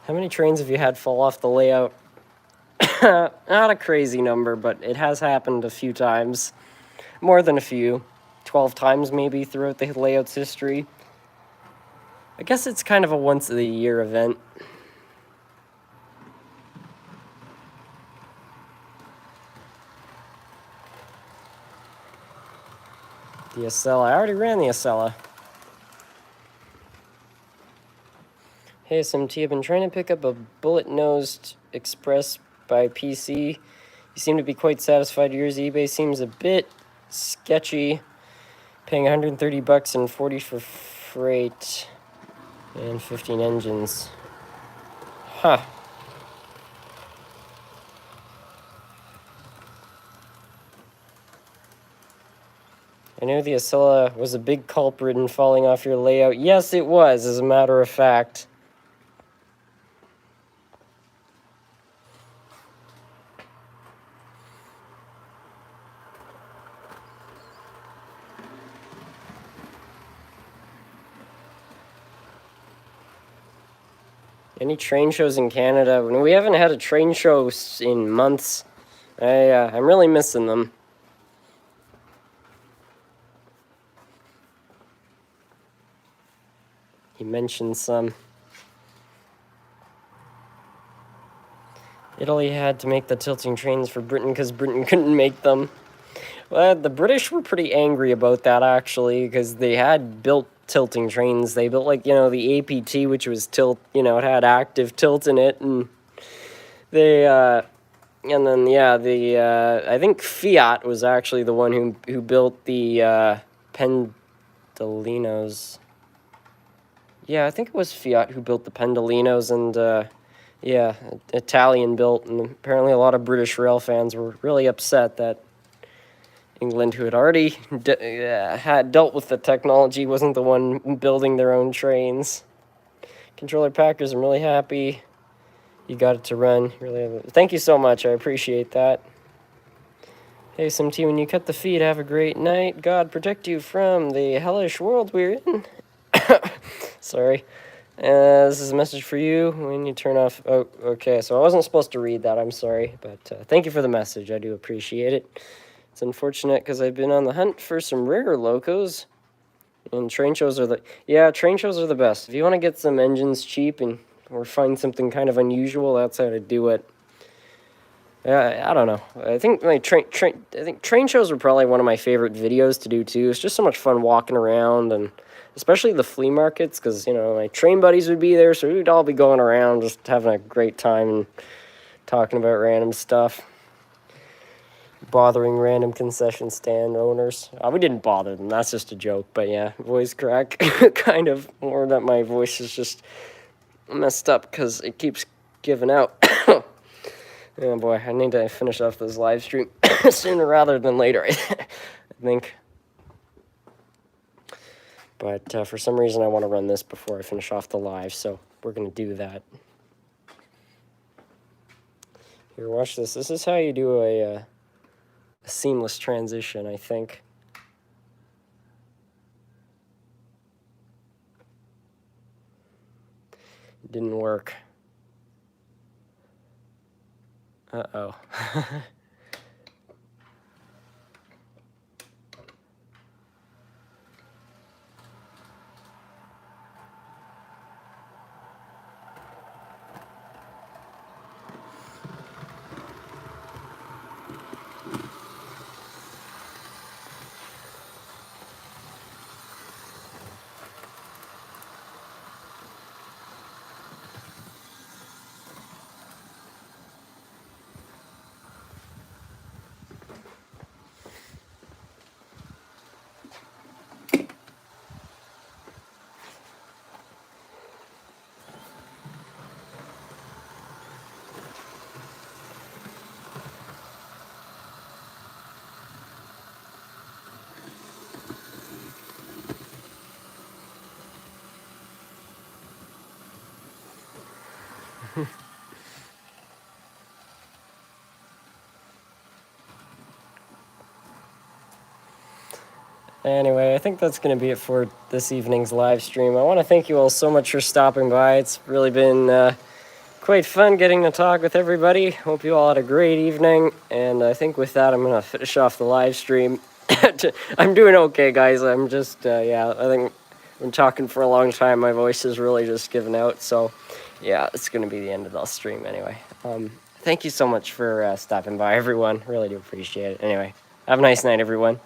How many trains have you had fall off the layout? Not a crazy number, but it has happened a few times. More than a few. 12 times maybe throughout the layout's history. I guess it's kind of a once-a-year event. The Acela. I already ran the Acela. Hey, SMT, I've been trying to pick up a bullet-nosed Express by PC. You seem to be quite satisfied. Yours eBay seems a bit sketchy. Paying 130 bucks and 40 for freight and 15 engines. Huh. I knew the Acela was a big culprit in falling off your layout. Yes, it was, as a matter of fact. Any train shows in Canada? We haven't had a train show in months. I'm really missing them. he mentioned some. Italy had to make the tilting trains for Britain because Britain couldn't make them. Well, the British were pretty angry about that, actually, because they had built tilting trains. They built, like, the APT, which was tilt, it had active tilt in it, and they, and then, yeah, I think Fiat was actually the one who built the, Pendolinos. Yeah, I think it was Fiat who built the Pendolinos, and, yeah, Italian built, and apparently a lot of British rail fans were really upset that England, who had already had dealt with the technology, wasn't the one building their own trains. Controller Packers, I'm really happy you got it to run. Really, thank you so much. I appreciate that. Hey, SimT, when you cut the feed, have a great night. God protect you from the hellish world we're in. Sorry. This is a message for you when you turn off. Oh, okay. So I wasn't supposed to read that. I'm sorry. But thank you for the message. I do appreciate it. It's unfortunate because I've been on the hunt for some rare locos. And train shows are train shows are the best. If you want to get some engines cheap or find something kind of unusual, that's how to do it. I don't know. I think train shows are probably one of my favorite videos to do too. It's just so much fun walking around, and especially the flea markets, because my train buddies would be there, so we'd all be going around just having a great time and talking about random stuff, bothering random concession stand owners. We didn't bother them. That's just a joke. But yeah, voice crack, kind of more that my voice is just messed up because it keeps giving out. Oh boy, I need to finish off this live stream sooner rather than later, I think. But for some reason I want to run this before I finish off the live, so we're going to do that. Here, watch this. This is how you do a seamless transition, I think. It didn't work. Uh-oh. Anyway, I think that's going to be it for this evening's live stream. I want to thank you all so much for stopping by. It's really been quite fun getting to talk with everybody. Hope you all had a great evening. And I think with that, I'm going to finish off the live stream. I'm doing okay, guys. I'm just, I think I've been talking for a long time. My voice is really just giving out. So, yeah, it's going to be the end of the stream anyway. Thank you so much for stopping by, everyone. Really do appreciate it. Anyway, have a nice night, everyone.